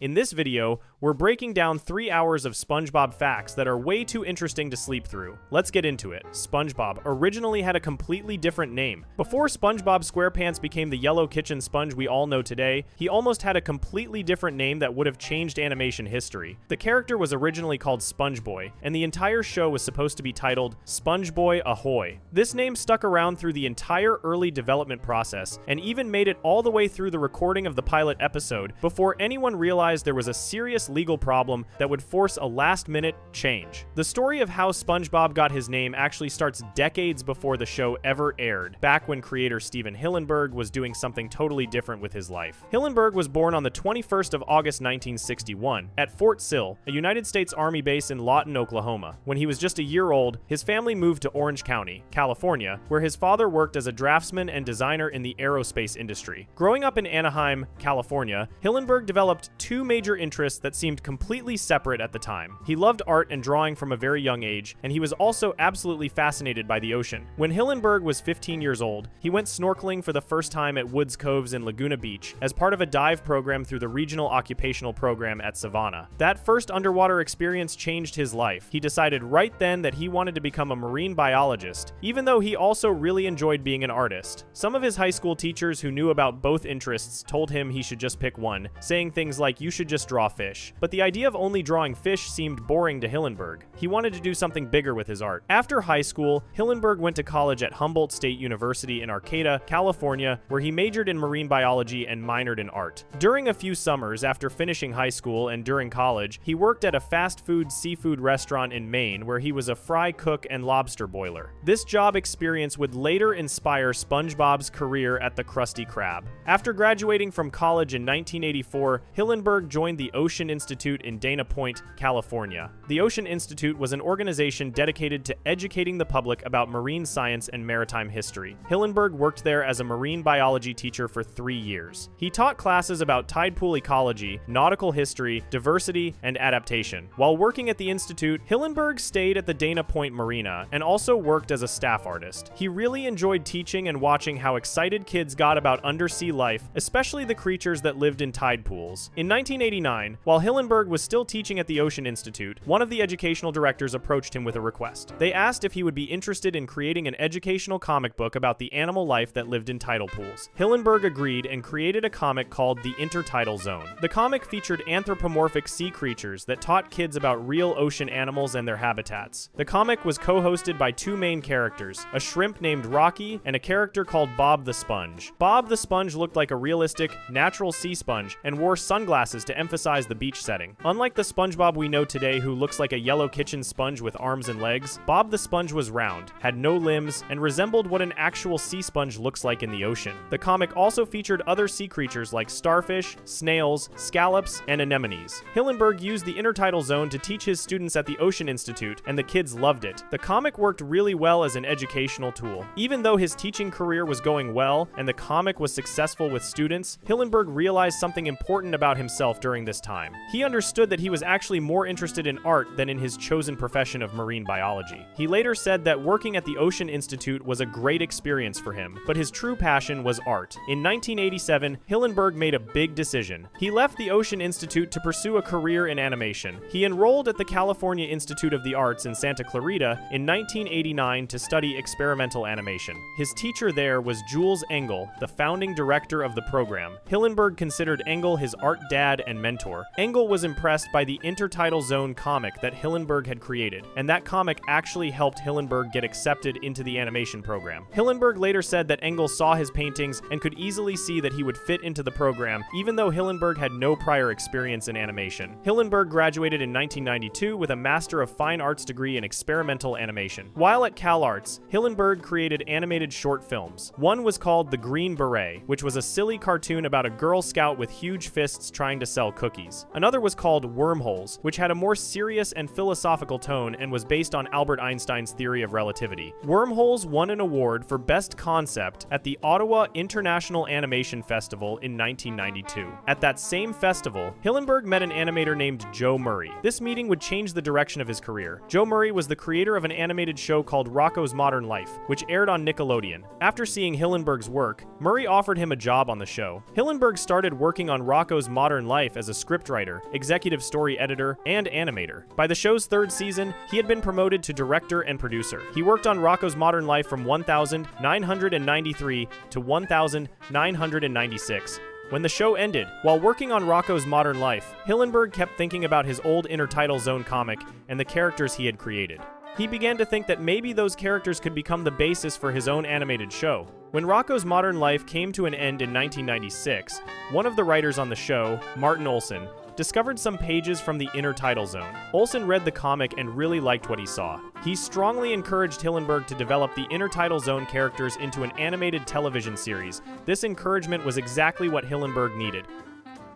In this video, we're breaking down 3 hours of SpongeBob facts that are way too interesting to sleep through. Let's get into it. SpongeBob originally had a completely different name. Before SpongeBob SquarePants became the yellow kitchen sponge we all know today, he almost had a completely different name that would have changed animation history. The character was originally called SpongeBoy, and the entire show was supposed to be titled SpongeBoy Ahoy. This name stuck around through the entire early development process, and even made it all the way through the recording of the pilot episode before anyone realized there was a serious legal problem that would force a last-minute change. The story of how SpongeBob got his name actually starts decades before the show ever aired, back when creator Stephen Hillenberg was doing something totally different with his life. Hillenberg was born on the 21st of August 1961 at Fort Sill, a United States Army base in Lawton, Oklahoma. When he was just a year old, his family moved to Orange County, California, where his father worked as a draftsman and designer in the aerospace industry. Growing up in Anaheim, California, Hillenberg developed two major interests that seemed completely separate at the time. He loved art and drawing from a very young age, and he was also absolutely fascinated by the ocean. When Hillenberg was 15 years old, he went snorkeling for the first time at Woods Coves in Laguna Beach as part of a dive program through the Regional Occupational Program at Savannah. That first underwater experience changed his life. He decided right then that he wanted to become a marine biologist, even though he also really enjoyed being an artist. Some of his high school teachers who knew about both interests told him he should just pick one, saying things like, "You should just draw fish." But the idea of only drawing fish seemed boring to Hillenberg. He wanted to do something bigger with his art. After high school, Hillenberg went to college at Humboldt State University in Arcata, California, where he majored in marine biology and minored in art. During a few summers after finishing high school and during college, he worked at a fast food seafood restaurant in Maine where he was a fry cook and lobster boiler. This job experience would later inspire SpongeBob's career at the Krusty Krab. After graduating from college in 1984, Hillenberg joined the Ocean Institute in Dana Point, California. The Ocean Institute was an organization dedicated to educating the public about marine science and maritime history. Hillenberg worked there as a marine biology teacher for 3 years. He taught classes about tide pool ecology, nautical history, diversity, and adaptation. While working at the Institute, Hillenberg stayed at the Dana Point Marina and also worked as a staff artist. He really enjoyed teaching and watching how excited kids got about undersea life, especially the creatures that lived in tide pools. In 1989, while Hillenberg was still teaching at the Ocean Institute, one of the educational directors approached him with a request. They asked if he would be interested in creating an educational comic book about the animal life that lived in tidal pools. Hillenberg agreed and created a comic called The Intertidal Zone. The comic featured anthropomorphic sea creatures that taught kids about real ocean animals and their habitats. The comic was co-hosted by two main characters, a shrimp named Rocky and a character called Bob the Sponge. Bob the Sponge looked like a realistic, natural sea sponge and wore sunglasses to emphasize the beach setting. Unlike the SpongeBob we know today who looks like a yellow kitchen sponge with arms and legs, Bob the Sponge was round, had no limbs, and resembled what an actual sea sponge looks like in the ocean. The comic also featured other sea creatures like starfish, snails, scallops, and anemones. Hillenberg used the intertidal zone to teach his students at the Ocean Institute, and the kids loved it. The comic worked really well as an educational tool. Even though his teaching career was going well and the comic was successful with students, Hillenberg realized something important about himself during this time. He understood that he was actually more interested in art than in his chosen profession of marine biology. He later said that working at the Ocean Institute was a great experience for him, but his true passion was art. In 1987, Hillenberg made a big decision. He left the Ocean Institute to pursue a career in animation. He enrolled at the California Institute of the Arts in Santa Clarita in 1989 to study experimental animation. His teacher there was Jules Engel, the founding director of the program. Hillenberg considered Engel his art dad and mentor. Engel was impressed by the Intertidal Zone comic that Hillenberg had created, and that comic actually helped Hillenberg get accepted into the animation program. Hillenberg later said that Engel saw his paintings and could easily see that he would fit into the program, even though Hillenberg had no prior experience in animation. Hillenberg graduated in 1992 with a Master of Fine Arts degree in experimental animation. While at Cal Arts, Hillenberg created animated short films. One was called The Green Beret, which was a silly cartoon about a Girl Scout with huge fists trying to sell cookies. Another was called Wormholes, which had a more serious and philosophical tone and was based on Albert Einstein's theory of relativity. Wormholes won an award for Best Concept at the Ottawa International Animation Festival in 1992. At that same festival, Hillenberg met an animator named Joe Murray. This meeting would change the direction of his career. Joe Murray was the creator of an animated show called Rocko's Modern Life, which aired on Nickelodeon. After seeing Hillenberg's work, Murray offered him a job on the show. Hillenberg started working on Rocko's Modern Life as a scriptwriter, executive story editor, and animator. By the show's third season, he had been promoted to director and producer. He worked on Rocko's Modern Life from 1993 to 1996. When the show ended, while working on Rocko's Modern Life, Hillenberg kept thinking about his old Intertitle Zone comic and the characters he had created. He began to think that maybe those characters could become the basis for his own animated show. When Rocko's Modern Life came to an end in 1996, one of the writers on the show, Martin Olson, discovered some pages from the Intertitle Zone. Olson read the comic and really liked what he saw. He strongly encouraged Hillenberg to develop the Intertitle Zone characters into an animated television series. This encouragement was exactly what Hillenberg needed.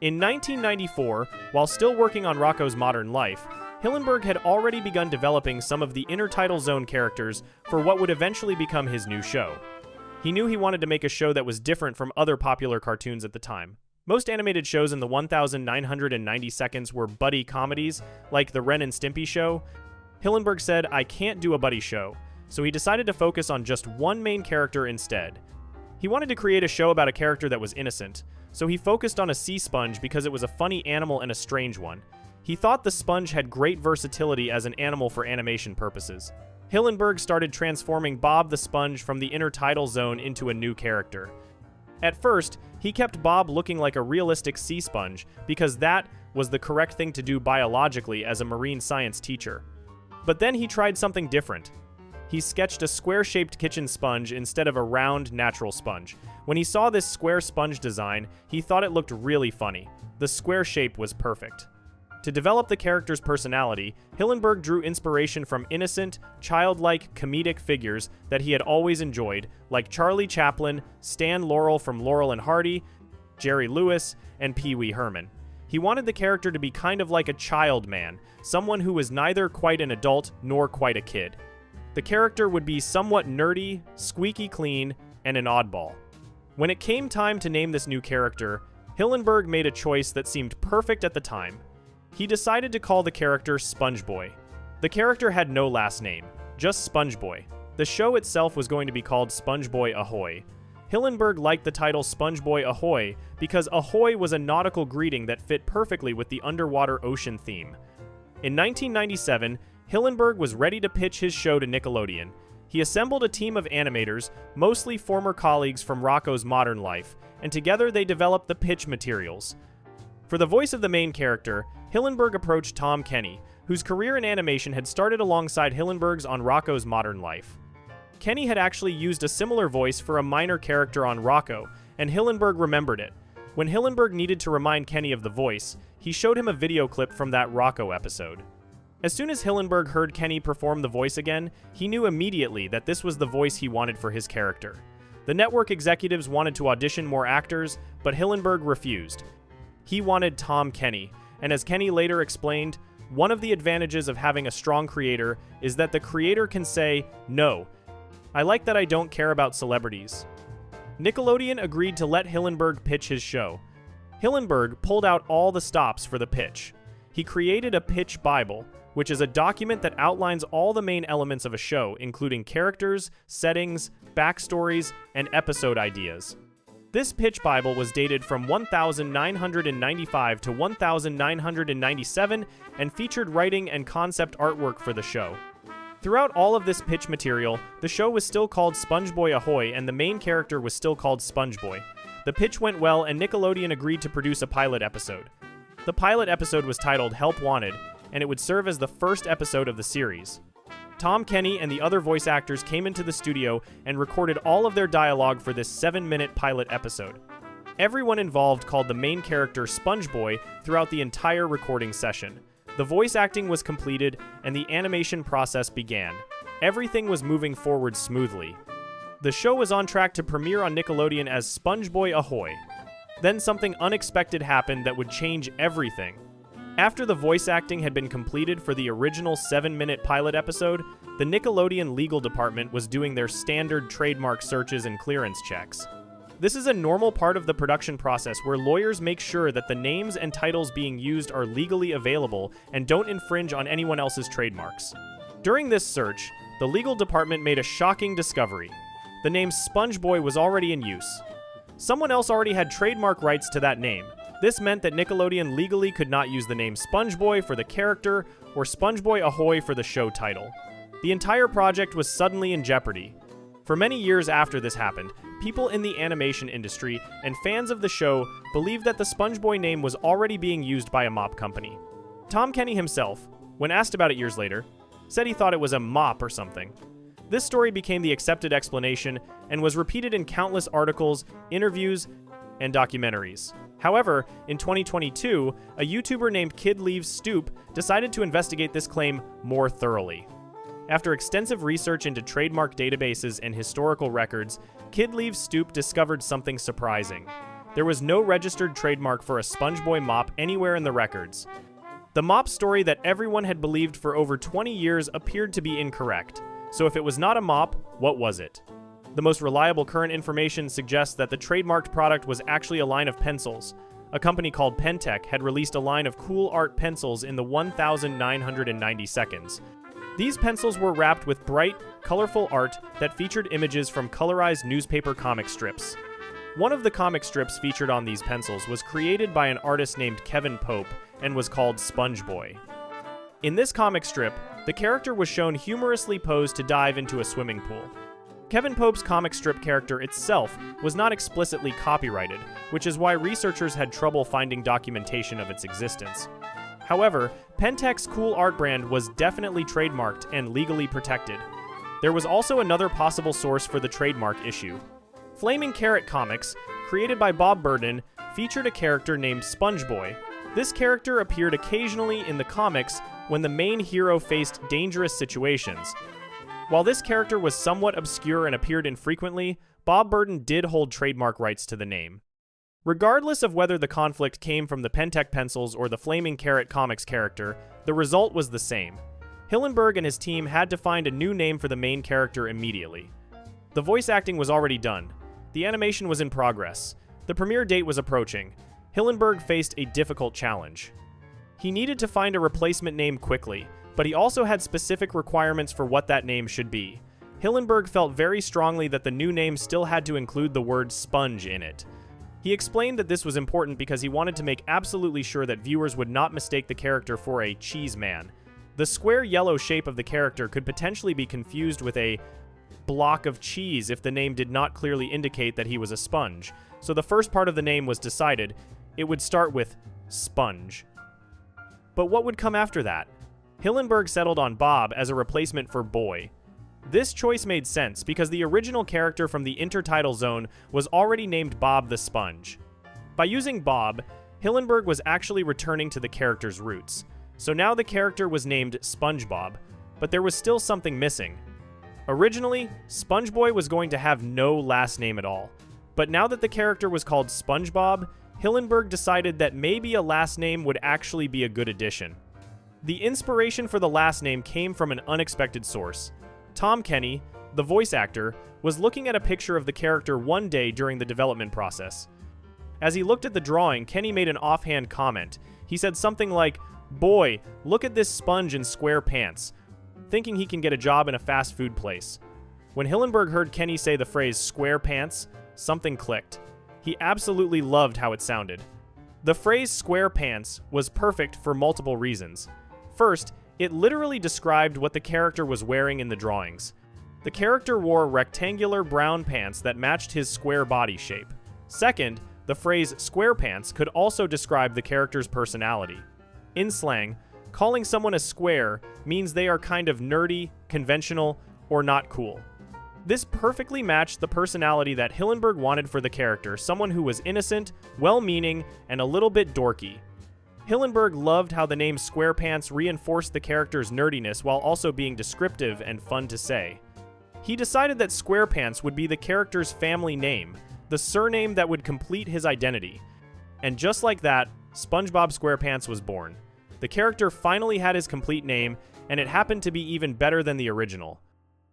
In 1994, while still working on Rocko's Modern Life, Hillenberg had already begun developing some of the Intertitle Zone characters for what would eventually become his new show. He knew he wanted to make a show that was different from other popular cartoons at the time. Most animated shows in the 1990 seconds were buddy comedies, like the Ren and Stimpy show. Hillenberg said, "I can't do a buddy show," so he decided to focus on just one main character instead. He wanted to create a show about a character that was innocent, so he focused on a sea sponge because it was a funny animal and a strange one. He thought the sponge had great versatility as an animal for animation purposes. Hillenberg started transforming Bob the Sponge from the Intertitle Zone into a new character. At first, he kept Bob looking like a realistic sea sponge because that was the correct thing to do biologically as a marine science teacher. But then he tried something different. He sketched a square-shaped kitchen sponge instead of a round, natural sponge. When he saw this square sponge design, he thought it looked really funny. The square shape was perfect. To develop the character's personality, Hillenberg drew inspiration from innocent, childlike, comedic figures that he had always enjoyed, like Charlie Chaplin, Stan Laurel from Laurel and Hardy, Jerry Lewis, and Pee Wee Herman. He wanted the character to be kind of like a child man, someone who was neither quite an adult nor quite a kid. The character would be somewhat nerdy, squeaky clean, and an oddball. When it came time to name this new character, Hillenberg made a choice that seemed perfect at the time. He decided to call the character SpongeBoy. The character had no last name, just SpongeBoy. The show itself was going to be called SpongeBoy Ahoy. Hillenberg liked the title SpongeBoy Ahoy because ahoy was a nautical greeting that fit perfectly with the underwater ocean theme. In 1997, Hillenberg was ready to pitch his show to Nickelodeon. He assembled a team of animators, mostly former colleagues from Rocko's Modern Life, and together they developed the pitch materials. For the voice of the main character, Hillenberg approached Tom Kenny, whose career in animation had started alongside Hillenberg's on Rocko's Modern Life. Kenny had actually used a similar voice for a minor character on Rocko, and Hillenberg remembered it. When Hillenberg needed to remind Kenny of the voice, he showed him a video clip from that Rocko episode. As soon as Hillenberg heard Kenny perform the voice again, he knew immediately that this was the voice he wanted for his character. The network executives wanted to audition more actors, but Hillenberg refused. He wanted Tom Kenny, and as Kenny later explained, one of the advantages of having a strong creator is that the creator can say, "No, I like that I don't care about celebrities." Nickelodeon agreed to let Hillenberg pitch his show. Hillenberg pulled out all the stops for the pitch. He created a pitch Bible, which is a document that outlines all the main elements of a show, including characters, settings, backstories, and episode ideas. This pitch Bible was dated from 1995 to 1997 and featured writing and concept artwork for the show. Throughout all of this pitch material, the show was still called SpongeBoy Ahoy and the main character was still called SpongeBoy. The pitch went well and Nickelodeon agreed to produce a pilot episode. The pilot episode was titled Help Wanted, and it would serve as the first episode of the series. Tom Kenny and the other voice actors came into the studio and recorded all of their dialogue for this 7-minute pilot episode. Everyone involved called the main character SpongeBoy throughout the entire recording session. The voice acting was completed and the animation process began. Everything was moving forward smoothly. The show was on track to premiere on Nickelodeon as SpongeBoy Ahoy. Then something unexpected happened that would change everything. After the voice acting had been completed for the original 7-minute pilot episode, the Nickelodeon legal department was doing their standard trademark searches and clearance checks. This is a normal part of the production process where lawyers make sure that the names and titles being used are legally available and don't infringe on anyone else's trademarks. During this search, the legal department made a shocking discovery. The name SpongeBoy was already in use. Someone else already had trademark rights to that name. This meant that Nickelodeon legally could not use the name SpongeBoy for the character or SpongeBoy Ahoy for the show title. The entire project was suddenly in jeopardy. For many years after this happened, people in the animation industry and fans of the show believed that the SpongeBoy name was already being used by a mop company. Tom Kenny himself, when asked about it years later, said he thought it was a mop or something. This story became the accepted explanation and was repeated in countless articles, interviews, and documentaries. However, in 2022, a YouTuber named Kid Leaves Stoop decided to investigate this claim more thoroughly. After extensive research into trademark databases and historical records, Kid Leaves Stoop discovered something surprising. There was no registered trademark for a SpongeBoy mop anywhere in the records. The mop story that everyone had believed for over 20 years appeared to be incorrect. So if it was not a mop, what was it? The most reliable current information suggests that the trademarked product was actually a line of pencils. A company called Pentec had released a line of cool art pencils in the 1990 seconds. These pencils were wrapped with bright, colorful art that featured images from colorized newspaper comic strips. One of the comic strips featured on these pencils was created by an artist named Kevin Pope and was called SpongeBoy. In this comic strip, the character was shown humorously posed to dive into a swimming pool. Kevin Pope's comic strip character itself was not explicitly copyrighted, which is why researchers had trouble finding documentation of its existence. However, Pentec's cool art brand was definitely trademarked and legally protected. There was also another possible source for the trademark issue. Flaming Carrot Comics, created by Bob Burden, featured a character named SpongeBoy. This character appeared occasionally in the comics when the main hero faced dangerous situations. While this character was somewhat obscure and appeared infrequently, Bob Burden did hold trademark rights to the name. Regardless of whether the conflict came from the Pentec pencils or the Flaming Carrot Comics character, the result was the same. Hillenberg and his team had to find a new name for the main character immediately. The voice acting was already done. The animation was in progress. The premiere date was approaching. Hillenberg faced a difficult challenge. He needed to find a replacement name quickly, but he also had specific requirements for what that name should be. Hillenberg felt very strongly that the new name still had to include the word sponge in it. He explained that this was important because he wanted to make absolutely sure that viewers would not mistake the character for a cheese man. The square yellow shape of the character could potentially be confused with a block of cheese if the name did not clearly indicate that he was a sponge. So the first part of the name was decided. It would start with sponge. But what would come after that? Hillenberg settled on Bob as a replacement for Boy. This choice made sense because the original character from the intertitle zone was already named Bob the Sponge. By using Bob, Hillenberg was actually returning to the character's roots. So now the character was named SpongeBob, but there was still something missing. Originally, SpongeBoy was going to have no last name at all. But now that the character was called SpongeBob, Hillenberg decided that maybe a last name would actually be a good addition. The inspiration for the last name came from an unexpected source. Tom Kenny, the voice actor, was looking at a picture of the character one day during the development process. As he looked at the drawing, Kenny made an offhand comment. He said something like, "Boy, look at this sponge in square pants," thinking he can get a job in a fast food place. When Hillenberg heard Kenny say the phrase square pants, something clicked. He absolutely loved how it sounded. The phrase square pants was perfect for multiple reasons. First, it literally described what the character was wearing in the drawings. The character wore rectangular brown pants that matched his square body shape. Second, the phrase square pants could also describe the character's personality. In slang, calling someone a square means they are kind of nerdy, conventional, or not cool. This perfectly matched the personality that Hillenberg wanted for the character, someone who was innocent, well-meaning, and a little bit dorky. Hillenberg loved how the name SquarePants reinforced the character's nerdiness while also being descriptive and fun to say. He decided that SquarePants would be the character's family name, the surname that would complete his identity. And just like that, SpongeBob SquarePants was born. The character finally had his complete name, and it happened to be even better than the original.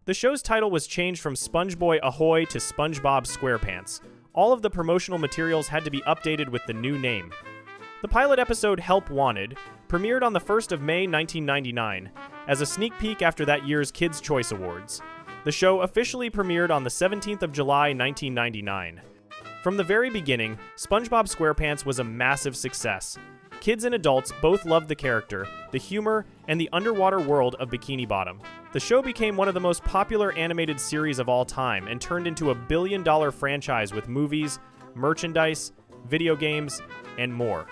The show's title was changed from SpongeBoy Ahoy to SpongeBob SquarePants. All of the promotional materials had to be updated with the new name. The pilot episode Help Wanted premiered on the 1st of May 1999 as a sneak peek after that year's Kids' Choice Awards. The show officially premiered on the 17th of July 1999. From the very beginning, SpongeBob SquarePants was a massive success. Kids and adults both loved the character, the humor, and the underwater world of Bikini Bottom. The show became one of the most popular animated series of all time and turned into a billion-dollar franchise with movies, merchandise, video games, and more.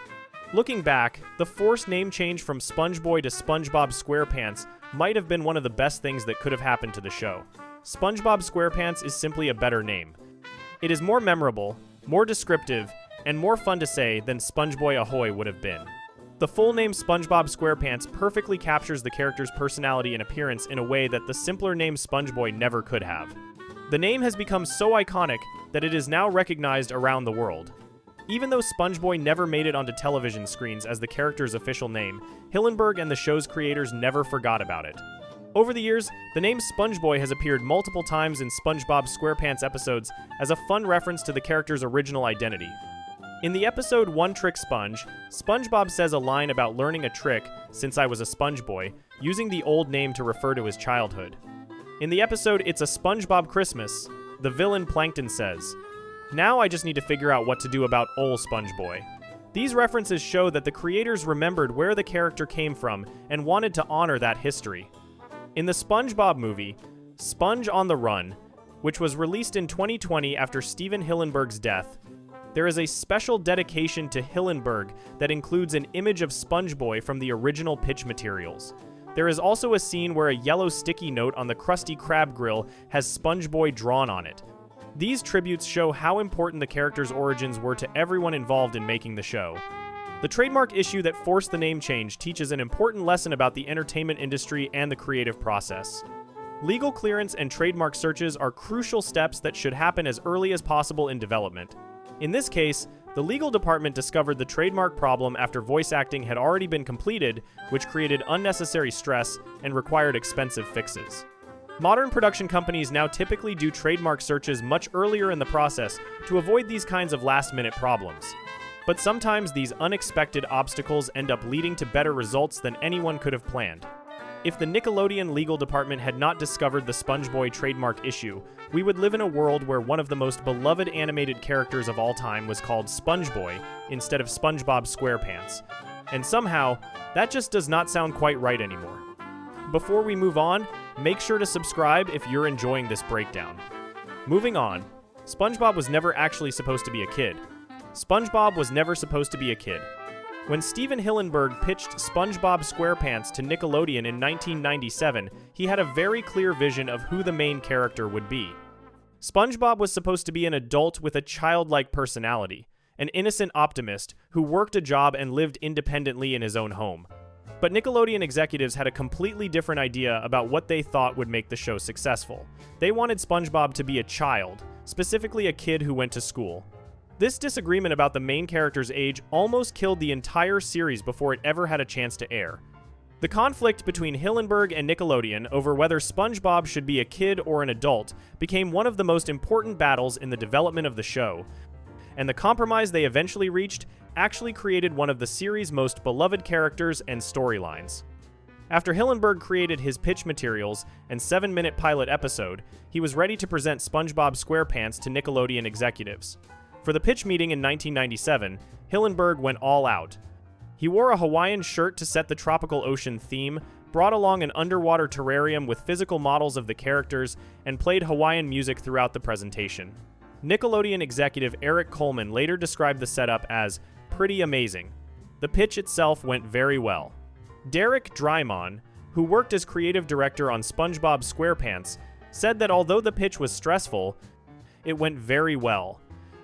Looking back, the forced name change from SpongeBob to SpongeBob SquarePants might have been one of the best things that could have happened to the show. SpongeBob SquarePants is simply a better name. It is more memorable, more descriptive, and more fun to say than SpongeBob Ahoy would have been. The full name SpongeBob SquarePants perfectly captures the character's personality and appearance in a way that the simpler name SpongeBob never could have. The name has become so iconic that it is now recognized around the world. Even though SpongeBob never made it onto television screens as the character's official name, Hillenberg and the show's creators never forgot about it. Over the years, the name SpongeBob has appeared multiple times in SpongeBob SquarePants episodes as a fun reference to the character's original identity. In the episode One Trick Sponge, SpongeBob says a line about learning a trick, "Since I was a sponge boy," using the old name to refer to his childhood. In the episode It's a SpongeBob Christmas, the villain Plankton says, "Now I just need to figure out what to do about ol' SpongeBob." These references show that the creators remembered where the character came from and wanted to honor that history. In the SpongeBob movie, Sponge on the Run, which was released in 2020 after Stephen Hillenberg's death, there is a special dedication to Hillenberg that includes an image of SpongeBob from the original pitch materials. There is also a scene where a yellow sticky note on the Krusty Krab grill has SpongeBob drawn on it. These tributes show how important the character's origins were to everyone involved in making the show. The trademark issue that forced the name change teaches an important lesson about the entertainment industry and the creative process. Legal clearance and trademark searches are crucial steps that should happen as early as possible in development. In this case, the legal department discovered the trademark problem after voice acting had already been completed, which created unnecessary stress and required expensive fixes. Modern production companies now typically do trademark searches much earlier in the process to avoid these kinds of last-minute problems. But sometimes these unexpected obstacles end up leading to better results than anyone could have planned. If the Nickelodeon legal department had not discovered the SpongeBob trademark issue, we would live in a world where one of the most beloved animated characters of all time was called SpongeBob instead of SpongeBob SquarePants. And somehow, that just does not sound quite right anymore. Before we move on, make sure to subscribe if you're enjoying this breakdown. Moving on, SpongeBob was never actually supposed to be a kid. SpongeBob was never supposed to be a kid. When Stephen Hillenberg pitched SpongeBob SquarePants to Nickelodeon in 1997, he had a very clear vision of who the main character would be. SpongeBob was supposed to be an adult with a childlike personality, an innocent optimist who worked a job and lived independently in his own home. But Nickelodeon executives had a completely different idea about what they thought would make the show successful. They wanted SpongeBob to be a child, specifically a kid who went to school. This disagreement about the main character's age almost killed the entire series before it ever had a chance to air. The conflict between Hillenberg and Nickelodeon over whether SpongeBob should be a kid or an adult became one of the most important battles in the development of the show, and the compromise they eventually reached actually created one of the series' most beloved characters and storylines. After Hillenberg created his pitch materials and 7-minute pilot episode, he was ready to present SpongeBob SquarePants to Nickelodeon executives. For the pitch meeting in 1997, Hillenberg went all out. He wore a Hawaiian shirt to set the tropical ocean theme, brought along an underwater terrarium with physical models of the characters, and played Hawaiian music throughout the presentation. Nickelodeon executive Eric Coleman later described the setup as pretty amazing. The pitch itself went very well. Derek Drymon, who worked as creative director on SpongeBob SquarePants, said that although the pitch was stressful, it went very well.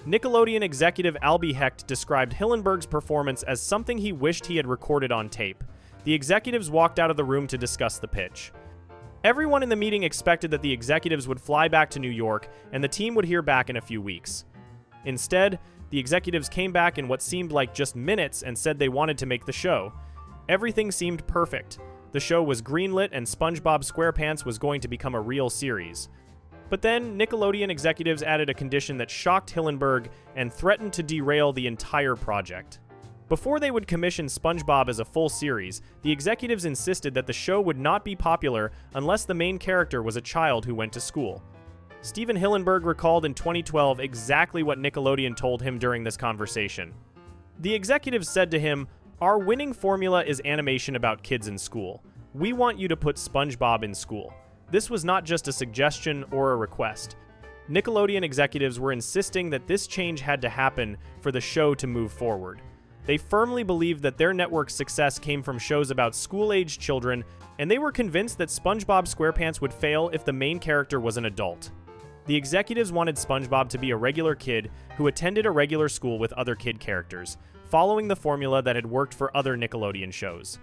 Nickelodeon executive Albie Hecht described Hillenberg's performance as something he wished he had recorded on tape. The executives walked out of the room to discuss the pitch. Everyone in the meeting expected that the executives would fly back to New York and the team would hear back in a few weeks. Instead, the executives came back in what seemed like just minutes and said they wanted to make the show. Everything seemed perfect. The show was greenlit and SpongeBob SquarePants was going to become a real series. But then, Nickelodeon executives added a condition that shocked Hillenberg and threatened to derail the entire project. Before they would commission SpongeBob as a full series, the executives insisted that the show would not be popular unless the main character was a child who went to school. Steven Hillenberg recalled in 2012 exactly what Nickelodeon told him during this conversation. The executives said to him, "Our winning formula is animation about kids in school. We want you to put SpongeBob in school." This was not just a suggestion or a request. Nickelodeon executives were insisting that this change had to happen for the show to move forward. They firmly believed that their network's success came from shows about school-aged children, and they were convinced that SpongeBob SquarePants would fail if the main character was an adult. The executives wanted SpongeBob to be a regular kid who attended a regular school with other kid characters, following the formula that had worked for other Nickelodeon shows.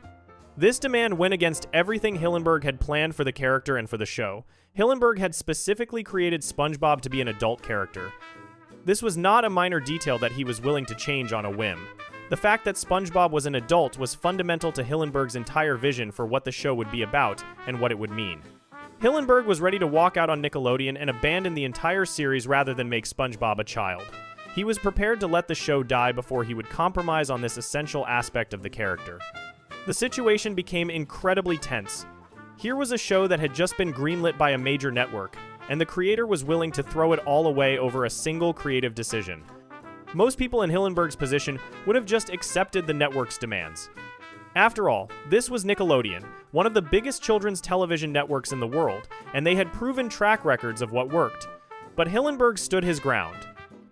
This demand went against everything Hillenberg had planned for the character and for the show. Hillenberg had specifically created SpongeBob to be an adult character. This was not a minor detail that he was willing to change on a whim. The fact that SpongeBob was an adult was fundamental to Hillenberg's entire vision for what the show would be about and what it would mean. Hillenberg was ready to walk out on Nickelodeon and abandon the entire series rather than make SpongeBob a child. He was prepared to let the show die before he would compromise on this essential aspect of the character. The situation became incredibly tense. Here was a show that had just been greenlit by a major network, and the creator was willing to throw it all away over a single creative decision. Most people in Hillenberg's position would have just accepted the network's demands. After all, this was Nickelodeon, one of the biggest children's television networks in the world, and they had proven track records of what worked. But Hillenberg stood his ground.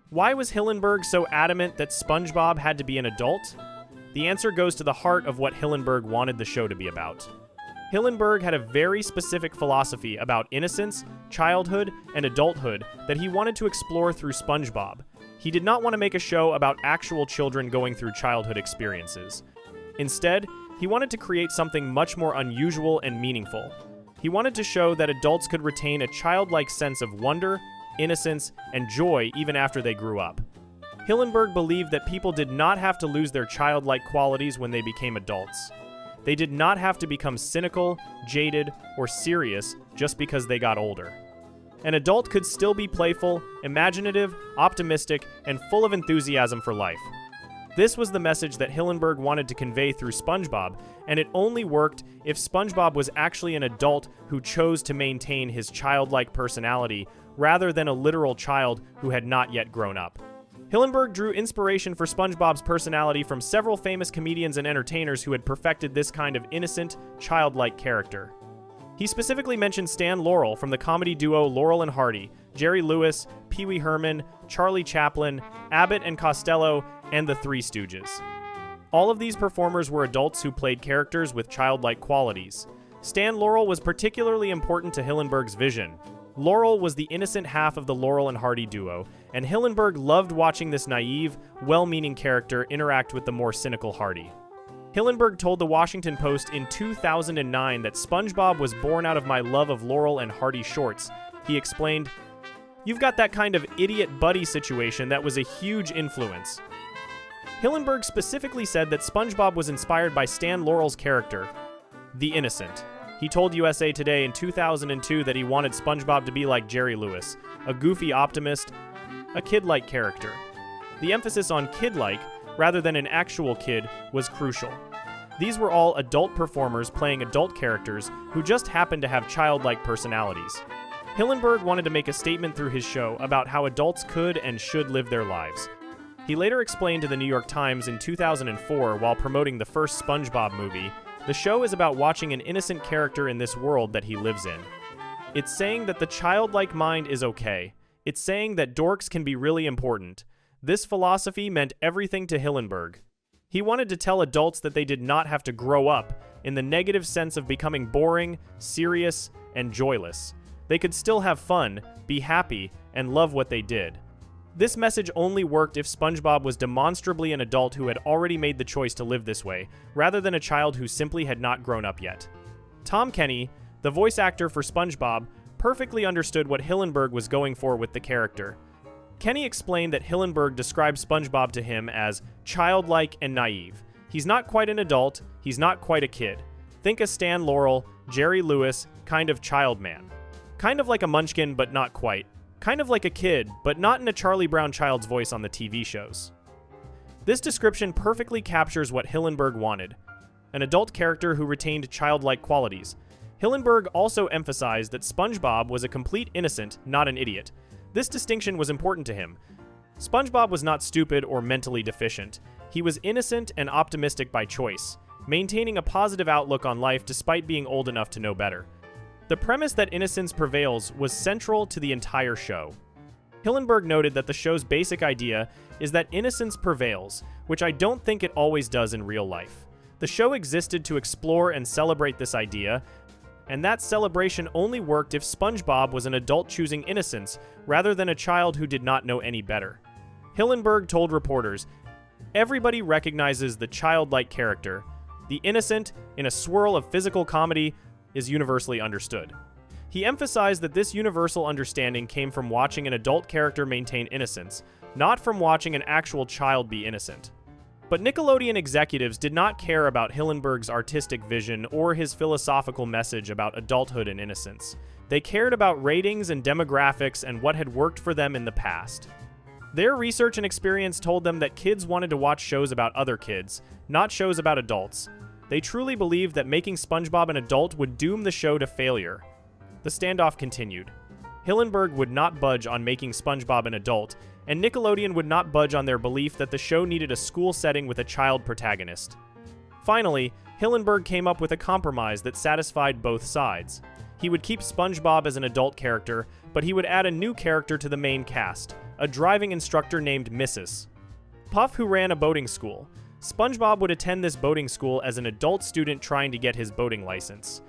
Why was Hillenberg so adamant that SpongeBob had to be an adult? The answer goes to the heart of what Hillenberg wanted the show to be about. Hillenberg had a very specific philosophy about innocence, childhood, and adulthood that he wanted to explore through SpongeBob. He did not want to make a show about actual children going through childhood experiences. Instead, he wanted to create something much more unusual and meaningful. He wanted to show that adults could retain a childlike sense of wonder, innocence, and joy even after they grew up. Hillenberg believed that people did not have to lose their childlike qualities when they became adults. They did not have to become cynical, jaded, or serious just because they got older. An adult could still be playful, imaginative, optimistic, and full of enthusiasm for life. This was the message that Hillenberg wanted to convey through SpongeBob, and it only worked if SpongeBob was actually an adult who chose to maintain his childlike personality rather than a literal child who had not yet grown up. Hillenberg drew inspiration for SpongeBob's personality from several famous comedians and entertainers who had perfected this kind of innocent, childlike character. He specifically mentioned Stan Laurel from the comedy duo Laurel and Hardy, Jerry Lewis, Pee Wee Herman, Charlie Chaplin, Abbott and Costello, and the Three Stooges. All of these performers were adults who played characters with childlike qualities. Stan Laurel was particularly important to Hillenberg's vision. Laurel was the innocent half of the Laurel and Hardy duo, and Hillenberg loved watching this naive, well-meaning character interact with the more cynical Hardy. Hillenberg told the Washington Post in 2009 that SpongeBob was born out of my love of Laurel and Hardy shorts. He explained, "You've got that kind of idiot buddy situation that was a huge influence." Hillenberg specifically said that SpongeBob was inspired by Stan Laurel's character, the Innocent. He told USA Today in 2002 that he wanted SpongeBob to be like Jerry Lewis, a goofy optimist, a kid-like character. The emphasis on kid-like, rather than an actual kid, was crucial. These were all adult performers playing adult characters who just happened to have childlike personalities. Hillenberg wanted to make a statement through his show about how adults could and should live their lives. He later explained to the New York Times in 2004 while promoting the first SpongeBob movie, "The show is about watching an innocent character in this world that he lives in. It's saying that the childlike mind is okay. It's saying that dorks can be really important." This philosophy meant everything to Hillenberg. He wanted to tell adults that they did not have to grow up in the negative sense of becoming boring, serious, and joyless. They could still have fun, be happy, and love what they did. This message only worked if SpongeBob was demonstrably an adult who had already made the choice to live this way, rather than a child who simply had not grown up yet. Tom Kenny, the voice actor for SpongeBob, perfectly understood what Hillenberg was going for with the character. Kenny explained that Hillenberg described SpongeBob to him as childlike and naive. He's not quite an adult, he's not quite a kid. Think a Stan Laurel, Jerry Lewis, kind of child man. Kind of like a munchkin, but not quite. Kind of like a kid, but not in a Charlie Brown child's voice on the TV shows. This description perfectly captures what Hillenberg wanted. An adult character who retained childlike qualities. Hillenberg also emphasized that SpongeBob was a complete innocent, not an idiot. This distinction was important to him. SpongeBob was not stupid or mentally deficient. He was innocent and optimistic by choice, maintaining a positive outlook on life despite being old enough to know better. The premise that innocence prevails was central to the entire show. Hillenberg noted that the show's basic idea is that innocence prevails, which I don't think it always does in real life. The show existed to explore and celebrate this idea, and that celebration only worked if SpongeBob was an adult choosing innocence rather than a child who did not know any better. Hillenberg told reporters, "Everybody recognizes the childlike character. The innocent, in a swirl of physical comedy, is universally understood." He emphasized that this universal understanding came from watching an adult character maintain innocence, not from watching an actual child be innocent. But Nickelodeon executives did not care about Hillenberg's artistic vision or his philosophical message about adulthood and innocence. They cared about ratings and demographics and what had worked for them in the past. Their research and experience told them that kids wanted to watch shows about other kids, not shows about adults. They truly believed that making SpongeBob an adult would doom the show to failure. The standoff continued. Hillenberg would not budge on making SpongeBob an adult, and Nickelodeon would not budge on their belief that the show needed a school setting with a child protagonist. Finally, Hillenberg came up with a compromise that satisfied both sides. He would keep SpongeBob as an adult character, but he would add a new character to the main cast, a driving instructor named Mrs. Puff, who ran a boating school. SpongeBob would attend this boating school as an adult student trying to get his boating license.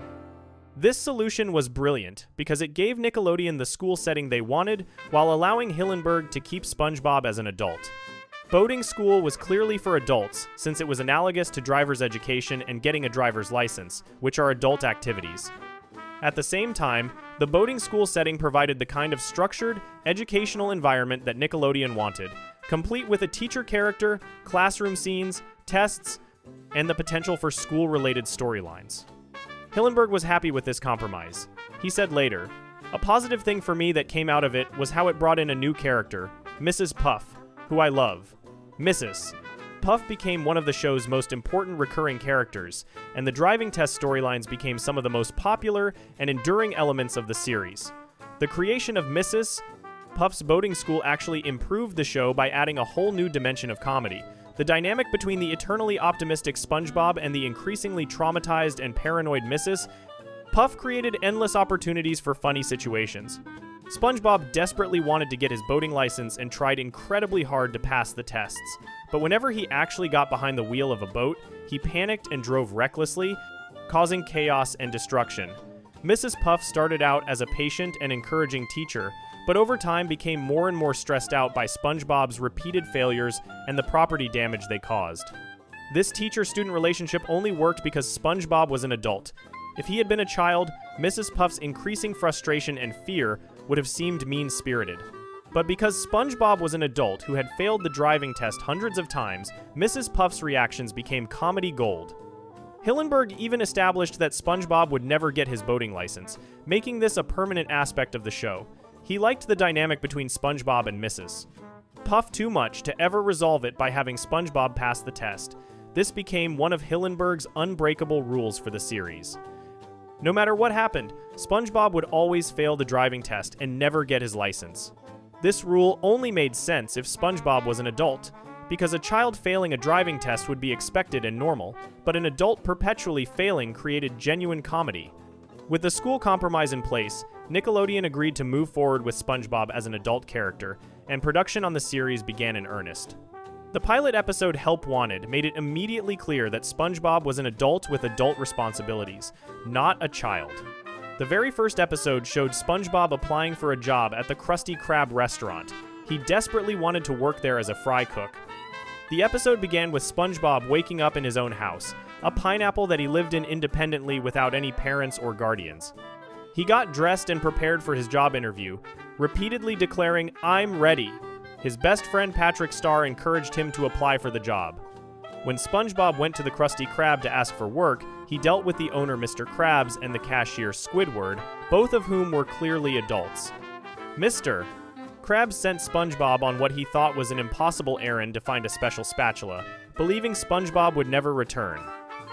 This solution was brilliant because it gave Nickelodeon the school setting they wanted while allowing Hillenberg to keep SpongeBob as an adult. Boating school was clearly for adults since it was analogous to driver's education and getting a driver's license, which are adult activities. At the same time, the boating school setting provided the kind of structured, educational environment that Nickelodeon wanted, complete with a teacher character, classroom scenes, tests, and the potential for school-related storylines. Hillenberg was happy with this compromise. He said later, "A positive thing for me that came out of it was how it brought in a new character, Mrs. Puff, who I love. Mrs. Puff became one of the show's most important recurring characters, and the driving test storylines became some of the most popular and enduring elements of the series. The creation of Mrs. Puff's boating school actually improved the show by adding a whole new dimension of comedy. The dynamic between the eternally optimistic SpongeBob and the increasingly traumatized and paranoid Mrs. Puff created endless opportunities for funny situations. SpongeBob desperately wanted to get his boating license and tried incredibly hard to pass the tests, but whenever he actually got behind the wheel of a boat, he panicked and drove recklessly, causing chaos and destruction. Mrs. Puff started out as a patient and encouraging teacher, but over time became more and more stressed out by SpongeBob's repeated failures and the property damage they caused. This teacher-student relationship only worked because SpongeBob was an adult. If he had been a child, Mrs. Puff's increasing frustration and fear would have seemed mean-spirited. But because SpongeBob was an adult who had failed the driving test hundreds of times, Mrs. Puff's reactions became comedy gold. Hillenberg even established that SpongeBob would never get his boating license, making this a permanent aspect of the show. He liked the dynamic between SpongeBob and Mrs. Puff too much to ever resolve it by having SpongeBob pass the test. This became one of Hillenberg's unbreakable rules for the series. No matter what happened, SpongeBob would always fail the driving test and never get his license. This rule only made sense if SpongeBob was an adult, because a child failing a driving test would be expected and normal, but an adult perpetually failing created genuine comedy. With the school compromise in place, Nickelodeon agreed to move forward with SpongeBob as an adult character, and production on the series began in earnest. The pilot episode Help Wanted made it immediately clear that SpongeBob was an adult with adult responsibilities, not a child. The very first episode showed SpongeBob applying for a job at the Krusty Krab restaurant. He desperately wanted to work there as a fry cook. The episode began with SpongeBob waking up in his own house, a pineapple that he lived in independently without any parents or guardians. He got dressed and prepared for his job interview, repeatedly declaring, "I'm ready." His best friend Patrick Star encouraged him to apply for the job. When SpongeBob went to the Krusty Krab to ask for work, he dealt with the owner Mr. Krabs and the cashier Squidward, both of whom were clearly adults. Mr. Krabs sent SpongeBob on what he thought was an impossible errand to find a special spatula, believing SpongeBob would never return.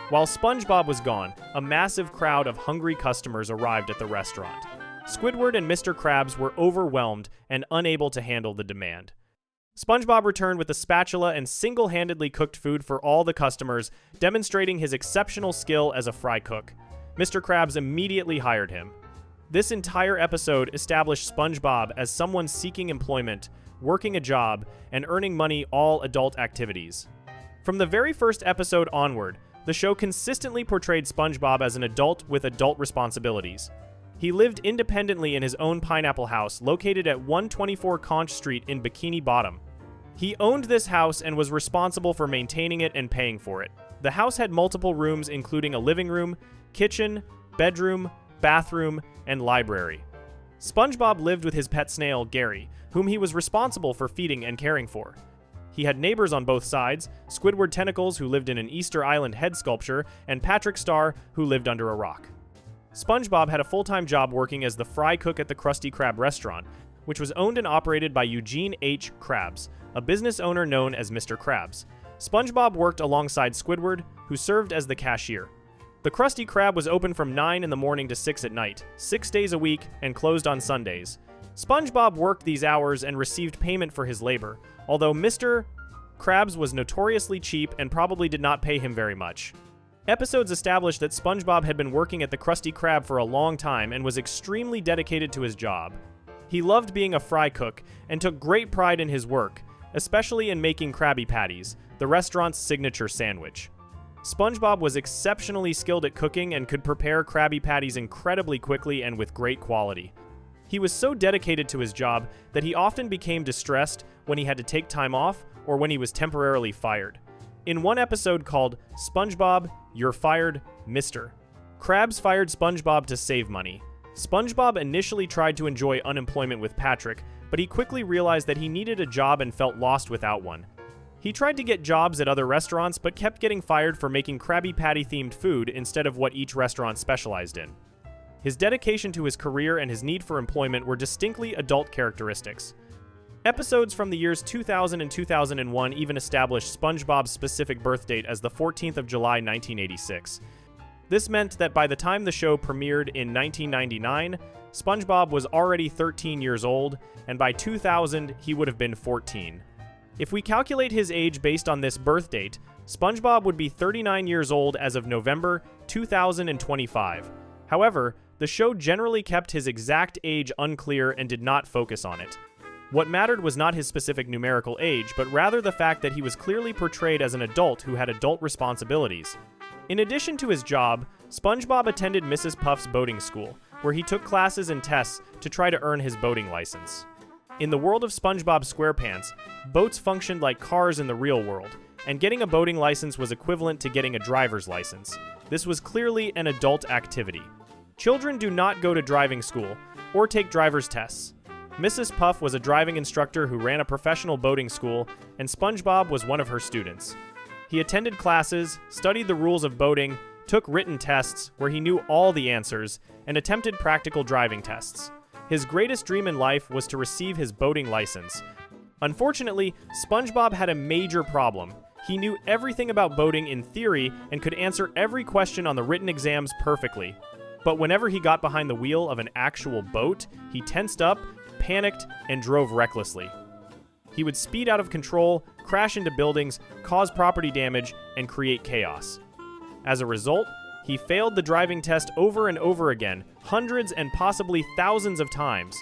While SpongeBob was gone, a massive crowd of hungry customers arrived at the restaurant. Squidward and Mr. Krabs were overwhelmed and unable to handle the demand. SpongeBob returned with a spatula and single-handedly cooked food for all the customers, demonstrating his exceptional skill as a fry cook. Mr. Krabs immediately hired him. This entire episode established SpongeBob as someone seeking employment, working a job, and earning money, all adult activities. From the very first episode onward, the show consistently portrayed SpongeBob as an adult with adult responsibilities. He lived independently in his own pineapple house located at 124 Conch Street in Bikini Bottom. He owned this house and was responsible for maintaining it and paying for it. The house had multiple rooms including a living room, kitchen, bedroom, bathroom, and library. SpongeBob lived with his pet snail, Gary, whom he was responsible for feeding and caring for. He had neighbors on both sides, Squidward Tentacles, who lived in an Easter Island head sculpture, and Patrick Star, who lived under a rock. SpongeBob had a full-time job working as the fry cook at the Krusty Krab restaurant, which was owned and operated by Eugene H. Krabs, a business owner known as Mr. Krabs. SpongeBob worked alongside Squidward, who served as the cashier. The Krusty Krab was open from 9 in the morning to 6 at night, 6 days a week, and closed on Sundays. SpongeBob worked these hours and received payment for his labor, although Mr. Krabs was notoriously cheap and probably did not pay him very much. Episodes established that SpongeBob had been working at the Krusty Krab for a long time and was extremely dedicated to his job. He loved being a fry cook and took great pride in his work, especially in making Krabby Patties, the restaurant's signature sandwich. SpongeBob was exceptionally skilled at cooking and could prepare Krabby Patties incredibly quickly and with great quality. He was so dedicated to his job that he often became distressed when he had to take time off or when he was temporarily fired. In one episode called SpongeBob, You're Fired, Mr. Krabs fired SpongeBob to save money. SpongeBob initially tried to enjoy unemployment with Patrick, but he quickly realized that he needed a job and felt lost without one. He tried to get jobs at other restaurants, but kept getting fired for making Krabby Patty-themed food instead of what each restaurant specialized in. His dedication to his career and his need for employment were distinctly adult characteristics. Episodes from the years 2000 and 2001 even established SpongeBob's specific birth date as the 14th of July 1986. This meant that by the time the show premiered in 1999, SpongeBob was already 13 years old, and by 2000, he would have been 14. If we calculate his age based on this birth date, SpongeBob would be 39 years old as of November 2025. However, the show generally kept his exact age unclear and did not focus on it. What mattered was not his specific numerical age, but rather the fact that he was clearly portrayed as an adult who had adult responsibilities. In addition to his job, SpongeBob attended Mrs. Puff's boating school, where he took classes and tests to try to earn his boating license. In the world of SpongeBob SquarePants, boats functioned like cars in the real world, and getting a boating license was equivalent to getting a driver's license. This was clearly an adult activity. Children do not go to driving school or take driver's tests. Mrs. Puff was a driving instructor who ran a professional boating school, and SpongeBob was one of her students. He attended classes, studied the rules of boating, took written tests where he knew all the answers, and attempted practical driving tests. His greatest dream in life was to receive his boating license. Unfortunately, SpongeBob had a major problem. He knew everything about boating in theory and could answer every question on the written exams perfectly. But whenever he got behind the wheel of an actual boat, he tensed up, panicked, and drove recklessly. He would speed out of control, crash into buildings, cause property damage, and create chaos. As a result, he failed the driving test over and over again, hundreds and possibly thousands of times.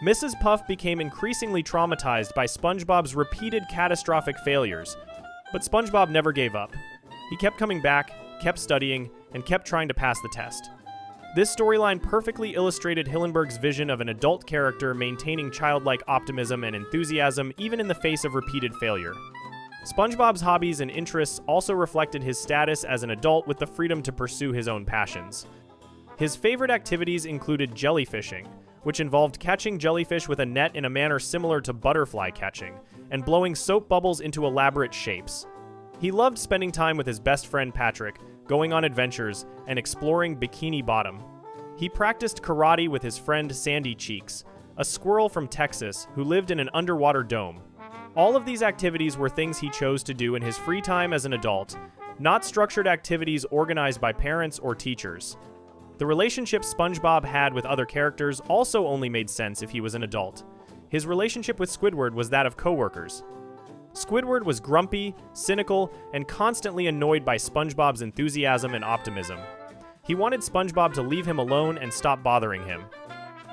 Mrs. Puff became increasingly traumatized by SpongeBob's repeated catastrophic failures, but SpongeBob never gave up. He kept coming back, kept studying, and kept trying to pass the test. This storyline perfectly illustrated Hillenberg's vision of an adult character maintaining childlike optimism and enthusiasm even in the face of repeated failure. SpongeBob's hobbies and interests also reflected his status as an adult with the freedom to pursue his own passions. His favorite activities included jellyfishing, which involved catching jellyfish with a net in a manner similar to butterfly catching, and blowing soap bubbles into elaborate shapes. He loved spending time with his best friend Patrick, going on adventures, and exploring Bikini Bottom. He practiced karate with his friend Sandy Cheeks, a squirrel from Texas who lived in an underwater dome. All of these activities were things he chose to do in his free time as an adult, not structured activities organized by parents or teachers. The relationship SpongeBob had with other characters also only made sense if he was an adult. His relationship with Squidward was that of coworkers. Squidward was grumpy, cynical, and constantly annoyed by SpongeBob's enthusiasm and optimism. He wanted SpongeBob to leave him alone and stop bothering him.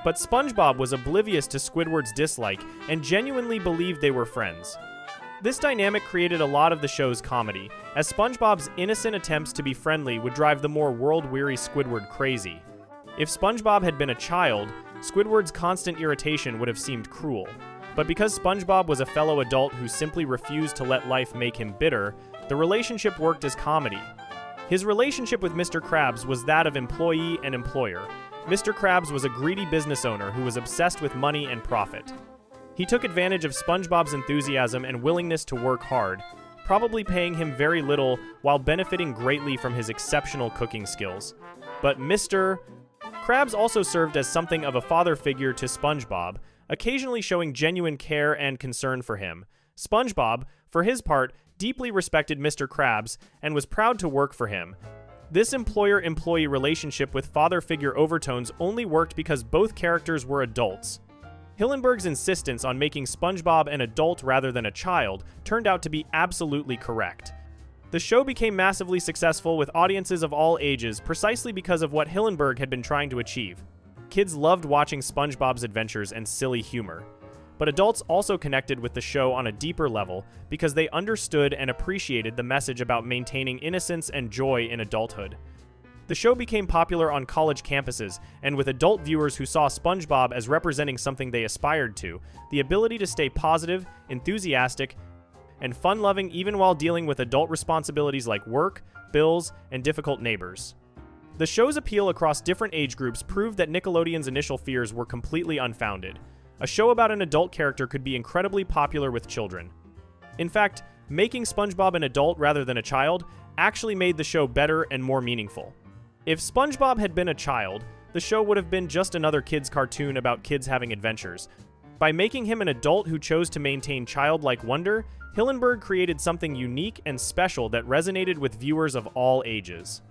But SpongeBob was oblivious to Squidward's dislike and genuinely believed they were friends. This dynamic created a lot of the show's comedy, as SpongeBob's innocent attempts to be friendly would drive the more world-weary Squidward crazy. If SpongeBob had been a child, Squidward's constant irritation would have seemed cruel. But because SpongeBob was a fellow adult who simply refused to let life make him bitter, the relationship worked as comedy. His relationship with Mr. Krabs was that of employee and employer. Mr. Krabs was a greedy business owner who was obsessed with money and profit. He took advantage of SpongeBob's enthusiasm and willingness to work hard, probably paying him very little while benefiting greatly from his exceptional cooking skills. But Mr. Krabs also served as something of a father figure to SpongeBob, occasionally showing genuine care and concern for him. SpongeBob, for his part, deeply respected Mr. Krabs and was proud to work for him. This employer-employee relationship with father figure overtones only worked because both characters were adults. Hillenberg's insistence on making SpongeBob an adult rather than a child turned out to be absolutely correct. The show became massively successful with audiences of all ages precisely because of what Hillenberg had been trying to achieve. Kids loved watching SpongeBob's adventures and silly humor. But adults also connected with the show on a deeper level because they understood and appreciated the message about maintaining innocence and joy in adulthood. The show became popular on college campuses, and with adult viewers who saw SpongeBob as representing something they aspired to, the ability to stay positive, enthusiastic, and fun-loving even while dealing with adult responsibilities like work, bills, and difficult neighbors. The show's appeal across different age groups proved that Nickelodeon's initial fears were completely unfounded. A show about an adult character could be incredibly popular with children. In fact, making SpongeBob an adult rather than a child actually made the show better and more meaningful. If SpongeBob had been a child, the show would have been just another kids' cartoon about kids having adventures. By making him an adult who chose to maintain childlike wonder, Hillenberg created something unique and special that resonated with viewers of all ages.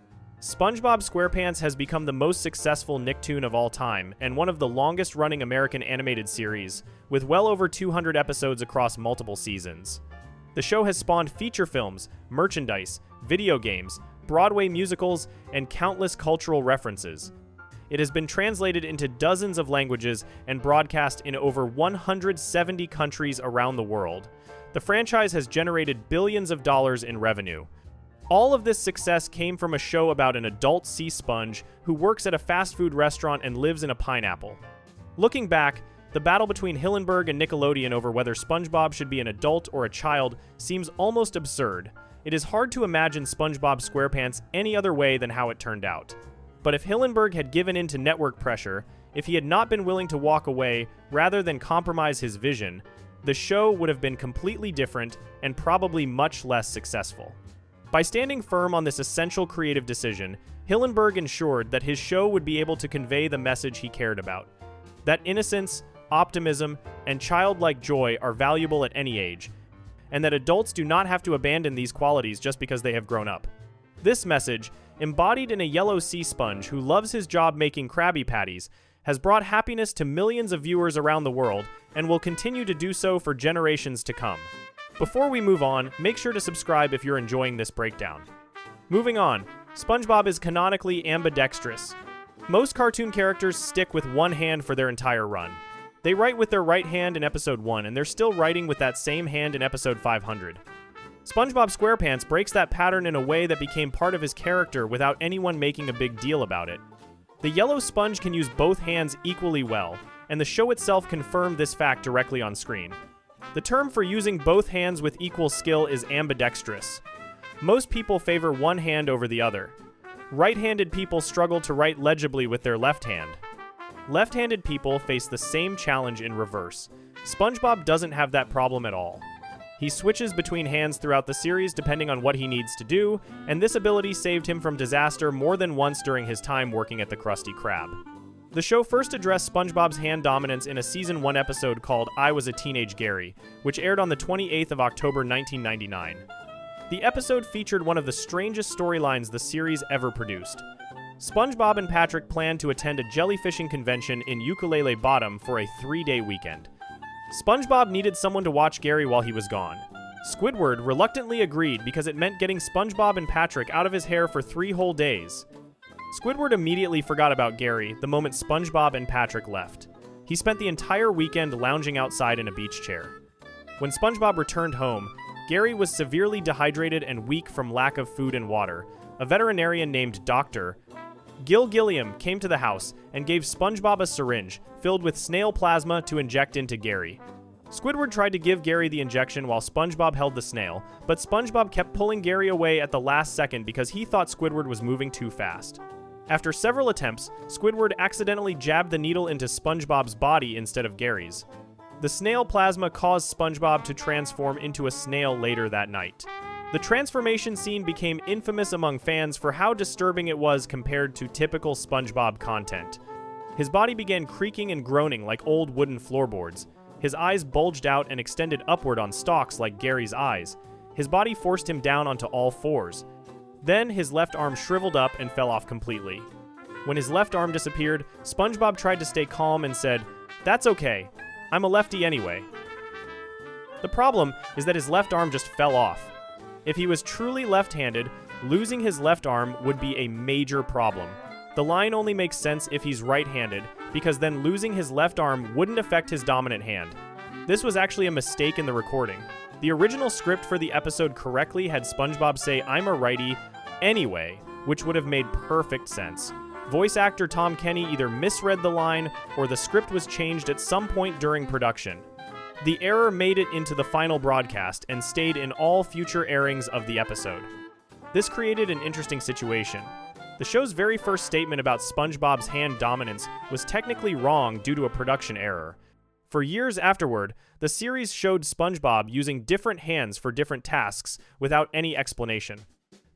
SpongeBob SquarePants has become the most successful Nicktoon of all time and one of the longest-running American animated series, with well over 200 episodes across multiple seasons. The show has spawned feature films, merchandise, video games, Broadway musicals, and countless cultural references. It has been translated into dozens of languages and broadcast in over 170 countries around the world. The franchise has generated billions of dollars in revenue. All of this success came from a show about an adult sea sponge who works at a fast food restaurant and lives in a pineapple. Looking back, the battle between Hillenberg and Nickelodeon over whether SpongeBob should be an adult or a child seems almost absurd. It is hard to imagine SpongeBob SquarePants any other way than how it turned out. But if Hillenberg had given in to network pressure, if he had not been willing to walk away rather than compromise his vision, the show would have been completely different and probably much less successful. By standing firm on this essential creative decision, Hillenberg ensured that his show would be able to convey the message he cared about. That innocence, optimism, and childlike joy are valuable at any age, and that adults do not have to abandon these qualities just because they have grown up. This message, embodied in a yellow sea sponge who loves his job making Krabby Patties, has brought happiness to millions of viewers around the world and will continue to do so for generations to come. Before we move on, make sure to subscribe if you're enjoying this breakdown. Moving on, SpongeBob is canonically ambidextrous. Most cartoon characters stick with one hand for their entire run. They write with their right hand in episode 1, and they're still writing with that same hand in episode 500. SpongeBob SquarePants breaks that pattern in a way that became part of his character without anyone making a big deal about it. The yellow sponge can use both hands equally well, and the show itself confirmed this fact directly on screen. The term for using both hands with equal skill is ambidextrous. Most people favor one hand over the other. Right-handed people struggle to write legibly with their left hand. Left-handed people face the same challenge in reverse. SpongeBob doesn't have that problem at all. He switches between hands throughout the series depending on what he needs to do, and this ability saved him from disaster more than once during his time working at the Krusty Krab. The show first addressed SpongeBob's hand dominance in a Season 1 episode called I Was a Teenage Gary, which aired on the 28th of October 1999. The episode featured one of the strangest storylines the series ever produced. SpongeBob and Patrick planned to attend a jellyfishing convention in Ukulele Bottom for a 3-day weekend. SpongeBob needed someone to watch Gary while he was gone. Squidward reluctantly agreed because it meant getting SpongeBob and Patrick out of his hair for 3 whole days. Squidward immediately forgot about Gary the moment SpongeBob and Patrick left. He spent the entire weekend lounging outside in a beach chair. When SpongeBob returned home, Gary was severely dehydrated and weak from lack of food and water. A veterinarian named Dr. Gilliam came to the house and gave SpongeBob a syringe filled with snail plasma to inject into Gary. Squidward tried to give Gary the injection while SpongeBob held the snail, but SpongeBob kept pulling Gary away at the last second because he thought Squidward was moving too fast. After several attempts, Squidward accidentally jabbed the needle into SpongeBob's body instead of Gary's. The snail plasma caused SpongeBob to transform into a snail later that night. The transformation scene became infamous among fans for how disturbing it was compared to typical SpongeBob content. His body began creaking and groaning like old wooden floorboards. His eyes bulged out and extended upward on stalks like Gary's eyes. His body forced him down onto all fours. Then his left arm shriveled up and fell off completely. When his left arm disappeared, SpongeBob tried to stay calm and said, "That's okay. I'm a lefty anyway." The problem is that his left arm just fell off. If he was truly left-handed, losing his left arm would be a major problem. The line only makes sense if he's right-handed, because then losing his left arm wouldn't affect his dominant hand. This was actually a mistake in the recording. The original script for the episode correctly had SpongeBob say, "I'm a righty," anyway, which would have made perfect sense. Voice actor Tom Kenny either misread the line, or the script was changed at some point during production. The error made it into the final broadcast and stayed in all future airings of the episode. This created an interesting situation. The show's very first statement about SpongeBob's hand dominance was technically wrong due to a production error. For years afterward, the series showed SpongeBob using different hands for different tasks without any explanation.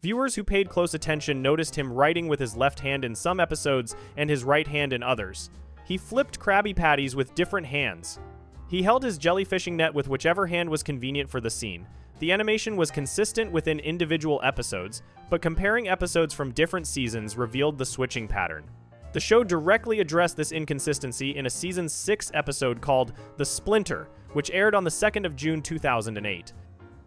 Viewers who paid close attention noticed him writing with his left hand in some episodes and his right hand in others. He flipped Krabby Patties with different hands. He held his jellyfishing net with whichever hand was convenient for the scene. The animation was consistent within individual episodes, but comparing episodes from different seasons revealed the switching pattern. The show directly addressed this inconsistency in a season 6 episode called The Splinter, which aired on the 2nd of June 2008.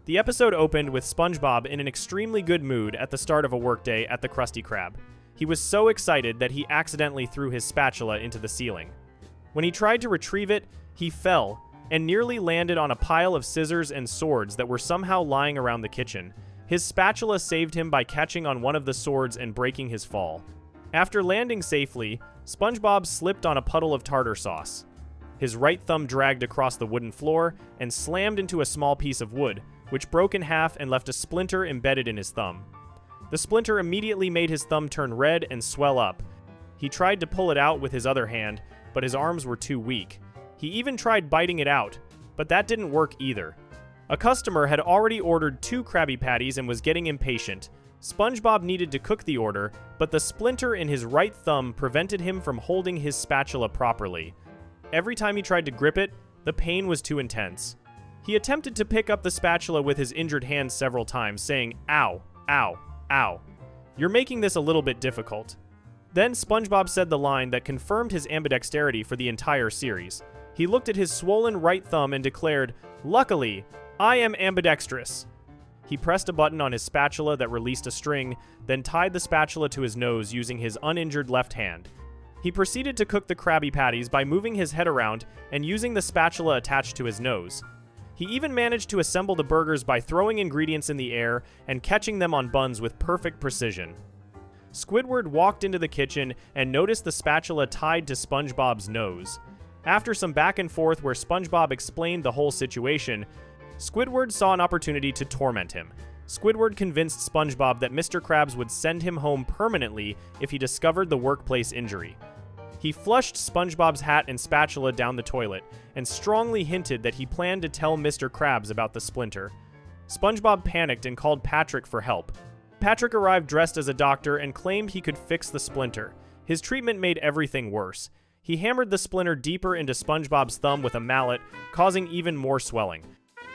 The episode opened with SpongeBob in an extremely good mood at the start of a workday at the Krusty Krab. He was so excited that he accidentally threw his spatula into the ceiling. When he tried to retrieve it, he fell and nearly landed on a pile of scissors and swords that were somehow lying around the kitchen. His spatula saved him by catching on one of the swords and breaking his fall. After landing safely, SpongeBob slipped on a puddle of tartar sauce. His right thumb dragged across the wooden floor and slammed into a small piece of wood, which broke in half and left a splinter embedded in his thumb. The splinter immediately made his thumb turn red and swell up. He tried to pull it out with his other hand, but his arms were too weak. He even tried biting it out, but that didn't work either. A customer had already ordered 2 Krabby Patties and was getting impatient. SpongeBob needed to cook the order, but the splinter in his right thumb prevented him from holding his spatula properly. Every time he tried to grip it, the pain was too intense. He attempted to pick up the spatula with his injured hand several times, saying, "Ow, ow, ow. You're making this a little bit difficult." Then SpongeBob said the line that confirmed his ambidexterity for the entire series. He looked at his swollen right thumb and declared, "Luckily, I am ambidextrous." He pressed a button on his spatula that released a string, then tied the spatula to his nose using his uninjured left hand. He proceeded to cook the Krabby Patties by moving his head around and using the spatula attached to his nose. He even managed to assemble the burgers by throwing ingredients in the air and catching them on buns with perfect precision. Squidward walked into the kitchen and noticed the spatula tied to SpongeBob's nose. After some back and forth where SpongeBob explained the whole situation, Squidward saw an opportunity to torment him. Squidward convinced SpongeBob that Mr. Krabs would send him home permanently if he discovered the workplace injury. He flushed SpongeBob's hat and spatula down the toilet and strongly hinted that he planned to tell Mr. Krabs about the splinter. SpongeBob panicked and called Patrick for help. Patrick arrived dressed as a doctor and claimed he could fix the splinter. His treatment made everything worse. He hammered the splinter deeper into SpongeBob's thumb with a mallet, causing even more swelling.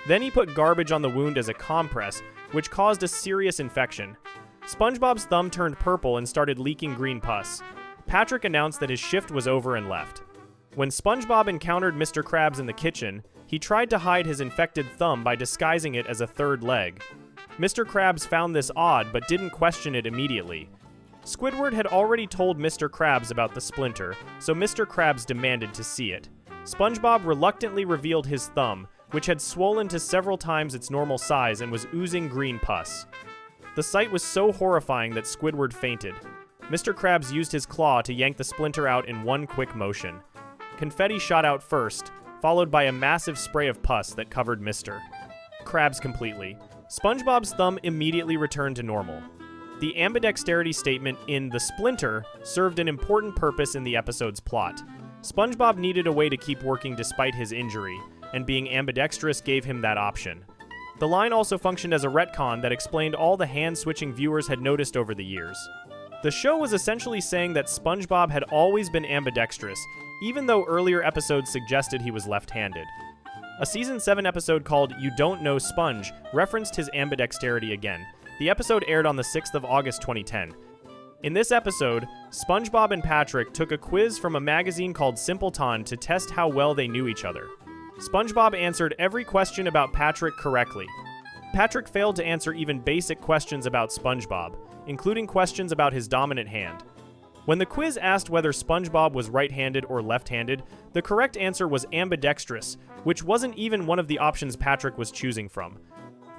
Then he put garbage on the wound as a compress, which caused a serious infection. SpongeBob's thumb turned purple and started leaking green pus. Patrick announced that his shift was over and left. When SpongeBob encountered Mr. Krabs in the kitchen, he tried to hide his infected thumb by disguising it as a third leg. Mr. Krabs found this odd but didn't question it immediately. Squidward had already told Mr. Krabs about the splinter, so Mr. Krabs demanded to see it. SpongeBob reluctantly revealed his thumb, which had swollen to several times its normal size and was oozing green pus. The sight was so horrifying that Squidward fainted. Mr. Krabs used his claw to yank the splinter out in one quick motion. Confetti shot out first, followed by a massive spray of pus that covered Mr. Krabs completely. SpongeBob's thumb immediately returned to normal. The ambidexterity statement in The Splinter served an important purpose in the episode's plot. SpongeBob needed a way to keep working despite his injury, and being ambidextrous gave him that option. The line also functioned as a retcon that explained all the hand-switching viewers had noticed over the years. The show was essentially saying that SpongeBob had always been ambidextrous, even though earlier episodes suggested he was left-handed. A Season 7 episode called You Don't Know Sponge referenced his ambidexterity again. The episode aired on the 6th of August 2010. In this episode, SpongeBob and Patrick took a quiz from a magazine called Simpleton to test how well they knew each other. SpongeBob answered every question about Patrick correctly. Patrick failed to answer even basic questions about SpongeBob, including questions about his dominant hand. When the quiz asked whether SpongeBob was right-handed or left-handed, the correct answer was ambidextrous, which wasn't even one of the options Patrick was choosing from.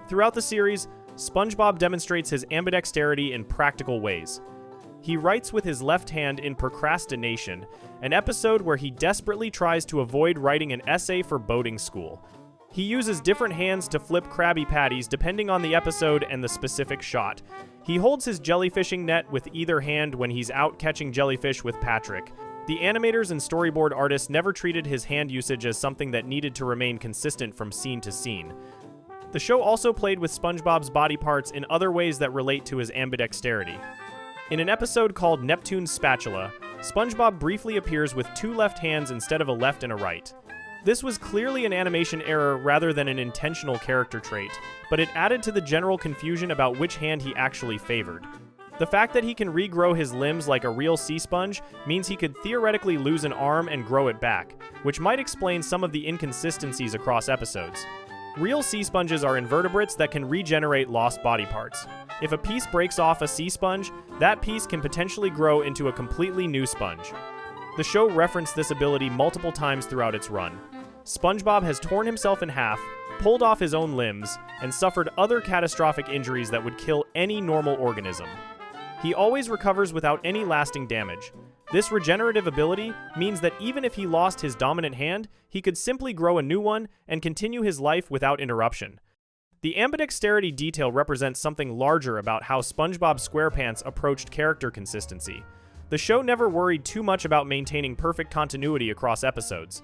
Throughout the series, SpongeBob demonstrates his ambidexterity in practical ways. He writes with his left hand in Procrastination, an episode where he desperately tries to avoid writing an essay for boating school. He uses different hands to flip Krabby Patties depending on the episode and the specific shot. He holds his jellyfishing net with either hand when he's out catching jellyfish with Patrick. The animators and storyboard artists never treated his hand usage as something that needed to remain consistent from scene to scene. The show also played with SpongeBob's body parts in other ways that relate to his ambidexterity. In an episode called Neptune's Spatula, SpongeBob briefly appears with two left hands instead of a left and a right. This was clearly an animation error rather than an intentional character trait, but it added to the general confusion about which hand he actually favored. The fact that he can regrow his limbs like a real sea sponge means he could theoretically lose an arm and grow it back, which might explain some of the inconsistencies across episodes. Real sea sponges are invertebrates that can regenerate lost body parts. If a piece breaks off a sea sponge, that piece can potentially grow into a completely new sponge. The show referenced this ability multiple times throughout its run. SpongeBob has torn himself in half, pulled off his own limbs, and suffered other catastrophic injuries that would kill any normal organism. He always recovers without any lasting damage. This regenerative ability means that even if he lost his dominant hand, he could simply grow a new one and continue his life without interruption. The ambidexterity detail represents something larger about how SpongeBob SquarePants approached character consistency. The show never worried too much about maintaining perfect continuity across episodes.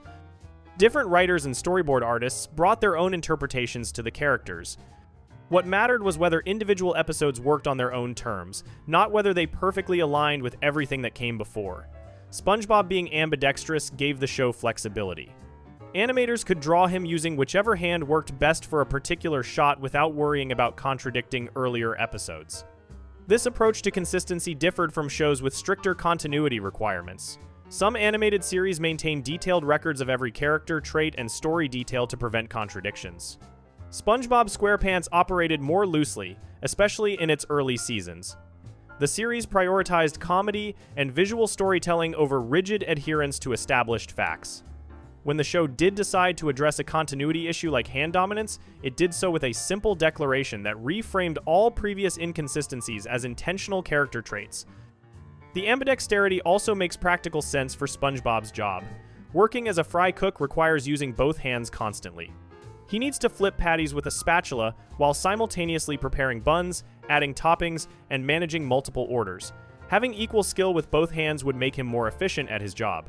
Different writers and storyboard artists brought their own interpretations to the characters. What mattered was whether individual episodes worked on their own terms, not whether they perfectly aligned with everything that came before. SpongeBob being ambidextrous gave the show flexibility. Animators could draw him using whichever hand worked best for a particular shot without worrying about contradicting earlier episodes. This approach to consistency differed from shows with stricter continuity requirements. Some animated series maintain detailed records of every character, trait, and story detail to prevent contradictions. SpongeBob SquarePants operated more loosely, especially in its early seasons. The series prioritized comedy and visual storytelling over rigid adherence to established facts. When the show did decide to address a continuity issue like hand dominance, it did so with a simple declaration that reframed all previous inconsistencies as intentional character traits. The ambidexterity also makes practical sense for SpongeBob's job. Working as a fry cook requires using both hands constantly. He needs to flip patties with a spatula while simultaneously preparing buns, adding toppings, and managing multiple orders. Having equal skill with both hands would make him more efficient at his job.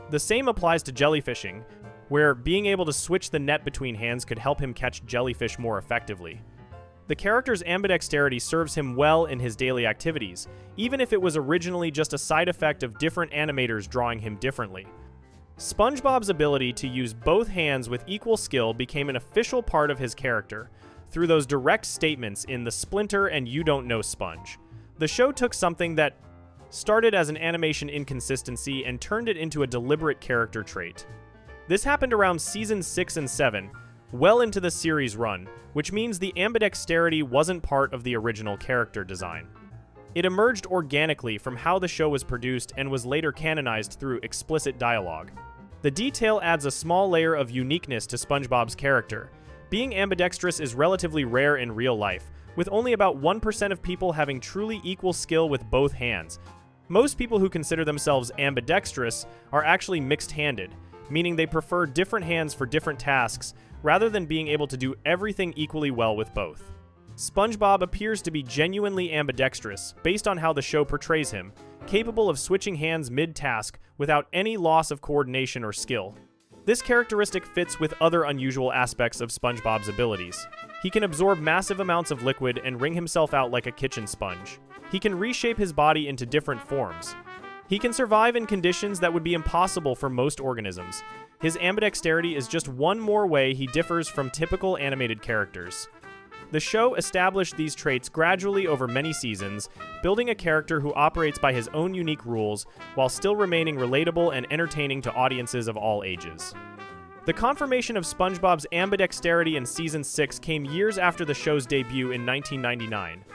The same applies to jellyfishing, where being able to switch the net between hands could help him catch jellyfish more effectively. The character's ambidexterity serves him well in his daily activities, even if it was originally just a side effect of different animators drawing him differently. SpongeBob's ability to use both hands with equal skill became an official part of his character. through those direct statements in the Splinter and You Don't Know Sponge. The show took something that started as an animation inconsistency and turned it into a deliberate character trait. This happened around season 6 and 7, well into the series run, which means the ambidexterity wasn't part of the original character design. It emerged organically from how the show was produced and was later canonized through explicit dialogue. The detail adds a small layer of uniqueness to SpongeBob's character. Being ambidextrous is relatively rare in real life, with only about 1% of people having truly equal skill with both hands. Most people who consider themselves ambidextrous are actually mixed-handed, meaning they prefer different hands for different tasks rather than being able to do everything equally well with both. SpongeBob appears to be genuinely ambidextrous based on how the show portrays him, capable of switching hands mid-task without any loss of coordination or skill. This characteristic fits with other unusual aspects of SpongeBob's abilities. He can absorb massive amounts of liquid and wring himself out like a kitchen sponge. He can reshape his body into different forms. He can survive in conditions that would be impossible for most organisms. His ambidexterity is just one more way he differs from typical animated characters. The show established these traits gradually over many seasons, building a character who operates by his own unique rules while still remaining relatable and entertaining to audiences of all ages. The confirmation of SpongeBob's ambidexterity in Season 6 came years after the show's debut in 1999.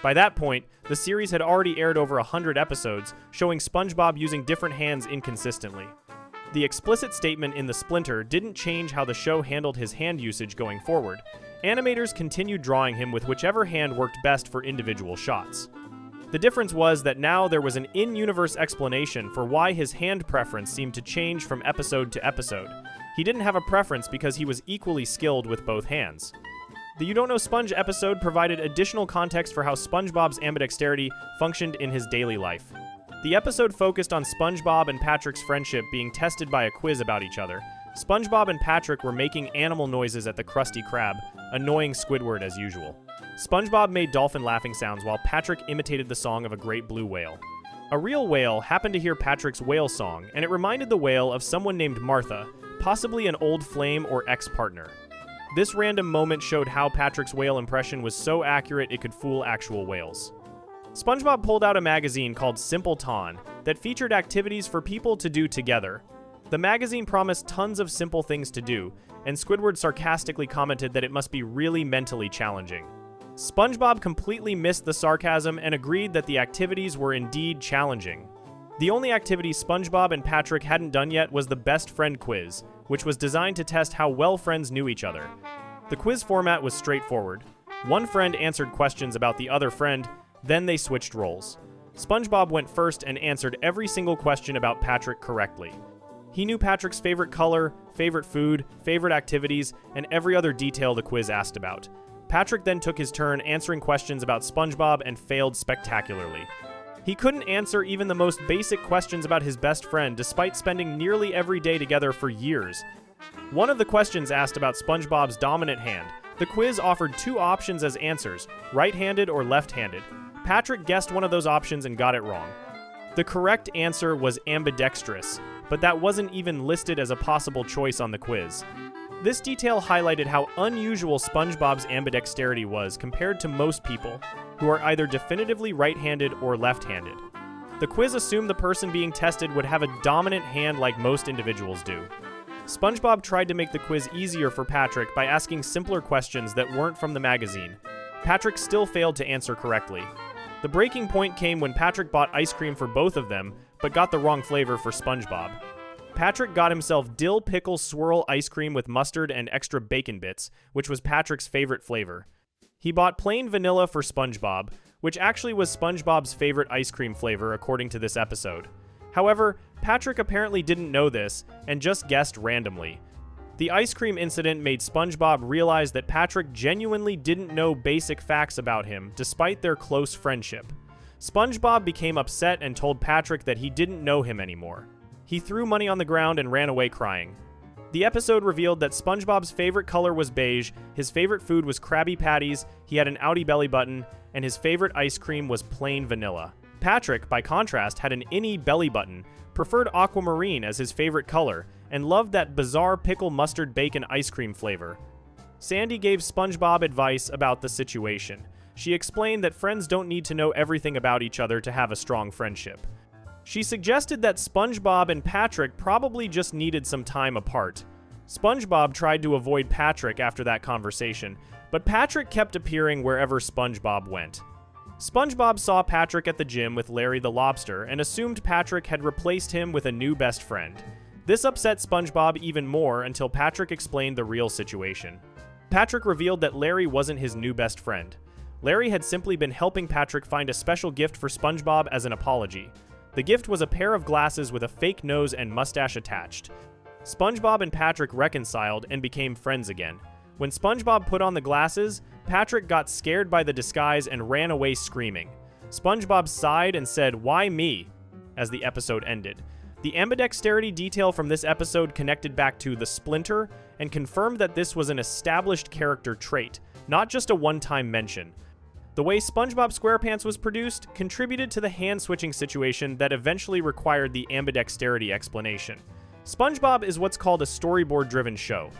By that point, the series had already aired over 100 episodes, showing SpongeBob using different hands inconsistently. The explicit statement in the Splinter didn't change how the show handled his hand usage going forward. Animators continued drawing him with whichever hand worked best for individual shots. The difference was that now there was an in-universe explanation for why his hand preference seemed to change from episode to episode. He didn't have a preference because he was equally skilled with both hands. The You Don't Know Sponge episode provided additional context for how SpongeBob's ambidexterity functioned in his daily life. The episode focused on SpongeBob and Patrick's friendship being tested by a quiz about each other. SpongeBob and Patrick were making animal noises at the Krusty Krab, annoying Squidward as usual. SpongeBob made dolphin laughing sounds while Patrick imitated the song of a great blue whale. A real whale happened to hear Patrick's whale song, and it reminded the whale of someone named Martha, possibly an old flame or ex-partner. This random moment showed how Patrick's whale impression was so accurate it could fool actual whales. SpongeBob pulled out a magazine called Simple Ton that featured activities for people to do together. The magazine promised tons of simple things to do, and Squidward sarcastically commented that it must be really mentally challenging. SpongeBob completely missed the sarcasm and agreed that the activities were indeed challenging. The only activity SpongeBob and Patrick hadn't done yet was the Best Friend Quiz, which was designed to test how well friends knew each other. The quiz format was straightforward. One friend answered questions about the other friend, then they switched roles. SpongeBob went first and answered every single question about Patrick correctly. He knew Patrick's favorite color, favorite food, favorite activities, and every other detail the quiz asked about. Patrick then took his turn answering questions about SpongeBob and failed spectacularly. He couldn't answer even the most basic questions about his best friend despite spending nearly every day together for years. One of the questions asked about SpongeBob's dominant hand. The quiz offered two options as answers, right-handed or left-handed. Patrick guessed one of those options and got it wrong. The correct answer was ambidextrous, but that wasn't even listed as a possible choice on the quiz. This detail highlighted how unusual SpongeBob's ambidexterity was compared to most people, who are either definitively right-handed or left-handed. The quiz assumed the person being tested would have a dominant hand like most individuals do. SpongeBob tried to make the quiz easier for Patrick by asking simpler questions that weren't from the magazine. Patrick still failed to answer correctly. The breaking point came when Patrick bought ice cream for both of them, but got the wrong flavor for SpongeBob. Patrick got himself dill pickle swirl ice cream with mustard and extra bacon bits, which was Patrick's favorite flavor. He bought plain vanilla for SpongeBob, which actually was SpongeBob's favorite ice cream flavor according to this episode. However, Patrick apparently didn't know this and just guessed randomly. The ice cream incident made SpongeBob realize that Patrick genuinely didn't know basic facts about him despite their close friendship. SpongeBob became upset and told Patrick that he didn't know him anymore. He threw money on the ground and ran away crying. The episode revealed that SpongeBob's favorite color was beige, his favorite food was Krabby Patties, he had an outie belly button, and his favorite ice cream was plain vanilla. Patrick, by contrast, had an innie belly button, preferred aquamarine as his favorite color, and loved that bizarre pickle mustard bacon ice cream flavor. Sandy gave SpongeBob advice about the situation. She explained that friends don't need to know everything about each other to have a strong friendship. She suggested that SpongeBob and Patrick probably just needed some time apart. SpongeBob tried to avoid Patrick after that conversation, but Patrick kept appearing wherever SpongeBob went. SpongeBob saw Patrick at the gym with Larry the Lobster and assumed Patrick had replaced him with a new best friend. This upset SpongeBob even more until Patrick explained the real situation. Patrick revealed that Larry wasn't his new best friend. Larry had simply been helping Patrick find a special gift for SpongeBob as an apology. The gift was a pair of glasses with a fake nose and mustache attached. SpongeBob and Patrick reconciled and became friends again. When SpongeBob put on the glasses, Patrick got scared by the disguise and ran away screaming. SpongeBob sighed and said, "Why me?" as the episode ended. The ambidexterity detail from this episode connected back to the Splinter and confirmed that this was an established character trait, not just a one-time mention. The way SpongeBob SquarePants was produced contributed to the hand-switching situation that eventually required the ambidexterity explanation. SpongeBob is what's called a storyboard-driven show.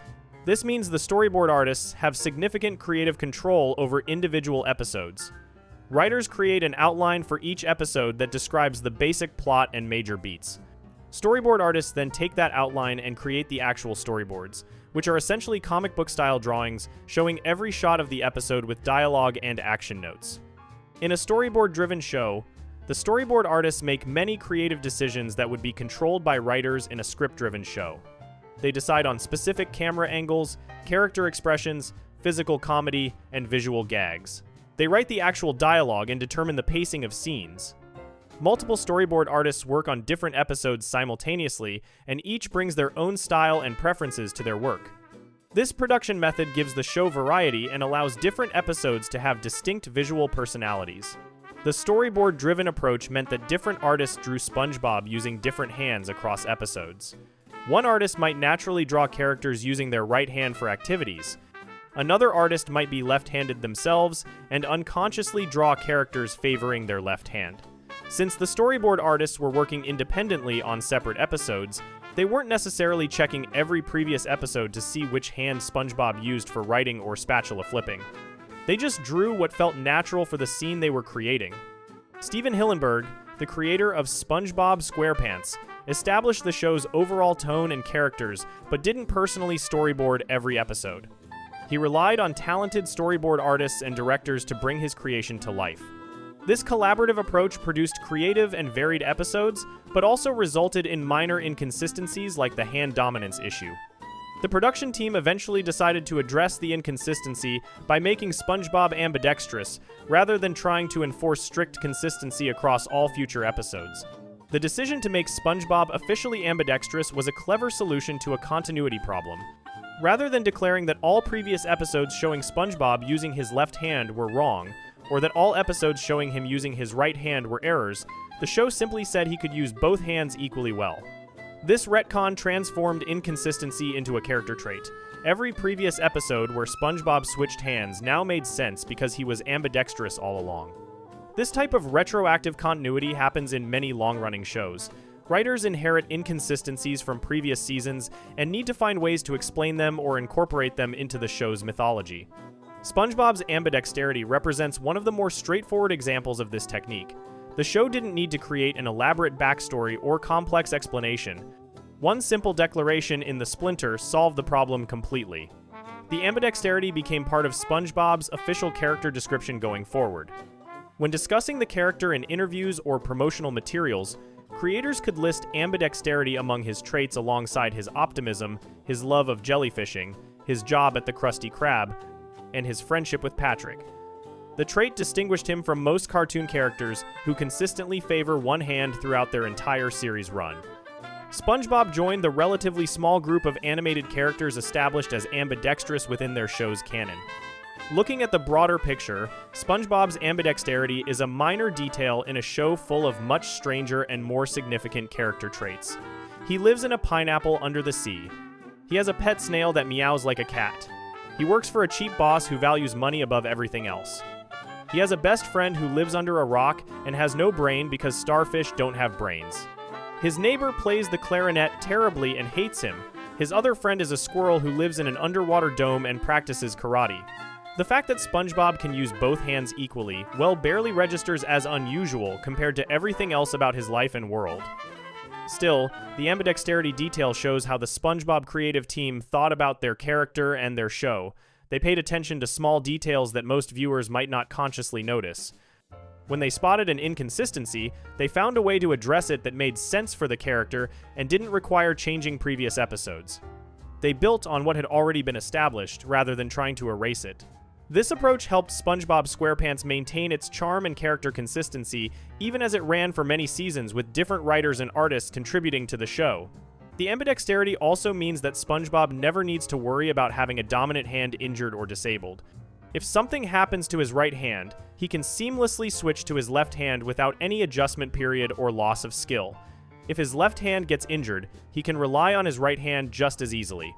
This means the storyboard artists have significant creative control over individual episodes. Writers create an outline for each episode that describes the basic plot and major beats. Storyboard artists then take that outline and create the actual storyboards, which are essentially comic book style drawings showing every shot of the episode with dialogue and action notes. In a storyboard-driven show, the storyboard artists make many creative decisions that would be controlled by writers in a script-driven show. They decide on specific camera angles, character expressions, physical comedy, and visual gags. They write the actual dialogue and determine the pacing of scenes. Multiple storyboard artists work on different episodes simultaneously, and each brings their own style and preferences to their work. This production method gives the show variety and allows different episodes to have distinct visual personalities. The storyboard-driven approach meant that different artists drew SpongeBob using different hands across episodes. One artist might naturally draw characters using their right hand for activities. Another artist might be left-handed themselves and unconsciously draw characters favoring their left hand. Since the storyboard artists were working independently on separate episodes, they weren't necessarily checking every previous episode to see which hand SpongeBob used for writing or spatula flipping. They just drew what felt natural for the scene they were creating. Steven Hillenberg, the creator of SpongeBob SquarePants, established the show's overall tone and characters, but didn't personally storyboard every episode. He relied on talented storyboard artists and directors to bring his creation to life. This collaborative approach produced creative and varied episodes, but also resulted in minor inconsistencies like the hand dominance issue. The production team eventually decided to address the inconsistency by making SpongeBob ambidextrous, rather than trying to enforce strict consistency across all future episodes. The decision to make SpongeBob officially ambidextrous was a clever solution to a continuity problem. Rather than declaring that all previous episodes showing SpongeBob using his left hand were wrong, or that all episodes showing him using his right hand were errors, the show simply said he could use both hands equally well. This retcon transformed inconsistency into a character trait. Every previous episode where SpongeBob switched hands now made sense because he was ambidextrous all along. This type of retroactive continuity happens in many long-running shows. Writers inherit inconsistencies from previous seasons and need to find ways to explain them or incorporate them into the show's mythology. SpongeBob's ambidexterity represents one of the more straightforward examples of this technique. The show didn't need to create an elaborate backstory or complex explanation. One simple declaration in the Splinter solved the problem completely. The ambidexterity became part of SpongeBob's official character description going forward. When discussing the character in interviews or promotional materials, creators could list ambidexterity among his traits alongside his optimism, his love of jellyfishing, his job at the Krusty Krab, and his friendship with Patrick. The trait distinguished him from most cartoon characters who consistently favor one hand throughout their entire series run. SpongeBob joined the relatively small group of animated characters established as ambidextrous within their show's canon. Looking at the broader picture, SpongeBob's ambidexterity is a minor detail in a show full of much stranger and more significant character traits. He lives in a pineapple under the sea. He has a pet snail that meows like a cat. He works for a cheap boss who values money above everything else. He has a best friend who lives under a rock and has no brain because starfish don't have brains. His neighbor plays the clarinet terribly and hates him. His other friend is a squirrel who lives in an underwater dome and practices karate. The fact that SpongeBob can use both hands equally, barely registers as unusual compared to everything else about his life and world. Still, the ambidexterity detail shows how the SpongeBob creative team thought about their character and their show. They paid attention to small details that most viewers might not consciously notice. When they spotted an inconsistency, they found a way to address it that made sense for the character and didn't require changing previous episodes. They built on what had already been established, rather than trying to erase it. This approach helped SpongeBob SquarePants maintain its charm and character consistency, even as it ran for many seasons with different writers and artists contributing to the show. The ambidexterity also means that SpongeBob never needs to worry about having a dominant hand injured or disabled. If something happens to his right hand, he can seamlessly switch to his left hand without any adjustment period or loss of skill. If his left hand gets injured, he can rely on his right hand just as easily.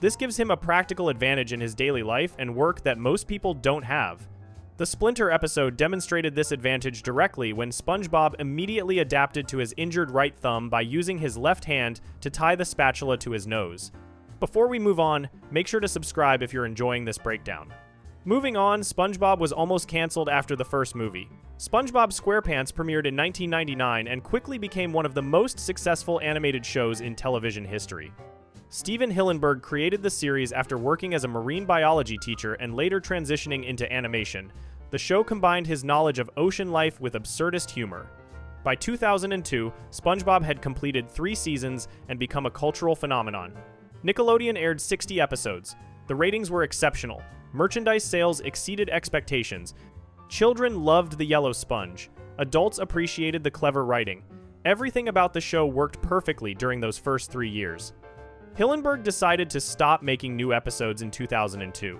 This gives him a practical advantage in his daily life and work that most people don't have. The Splinter episode demonstrated this advantage directly when SpongeBob immediately adapted to his injured right thumb by using his left hand to tie the spatula to his nose. Before we move on, make sure to subscribe if you're enjoying this breakdown. Moving on, SpongeBob was almost canceled after the first movie. SpongeBob SquarePants premiered in 1999 and quickly became one of the most successful animated shows in television history. Steven Hillenberg created the series after working as a marine biology teacher and later transitioning into animation. The show combined his knowledge of ocean life with absurdist humor. By 2002, SpongeBob had completed 3 seasons and become a cultural phenomenon. Nickelodeon aired 60 episodes. The ratings were exceptional. Merchandise sales exceeded expectations. Children loved the yellow sponge. Adults appreciated the clever writing. Everything about the show worked perfectly during those first 3 years. Hillenberg decided to stop making new episodes in 2002.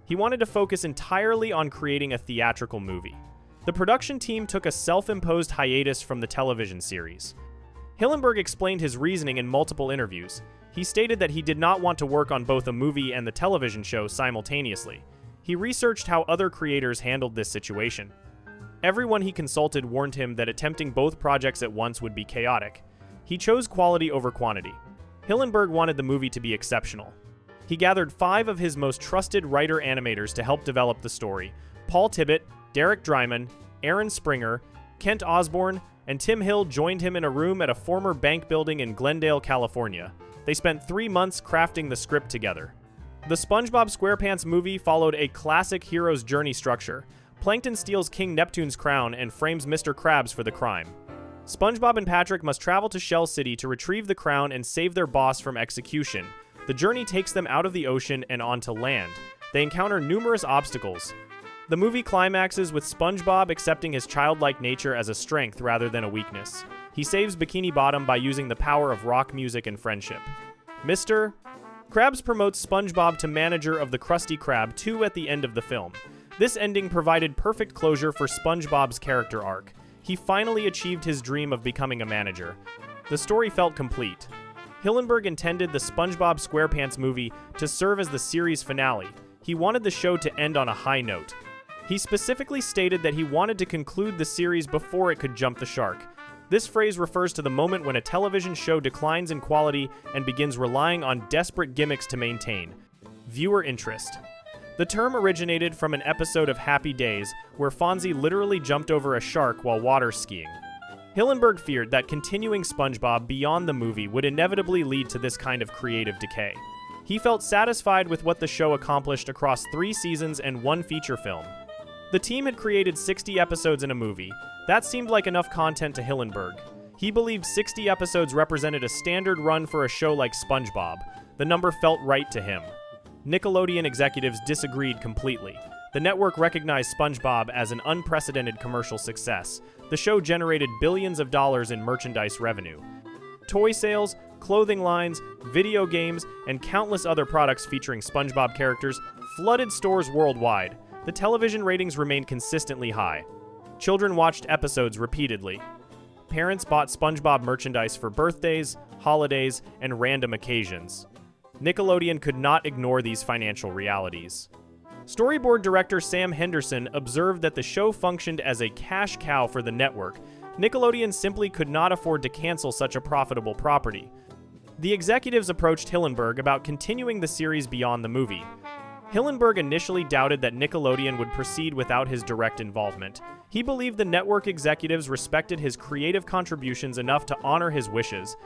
He wanted to focus entirely on creating a theatrical movie. The production team took a self-imposed hiatus from the television series. Hillenberg explained his reasoning in multiple interviews. He stated that he did not want to work on both a movie and the television show simultaneously. He researched how other creators handled this situation. Everyone he consulted warned him that attempting both projects at once would be chaotic. He chose quality over quantity. Hillenberg wanted the movie to be exceptional. He gathered 5 of his most trusted writer-animators to help develop the story: Paul Tibbitt, Derek Dryman, Aaron Springer, Kent Osborne, and Tim Hill joined him in a room at a former bank building in Glendale, California. They spent 3 months crafting the script together. The SpongeBob SquarePants movie followed a classic hero's journey structure. Plankton steals King Neptune's crown and frames Mr. Krabs for the crime. SpongeBob and Patrick must travel to Shell City to retrieve the crown and save their boss from execution. The journey takes them out of the ocean and onto land. They encounter numerous obstacles. The movie climaxes with SpongeBob accepting his childlike nature as a strength rather than a weakness. He saves Bikini Bottom by using the power of rock music and friendship. Mr. Krabs promotes SpongeBob to manager of the Krusty Krab 2 at the end of the film. This ending provided perfect closure for SpongeBob's character arc. He finally achieved his dream of becoming a manager. The story felt complete. Hillenberg intended the SpongeBob SquarePants movie to serve as the series finale. He wanted the show to end on a high note. He specifically stated that he wanted to conclude the series before it could jump the shark. This phrase refers to the moment when a television show declines in quality and begins relying on desperate gimmicks to maintain viewer interest. The term originated from an episode of Happy Days where Fonzie literally jumped over a shark while water skiing. Hillenberg feared that continuing SpongeBob beyond the movie would inevitably lead to this kind of creative decay. He felt satisfied with what the show accomplished across 3 seasons and 1 feature film. The team had created 60 episodes in a movie. That seemed like enough content to Hillenberg. He believed 60 episodes represented a standard run for a show like SpongeBob. The number felt right to him. Nickelodeon executives disagreed completely. The network recognized SpongeBob as an unprecedented commercial success. The show generated billions of dollars in merchandise revenue. Toy sales, clothing lines, video games, and countless other products featuring SpongeBob characters flooded stores worldwide. The television ratings remained consistently high. Children watched episodes repeatedly. Parents bought SpongeBob merchandise for birthdays, holidays, and random occasions. Nickelodeon could not ignore these financial realities. Storyboard director Sam Henderson observed that the show functioned as a cash cow for the network. Nickelodeon simply could not afford to cancel such a profitable property. The executives approached Hillenberg about continuing the series beyond the movie. Hillenberg initially doubted that Nickelodeon would proceed without his direct involvement. He believed the network executives respected his creative contributions enough to honor his wishes.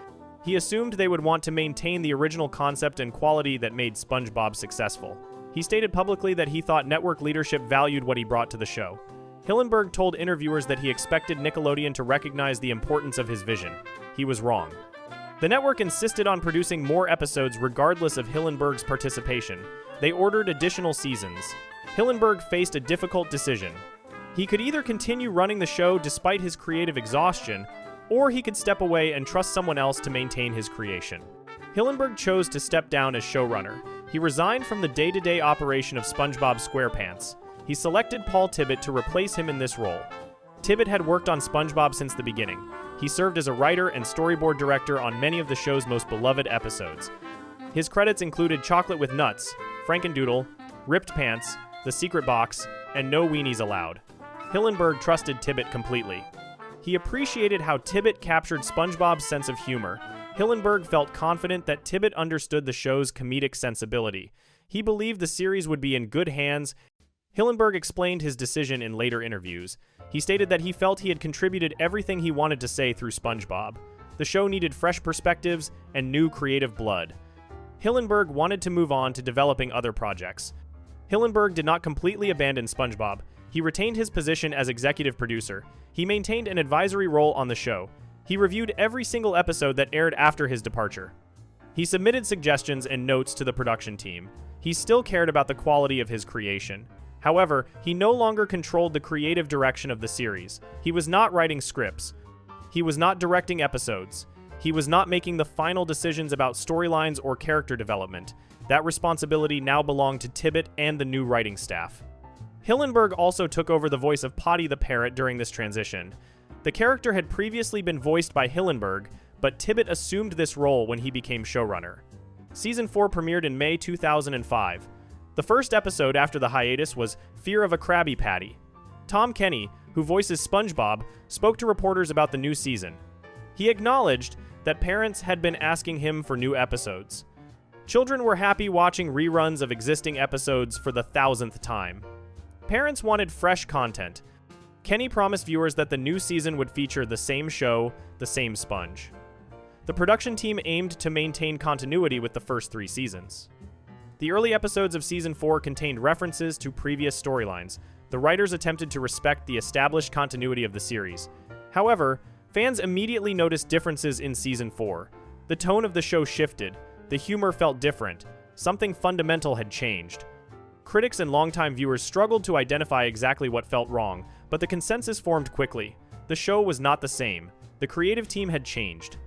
He assumed they would want to maintain the original concept and quality that made SpongeBob successful. He stated publicly that he thought network leadership valued what he brought to the show. Hillenberg told interviewers that he expected Nickelodeon to recognize the importance of his vision. He was wrong. The network insisted on producing more episodes regardless of Hillenberg's participation. They ordered additional seasons. Hillenberg faced a difficult decision. He could either continue running the show despite his creative exhaustion, or he could step away and trust someone else to maintain his creation. Hillenberg chose to step down as showrunner. He resigned from the day-to-day operation of SpongeBob SquarePants. He selected Paul Tibbitt to replace him in this role. Tibbitt had worked on SpongeBob since the beginning. He served as a writer and storyboard director on many of the show's most beloved episodes. His credits included Chocolate with Nuts, Frankendoodle, Ripped Pants, The Secret Box, and No Weenies Allowed. Hillenberg trusted Tibbitt completely. He appreciated how Tibbitt captured SpongeBob's sense of humor. Hillenberg felt confident that Tibbitt understood the show's comedic sensibility. He believed the series would be in good hands. Hillenberg explained his decision in later interviews. He stated that he felt he had contributed everything he wanted to say through SpongeBob. The show needed fresh perspectives and new creative blood. Hillenberg wanted to move on to developing other projects. Hillenberg did not completely abandon SpongeBob. He retained his position as executive producer. He maintained an advisory role on the show. He reviewed every single episode that aired after his departure. He submitted suggestions and notes to the production team. He still cared about the quality of his creation. However, he no longer controlled the creative direction of the series. He was not writing scripts. He was not directing episodes. He was not making the final decisions about storylines or character development. That responsibility now belonged to Tibbitt and the new writing staff. Hillenberg also took over the voice of Potty the Parrot during this transition. The character had previously been voiced by Hillenberg, but Tibbitt assumed this role when he became showrunner. Season 4 premiered in May 2005. The first episode after the hiatus was Fear of a Krabby Patty. Tom Kenny, who voices SpongeBob, spoke to reporters about the new season. He acknowledged that parents had been asking him for new episodes. Children were happy watching reruns of existing episodes for the 1,000th time. Parents wanted fresh content. Kenny promised viewers that the new season would feature the same show, the same sponge. The production team aimed to maintain continuity with the first 3 seasons. The early episodes of Season 4 contained references to previous storylines. The writers attempted to respect the established continuity of the series. However, fans immediately noticed differences in Season 4. The tone of the show shifted. The humor felt different. Something fundamental had changed. Critics and longtime viewers struggled to identify exactly what felt wrong, but the consensus formed quickly. The show was not the same. The creative team had changed.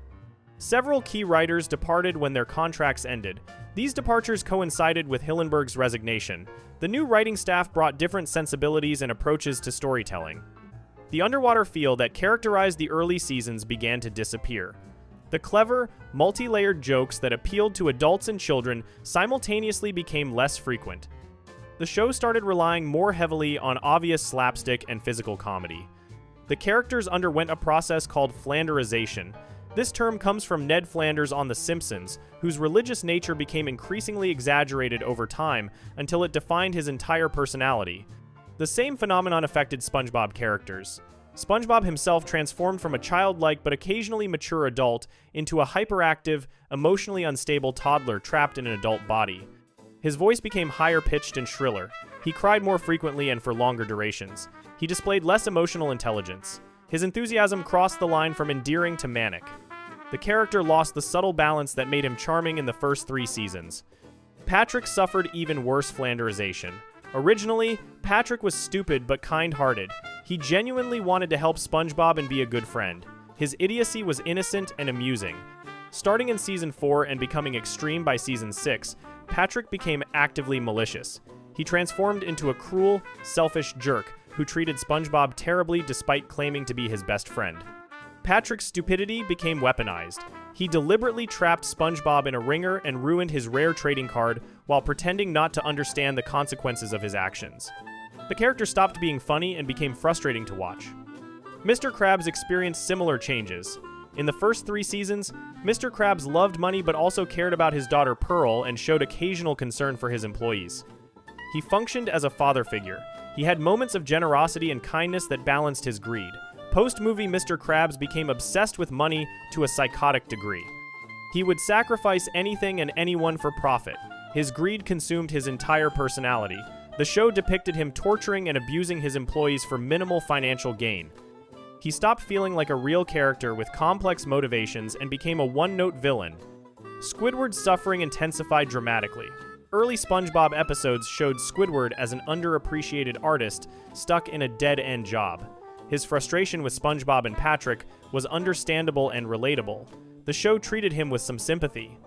Several key writers departed when their contracts ended. These departures coincided with Hillenberg's resignation. The new writing staff brought different sensibilities and approaches to storytelling. The underwater feel that characterized the early seasons began to disappear. The clever, multi-layered jokes that appealed to adults and children simultaneously became less frequent. The show started relying more heavily on obvious slapstick and physical comedy. The characters underwent a process called Flanderization. This term comes from Ned Flanders on The Simpsons, whose religious nature became increasingly exaggerated over time until it defined his entire personality. The same phenomenon affected SpongeBob characters. SpongeBob himself transformed from a childlike but occasionally mature adult into a hyperactive, emotionally unstable toddler trapped in an adult body. His voice became higher-pitched and shriller. He cried more frequently and for longer durations. He displayed less emotional intelligence. His enthusiasm crossed the line from endearing to manic. The character lost the subtle balance that made him charming in the first 3 seasons. Patrick suffered even worse Flanderization. Originally, Patrick was stupid but kind-hearted. He genuinely wanted to help SpongeBob and be a good friend. His idiocy was innocent and amusing. Starting in Season 4 and becoming extreme by Season 6, Patrick became actively malicious. He transformed into a cruel, selfish jerk who treated SpongeBob terribly despite claiming to be his best friend. Patrick's stupidity became weaponized. He deliberately trapped SpongeBob in a ringer and ruined his rare trading card while pretending not to understand the consequences of his actions. The character stopped being funny and became frustrating to watch. Mr. Krabs experienced similar changes. In the first 3 seasons, Mr. Krabs loved money but also cared about his daughter Pearl and showed occasional concern for his employees. He functioned as a father figure. He had moments of generosity and kindness that balanced his greed. Post-movie, Mr. Krabs became obsessed with money to a psychotic degree. He would sacrifice anything and anyone for profit. His greed consumed his entire personality. The show depicted him torturing and abusing his employees for minimal financial gain. He stopped feeling like a real character with complex motivations and became a one-note villain. Squidward's suffering intensified dramatically. Early SpongeBob episodes showed Squidward as an underappreciated artist stuck in a dead-end job. His frustration with SpongeBob and Patrick was understandable and relatable. The show treated him with some sympathy.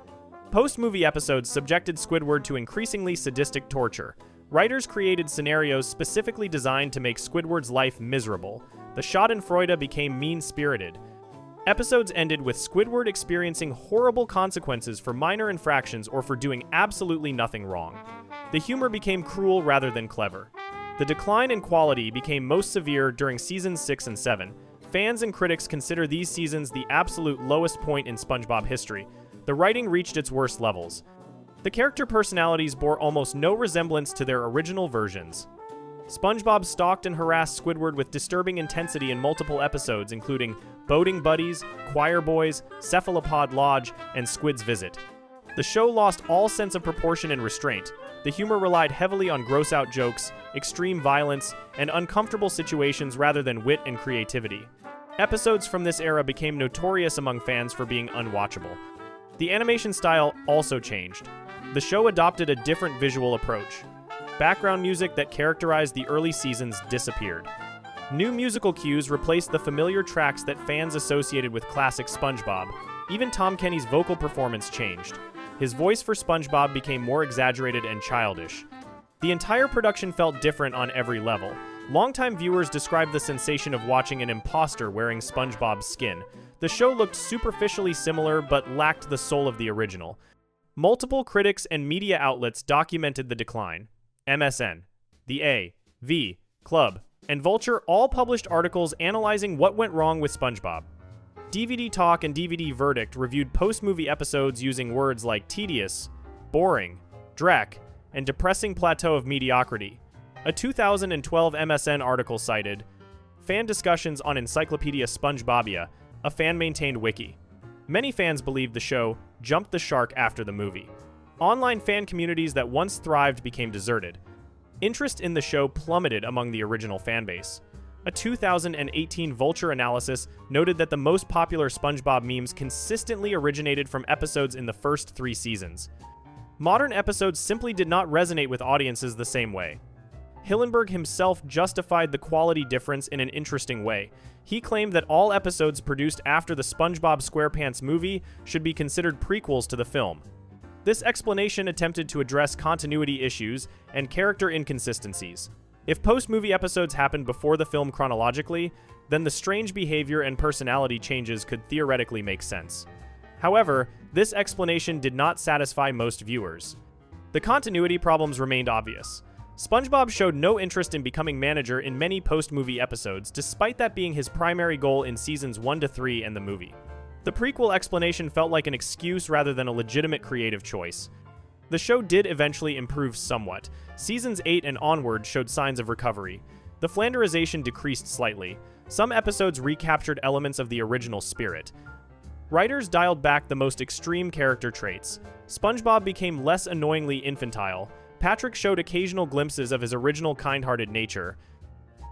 Post-movie episodes subjected Squidward to increasingly sadistic torture. Writers created scenarios specifically designed to make Squidward's life miserable. The Schadenfreude became mean-spirited. Episodes ended with Squidward experiencing horrible consequences for minor infractions or for doing absolutely nothing wrong. The humor became cruel rather than clever. The decline in quality became most severe during seasons 6 and 7. Fans and critics consider these seasons the absolute lowest point in SpongeBob history. The writing reached its worst levels. The character personalities bore almost no resemblance to their original versions. SpongeBob stalked and harassed Squidward with disturbing intensity in multiple episodes, including Boating Buddies, Choir Boys, Cephalopod Lodge, and Squid's Visit. The show lost all sense of proportion and restraint. The humor relied heavily on gross-out jokes, extreme violence, and uncomfortable situations rather than wit and creativity. Episodes from this era became notorious among fans for being unwatchable. The animation style also changed. The show adopted a different visual approach. Background music that characterized the early seasons disappeared. New musical cues replaced the familiar tracks that fans associated with classic SpongeBob. Even Tom Kenny's vocal performance changed. His voice for SpongeBob became more exaggerated and childish. The entire production felt different on every level. Longtime viewers described the sensation of watching an imposter wearing SpongeBob's skin. The show looked superficially similar but lacked the soul of the original. Multiple critics and media outlets documented the decline. MSN, The A, V, Club, and Vulture all published articles analyzing what went wrong with SpongeBob. DVD Talk and DVD Verdict reviewed post-movie episodes using words like tedious, boring, dreck, and depressing plateau of mediocrity. A 2012 MSN article cited fan discussions on Encyclopedia SpongeBobia, a fan-maintained wiki. Many fans believed the show jumped the shark after the movie. Online fan communities that once thrived became deserted. Interest in the show plummeted among the original fanbase. A 2018 Vulture analysis noted that the most popular SpongeBob memes consistently originated from episodes in the first 3 seasons. Modern episodes simply did not resonate with audiences the same way. Hillenberg himself justified the quality difference in an interesting way. He claimed that all episodes produced after the SpongeBob SquarePants movie should be considered prequels to the film. This explanation attempted to address continuity issues and character inconsistencies. If post-movie episodes happened before the film chronologically, then the strange behavior and personality changes could theoretically make sense. However, this explanation did not satisfy most viewers. The continuity problems remained obvious. SpongeBob showed no interest in becoming manager in many post-movie episodes, despite that being his primary goal in seasons 1 to 3 and the movie. The prequel explanation felt like an excuse rather than a legitimate creative choice. The show did eventually improve somewhat. Seasons 8 and onward showed signs of recovery. The Flanderization decreased slightly. Some episodes recaptured elements of the original spirit. Writers dialed back the most extreme character traits. SpongeBob became less annoyingly infantile. Patrick showed occasional glimpses of his original kind-hearted nature.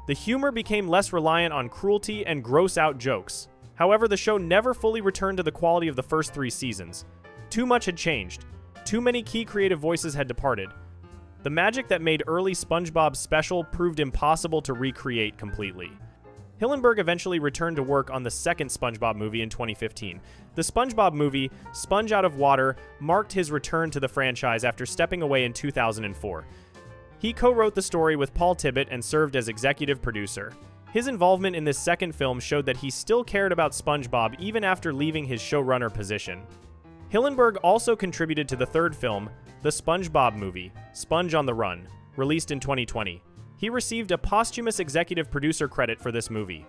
The humor became less reliant on cruelty and gross-out jokes. However, the show never fully returned to the quality of the first 3 seasons. Too much had changed. Too many key creative voices had departed. The magic that made early SpongeBob special proved impossible to recreate completely. Hillenberg eventually returned to work on the second SpongeBob movie in 2015. The SpongeBob movie, Sponge Out of Water, marked his return to the franchise after stepping away in 2004. He co-wrote the story with Paul Tibbitt and served as executive producer. His involvement in this second film showed that he still cared about SpongeBob even after leaving his showrunner position. Hillenberg also contributed to the third film, the SpongeBob movie, Sponge on the Run, released in 2020. He received a posthumous executive producer credit for this movie.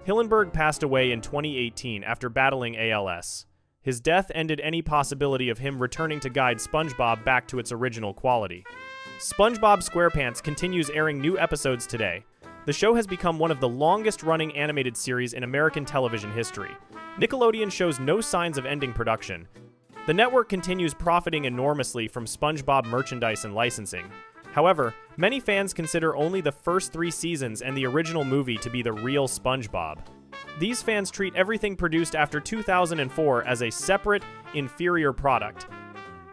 Hillenberg passed away in 2018 after battling ALS. His death ended any possibility of him returning to guide SpongeBob back to its original quality. SpongeBob SquarePants continues airing new episodes today. The show has become one of the longest-running animated series in American television history. Nickelodeon shows no signs of ending production. The network continues profiting enormously from SpongeBob merchandise and licensing. However, many fans consider only the first 3 seasons and the original movie to be the real SpongeBob. These fans treat everything produced after 2004 as a separate, inferior product.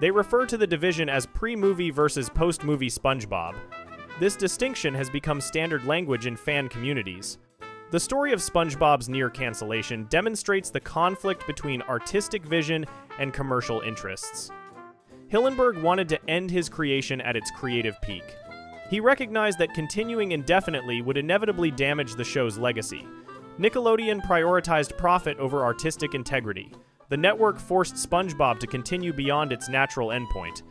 They refer to the division as pre-movie versus post-movie SpongeBob. This distinction has become standard language in fan communities. The story of SpongeBob's near cancellation demonstrates the conflict between artistic vision and commercial interests. Hillenberg wanted to end his creation at its creative peak. He recognized that continuing indefinitely would inevitably damage the show's legacy. Nickelodeon prioritized profit over artistic integrity. The network forced SpongeBob to continue beyond its natural endpoint.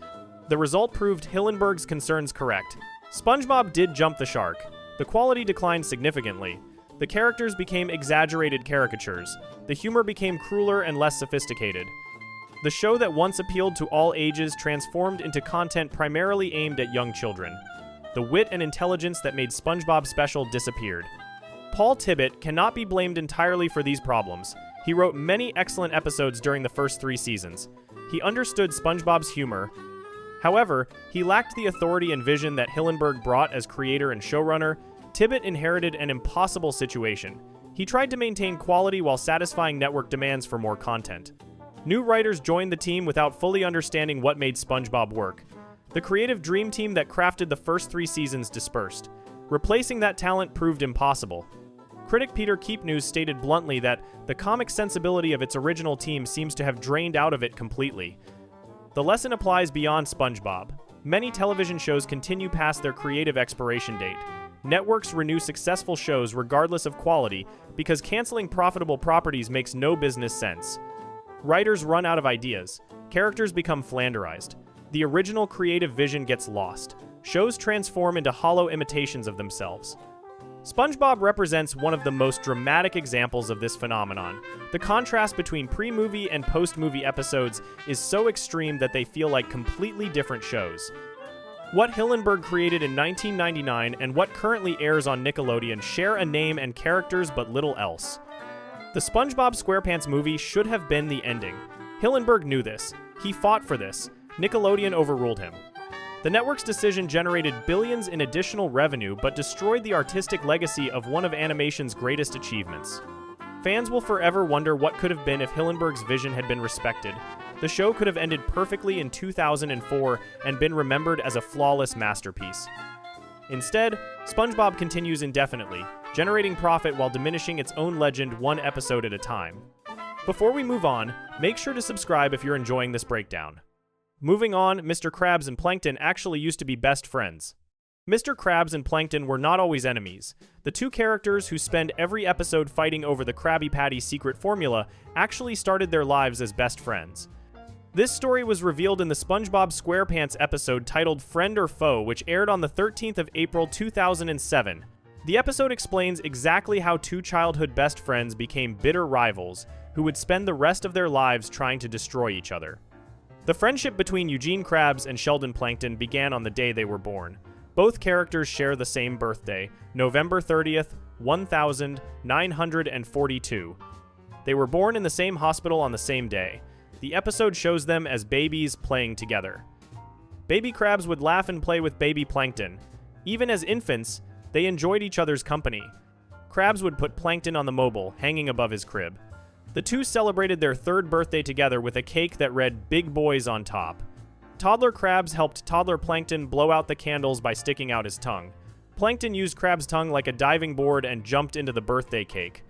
The result proved Hillenberg's concerns correct. SpongeBob did jump the shark. The quality declined significantly. The characters became exaggerated caricatures. The humor became crueler and less sophisticated. The show that once appealed to all ages transformed into content primarily aimed at young children. The wit and intelligence that made SpongeBob special disappeared. Paul Tibbitt cannot be blamed entirely for these problems. He wrote many excellent episodes during the first 3 seasons. He understood SpongeBob's humor. However, he lacked the authority and vision that Hillenberg brought as creator and showrunner. Tibbitt inherited an impossible situation. He tried to maintain quality while satisfying network demands for more content. New writers joined the team without fully understanding what made SpongeBob work. The creative dream team that crafted the first 3 seasons dispersed. Replacing that talent proved impossible. Critic Peter Keepnews stated bluntly that the comic sensibility of its original team seems to have drained out of it completely. The lesson applies beyond SpongeBob. Many television shows continue past their creative expiration date. Networks renew successful shows regardless of quality because canceling profitable properties makes no business sense. Writers run out of ideas. Characters become flanderized. The original creative vision gets lost. Shows transform into hollow imitations of themselves. SpongeBob represents one of the most dramatic examples of this phenomenon. The contrast between pre-movie and post-movie episodes is so extreme that they feel like completely different shows. What Hillenberg created in 1999 and what currently airs on Nickelodeon share a name and characters but little else. The SpongeBob SquarePants movie should have been the ending. Hillenberg knew this. He fought for this. Nickelodeon overruled him. The network's decision generated billions in additional revenue but destroyed the artistic legacy of one of animation's greatest achievements. Fans will forever wonder what could have been if Hillenberg's vision had been respected. The show could have ended perfectly in 2004 and been remembered as a flawless masterpiece. Instead, SpongeBob continues indefinitely, generating profit while diminishing its own legend one episode at a time. Before we move on, make sure to subscribe if you're enjoying this breakdown. Moving on, Mr. Krabs and Plankton actually used to be best friends. Mr. Krabs and Plankton were not always enemies. The 2 characters who spend every episode fighting over the Krabby Patty secret formula actually started their lives as best friends. This story was revealed in the SpongeBob SquarePants episode titled Friend or Foe, which aired on the 13th of April 2007. The episode explains exactly how 2 childhood best friends became bitter rivals, who would spend the rest of their lives trying to destroy each other. The friendship between Eugene Krabs and Sheldon Plankton began on the day they were born. Both characters share the same birthday, November 30th, 1942. They were born in the same hospital on the same day. The episode shows them as babies playing together. Baby Krabs would laugh and play with baby Plankton. Even as infants, they enjoyed each other's company. Krabs would put Plankton on the mobile, hanging above his crib. The 2 celebrated their 3rd birthday together with a cake that read "Big Boys" on top. Toddler Krabs helped toddler Plankton blow out the candles by sticking out his tongue. Plankton used Krabs' tongue like a diving board and jumped into the birthday cake.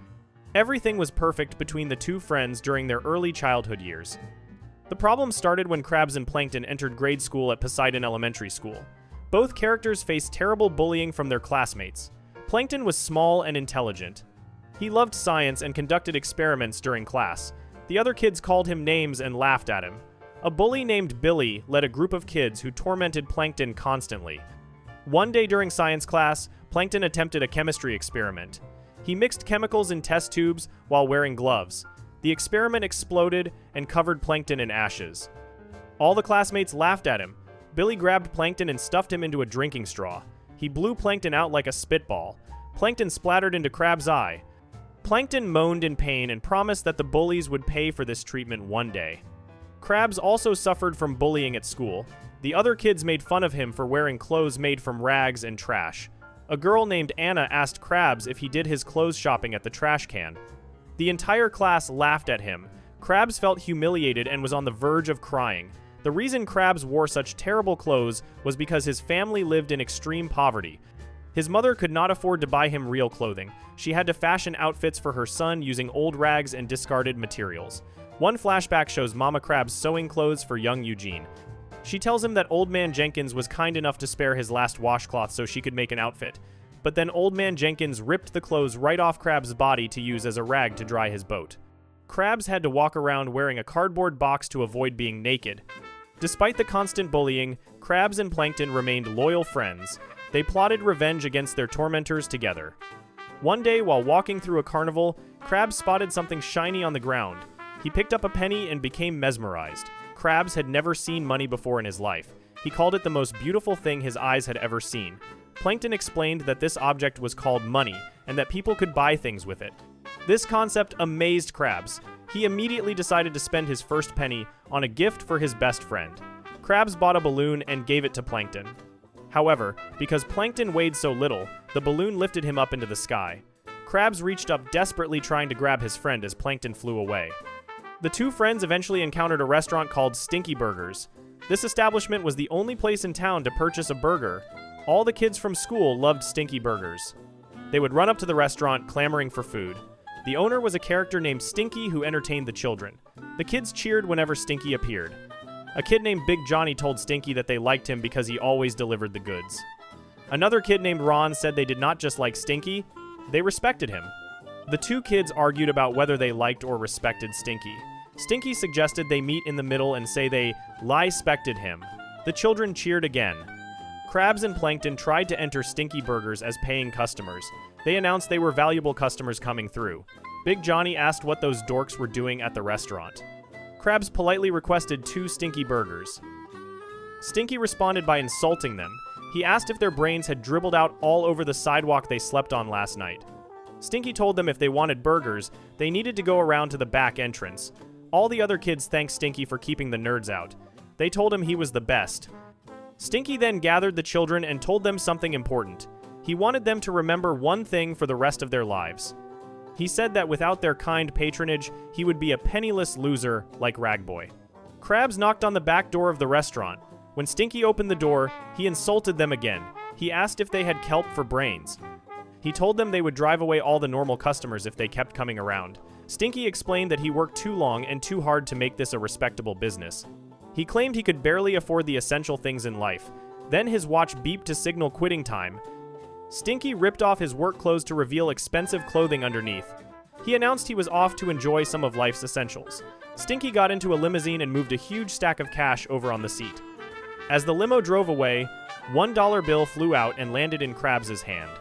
Everything was perfect between the 2 friends during their early childhood years. The problem started when Krabs and Plankton entered grade school at Poseidon Elementary School. Both characters faced terrible bullying from their classmates. Plankton was small and intelligent. He loved science and conducted experiments during class. The other kids called him names and laughed at him. A bully named Billy led a group of kids who tormented Plankton constantly. One day during science class, Plankton attempted a chemistry experiment. He mixed chemicals in test tubes while wearing gloves. The experiment exploded and covered Plankton in ashes. All the classmates laughed at him. Billy grabbed Plankton and stuffed him into a drinking straw. He blew Plankton out like a spitball. Plankton splattered into Krabs' eye. Plankton moaned in pain and promised that the bullies would pay for this treatment one day. Krabs also suffered from bullying at school. The other kids made fun of him for wearing clothes made from rags and trash. A girl named Anna asked Krabs if he did his clothes shopping at the trash can. The entire class laughed at him. Krabs felt humiliated and was on the verge of crying. The reason Krabs wore such terrible clothes was because his family lived in extreme poverty. His mother could not afford to buy him real clothing. She had to fashion outfits for her son using old rags and discarded materials. One flashback shows Mama Krabs sewing clothes for young Eugene. She tells him that Old Man Jenkins was kind enough to spare his last washcloth so she could make an outfit. But then Old Man Jenkins ripped the clothes right off Krabs' body to use as a rag to dry his boat. Krabs had to walk around wearing a cardboard box to avoid being naked. Despite the constant bullying, Krabs and Plankton remained loyal friends. They plotted revenge against their tormentors together. One day, while walking through a carnival, Krabs spotted something shiny on the ground. He picked up a penny and became mesmerized. Krabs had never seen money before in his life. He called it the most beautiful thing his eyes had ever seen. Plankton explained that this object was called money, and that people could buy things with it. This concept amazed Krabs. He immediately decided to spend his first penny on a gift for his best friend. Krabs bought a balloon and gave it to Plankton. However, because Plankton weighed so little, the balloon lifted him up into the sky. Krabs reached up desperately trying to grab his friend as Plankton flew away. The two friends eventually encountered a restaurant called Stinky Burgers. This establishment was the only place in town to purchase a burger. All the kids from school loved Stinky Burgers. They would run up to the restaurant clamoring for food. The owner was a character named Stinky who entertained the children. The kids cheered whenever Stinky appeared. A kid named Big Johnny told Stinky that they liked him because he always delivered the goods. Another kid named Ron said they did not just like Stinky, they respected him. The two kids argued about whether they liked or respected Stinky. Stinky suggested they meet in the middle and say they lie-spected him. The children cheered again. Krabs and Plankton tried to enter Stinky Burgers as paying customers. They announced they were valuable customers coming through. Big Johnny asked what those dorks were doing at the restaurant. Krabs politely requested 2 Stinky Burgers. Stinky responded by insulting them. He asked if their brains had dribbled out all over the sidewalk they slept on last night. Stinky told them if they wanted burgers, they needed to go around to the back entrance. All the other kids thanked Stinky for keeping the nerds out. They told him he was the best. Stinky then gathered the children and told them something important. He wanted them to remember one thing for the rest of their lives. He said that without their kind patronage, he would be a penniless loser like Ragboy. Krabs knocked on the back door of the restaurant. When Stinky opened the door, he insulted them again. He asked if they had kelp for brains. He told them they would drive away all the normal customers if they kept coming around. Stinky explained that he worked too long and too hard to make this a respectable business. He claimed he could barely afford the essential things in life. Then his watch beeped to signal quitting time. Stinky ripped off his work clothes to reveal expensive clothing underneath. He announced he was off to enjoy some of life's essentials. Stinky got into a limousine and moved a huge stack of cash over on the seat. As the limo drove away, $1 bill flew out and landed in Krabs' hand.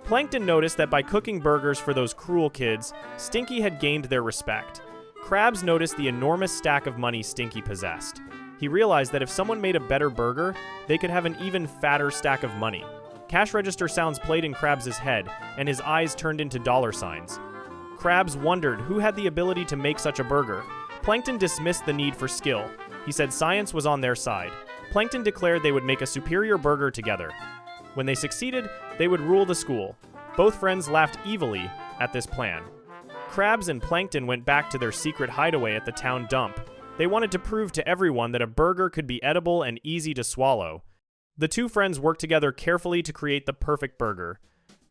Plankton noticed that by cooking burgers for those cruel kids, Stinky had gained their respect. Krabs noticed the enormous stack of money Stinky possessed. He realized that if someone made a better burger, they could have an even fatter stack of money. Cash register sounds played in Krabs' head, and his eyes turned into dollar signs. Krabs wondered who had the ability to make such a burger. Plankton dismissed the need for skill. He said science was on their side. Plankton declared they would make a superior burger together. When they succeeded, they would rule the school. Both friends laughed evilly at this plan. Krabs and Plankton went back to their secret hideaway at the town dump. They wanted to prove to everyone that a burger could be edible and easy to swallow. The two friends worked together carefully to create the perfect burger.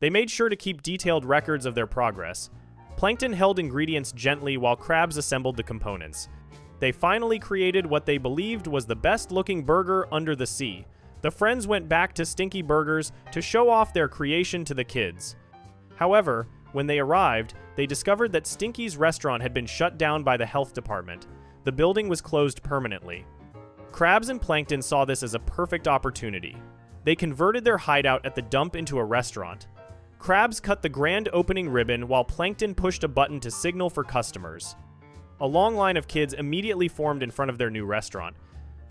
They made sure to keep detailed records of their progress. Plankton held ingredients gently while Krabs assembled the components. They finally created what they believed was the best-looking burger under the sea. The friends went back to Stinky Burgers to show off their creation to the kids. However, when they arrived, they discovered that Stinky's restaurant had been shut down by the health department. The building was closed permanently. Krabs and Plankton saw this as a perfect opportunity. They converted their hideout at the dump into a restaurant. Krabs cut the grand opening ribbon while Plankton pushed a button to signal for customers. A long line of kids immediately formed in front of their new restaurant.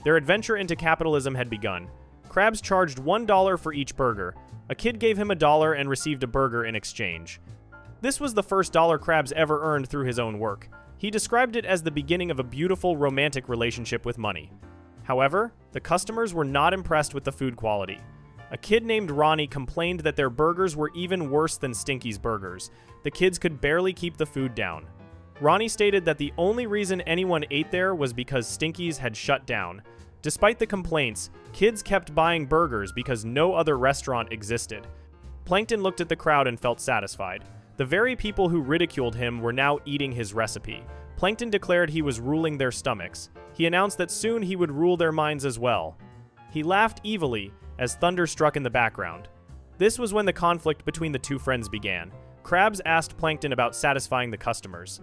Their adventure into capitalism had begun. Krabs charged $1 for each burger. A kid gave him $1 and received a burger in exchange. This was the first dollar Krabs ever earned through his own work. He described it as the beginning of a beautiful romantic relationship with money. However, the customers were not impressed with the food quality. A kid named Ronnie complained that their burgers were even worse than Stinky's burgers. The kids could barely keep the food down. Ronnie stated that the only reason anyone ate there was because Stinky's had shut down. Despite the complaints, kids kept buying burgers because no other restaurant existed. Plankton looked at the crowd and felt satisfied. The very people who ridiculed him were now eating his recipe. Plankton declared he was ruling their stomachs. He announced that soon he would rule their minds as well. He laughed evilly as thunder struck in the background. This was when the conflict between the two friends began. Krabs asked Plankton about satisfying the customers.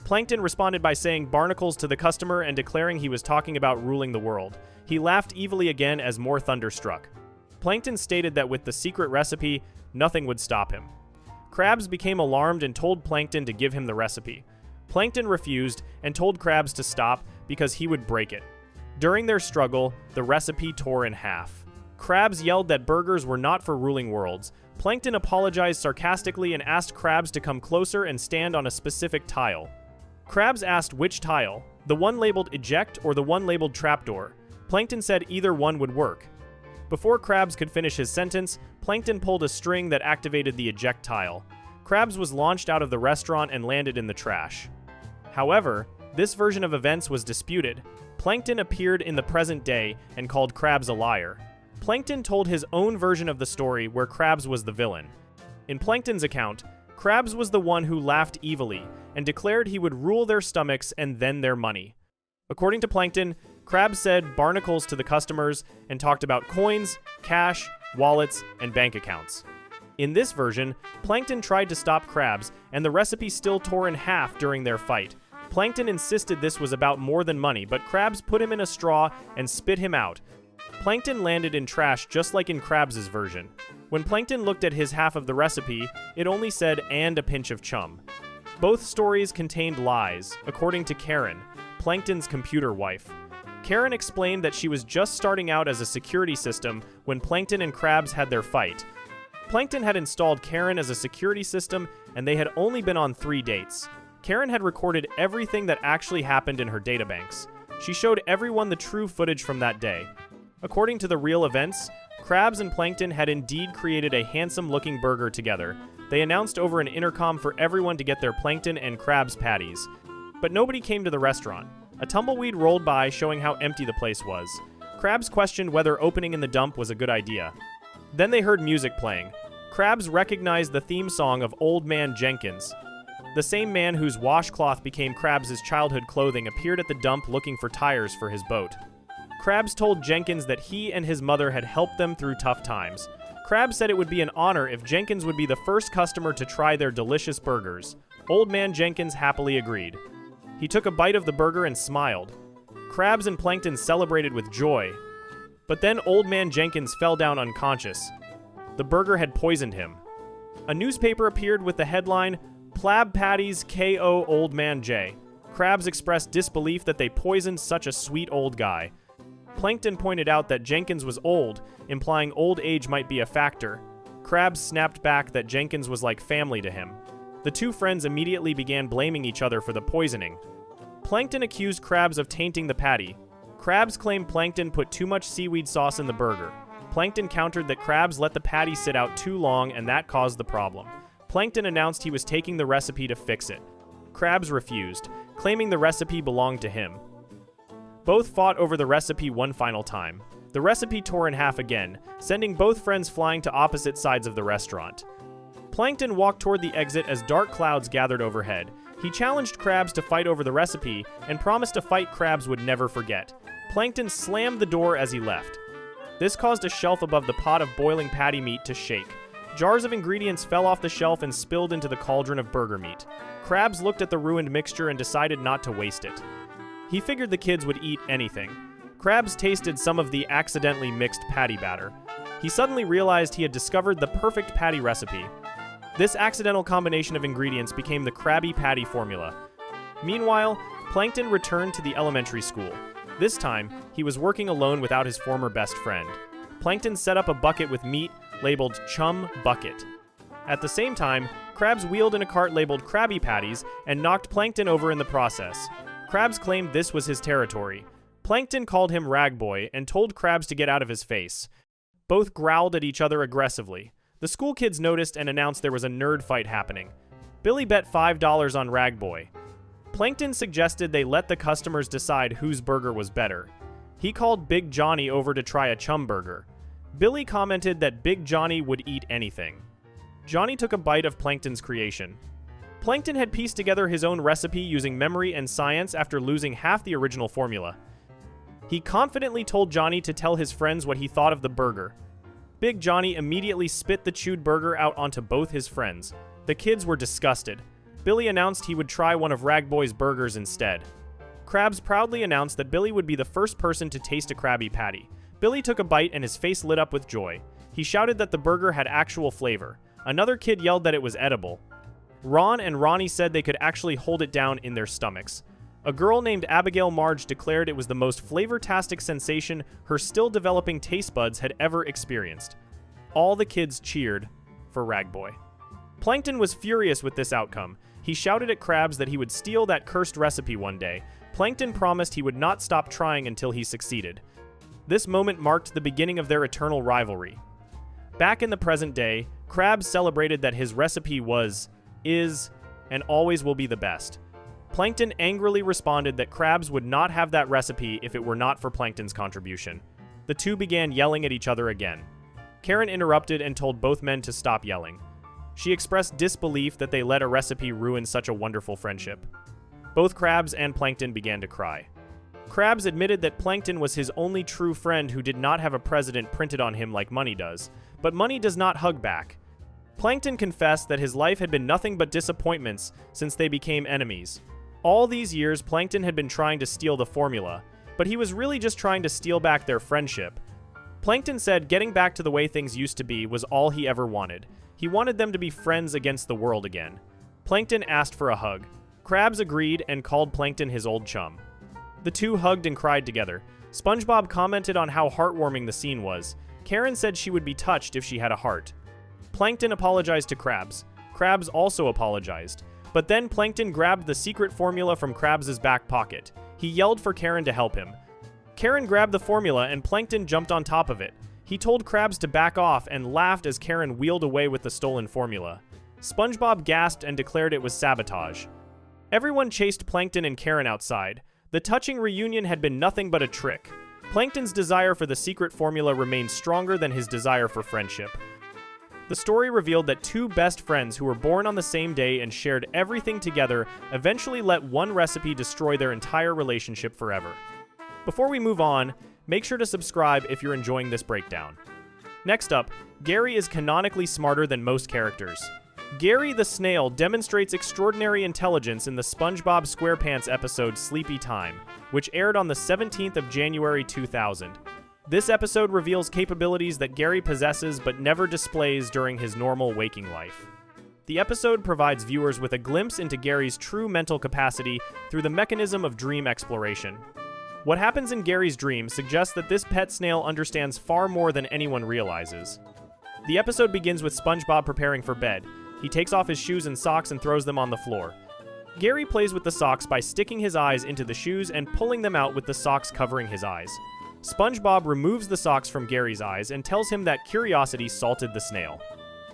Plankton responded by saying barnacles to the customer and declaring he was talking about ruling the world. He laughed evilly again as more thunder struck. Plankton stated that with the secret recipe, nothing would stop him. Krabs became alarmed and told Plankton to give him the recipe. Plankton refused and told Krabs to stop because he would break it. During their struggle, the recipe tore in half. Krabs yelled that burgers were not for ruling worlds. Plankton apologized sarcastically and asked Krabs to come closer and stand on a specific tile. Krabs asked which tile, the one labeled eject or the one labeled trapdoor. Plankton said either one would work. Before Krabs could finish his sentence, Plankton pulled a string that activated the eject tile. Krabs was launched out of the restaurant and landed in the trash. However, this version of events was disputed. Plankton appeared in the present day and called Krabs a liar. Plankton told his own version of the story where Krabs was the villain. In Plankton's account, Krabs was the one who laughed evilly and declared he would rule their stomachs and then their money. According to Plankton, Krabs said barnacles to the customers and talked about coins, cash, wallets, and bank accounts. In this version, Plankton tried to stop Krabs, and the recipe still tore in half during their fight. Plankton insisted this was about more than money, but Krabs put him in a straw and spit him out. Plankton landed in trash just like in Krabs' version. When Plankton looked at his half of the recipe, it only said, "and a pinch of chum." Both stories contained lies, according to Karen, Plankton's computer wife. Karen explained that she was just starting out as a security system when Plankton and Krabs had their fight. Plankton had installed Karen as a security system, and they had only been on 3 dates. Karen had recorded everything that actually happened in her databanks. She showed everyone the true footage from that day. According to the real events, Krabs and Plankton had indeed created a handsome-looking burger together. They announced over an intercom for everyone to get their Plankton and Krabs patties. But nobody came to the restaurant. A tumbleweed rolled by, showing how empty the place was. Krabs questioned whether opening in the dump was a good idea. Then they heard music playing. Krabs recognized the theme song of Old Man Jenkins. The same man whose washcloth became Krabs' childhood clothing appeared at the dump looking for tires for his boat. Krabs told Jenkins that he and his mother had helped them through tough times. Krabs said it would be an honor if Jenkins would be the first customer to try their delicious burgers. Old Man Jenkins happily agreed. He took a bite of the burger and smiled. Krabs and Plankton celebrated with joy. But then Old Man Jenkins fell down unconscious. The burger had poisoned him. A newspaper appeared with the headline, "Plab Patties KO Old Man J." Krabs expressed disbelief that they poisoned such a sweet old guy. Plankton pointed out that Jenkins was old, implying old age might be a factor. Krabs snapped back that Jenkins was like family to him. The two friends immediately began blaming each other for the poisoning. Plankton accused Krabs of tainting the patty. Krabs claimed Plankton put too much seaweed sauce in the burger. Plankton countered that Krabs let the patty sit out too long and that caused the problem. Plankton announced he was taking the recipe to fix it. Krabs refused, claiming the recipe belonged to him. Both fought over the recipe one final time. The recipe tore in half again, sending both friends flying to opposite sides of the restaurant. Plankton walked toward the exit as dark clouds gathered overhead. He challenged Krabs to fight over the recipe and promised a fight Krabs would never forget. Plankton slammed the door as he left. This caused a shelf above the pot of boiling patty meat to shake. Jars of ingredients fell off the shelf and spilled into the cauldron of burger meat. Krabs looked at the ruined mixture and decided not to waste it. He figured the kids would eat anything. Krabs tasted some of the accidentally mixed patty batter. He suddenly realized he had discovered the perfect patty recipe. This accidental combination of ingredients became the Krabby Patty formula. Meanwhile, Plankton returned to the elementary school. This time, he was working alone without his former best friend. Plankton set up a bucket with meat labeled Chum Bucket. At the same time, Krabs wheeled in a cart labeled Krabby Patties and knocked Plankton over in the process. Krabs claimed this was his territory. Plankton called him Ragboy and told Krabs to get out of his face. Both growled at each other aggressively. The school kids noticed and announced there was a nerd fight happening. Billy bet $5 on Ragboy. Plankton suggested they let the customers decide whose burger was better. He called Big Johnny over to try a Chum burger. Billy commented that Big Johnny would eat anything. Johnny took a bite of Plankton's creation. Plankton had pieced together his own recipe using memory and science after losing half the original formula. He confidently told Johnny to tell his friends what he thought of the burger. Big Johnny immediately spit the chewed burger out onto both his friends. The kids were disgusted. Billy announced he would try one of Ragboy's burgers instead. Krabs proudly announced that Billy would be the first person to taste a Krabby Patty. Billy took a bite and his face lit up with joy. He shouted that the burger had actual flavor. Another kid yelled that it was edible. Ron and Ronnie said they could actually hold it down in their stomachs. A girl named Abigail Marge declared it was the most flavor-tastic sensation her still-developing taste buds had ever experienced. All the kids cheered for Ragboy. Plankton was furious with this outcome. He shouted at Krabs that he would steal that cursed recipe one day. Plankton promised he would not stop trying until he succeeded. This moment marked the beginning of their eternal rivalry. Back in the present day, Krabs celebrated that his recipe was, is, and always will be the best. Plankton angrily responded that Krabs would not have that recipe if it were not for Plankton's contribution. The two began yelling at each other again. Karen interrupted and told both men to stop yelling. She expressed disbelief that they let a recipe ruin such a wonderful friendship. Both Krabs and Plankton began to cry. Krabs admitted that Plankton was his only true friend who did not have a president printed on him like Money does, but Money does not hug back. Plankton confessed that his life had been nothing but disappointments since they became enemies. All these years, Plankton had been trying to steal the formula, but he was really just trying to steal back their friendship. Plankton said getting back to the way things used to be was all he ever wanted. He wanted them to be friends against the world again. Plankton asked for a hug. Krabs agreed and called Plankton his old chum. The two hugged and cried together. SpongeBob commented on how heartwarming the scene was. Karen said she would be touched if she had a heart. Plankton apologized to Krabs. Krabs also apologized. But then Plankton grabbed the secret formula from Krabs' back pocket. He yelled for Karen to help him. Karen grabbed the formula and Plankton jumped on top of it. He told Krabs to back off and laughed as Karen wheeled away with the stolen formula. SpongeBob gasped and declared it was sabotage. Everyone chased Plankton and Karen outside. The touching reunion had been nothing but a trick. Plankton's desire for the secret formula remained stronger than his desire for friendship. The story revealed that two best friends who were born on the same day and shared everything together eventually let one recipe destroy their entire relationship forever. Before we move on, make sure to subscribe if you're enjoying this breakdown. Next up, Gary is canonically smarter than most characters. Gary the snail demonstrates extraordinary intelligence in the SpongeBob SquarePants episode Sleepy Time, which aired on the 17th of January 2000. This episode reveals capabilities that Gary possesses but never displays during his normal waking life. The episode provides viewers with a glimpse into Gary's true mental capacity through the mechanism of dream exploration. What happens in Gary's dream suggests that this pet snail understands far more than anyone realizes. The episode begins with SpongeBob preparing for bed. He takes off his shoes and socks and throws them on the floor. Gary plays with the socks by sticking his eyes into the shoes and pulling them out with the socks covering his eyes. SpongeBob removes the socks from Gary's eyes and tells him that curiosity salted the snail.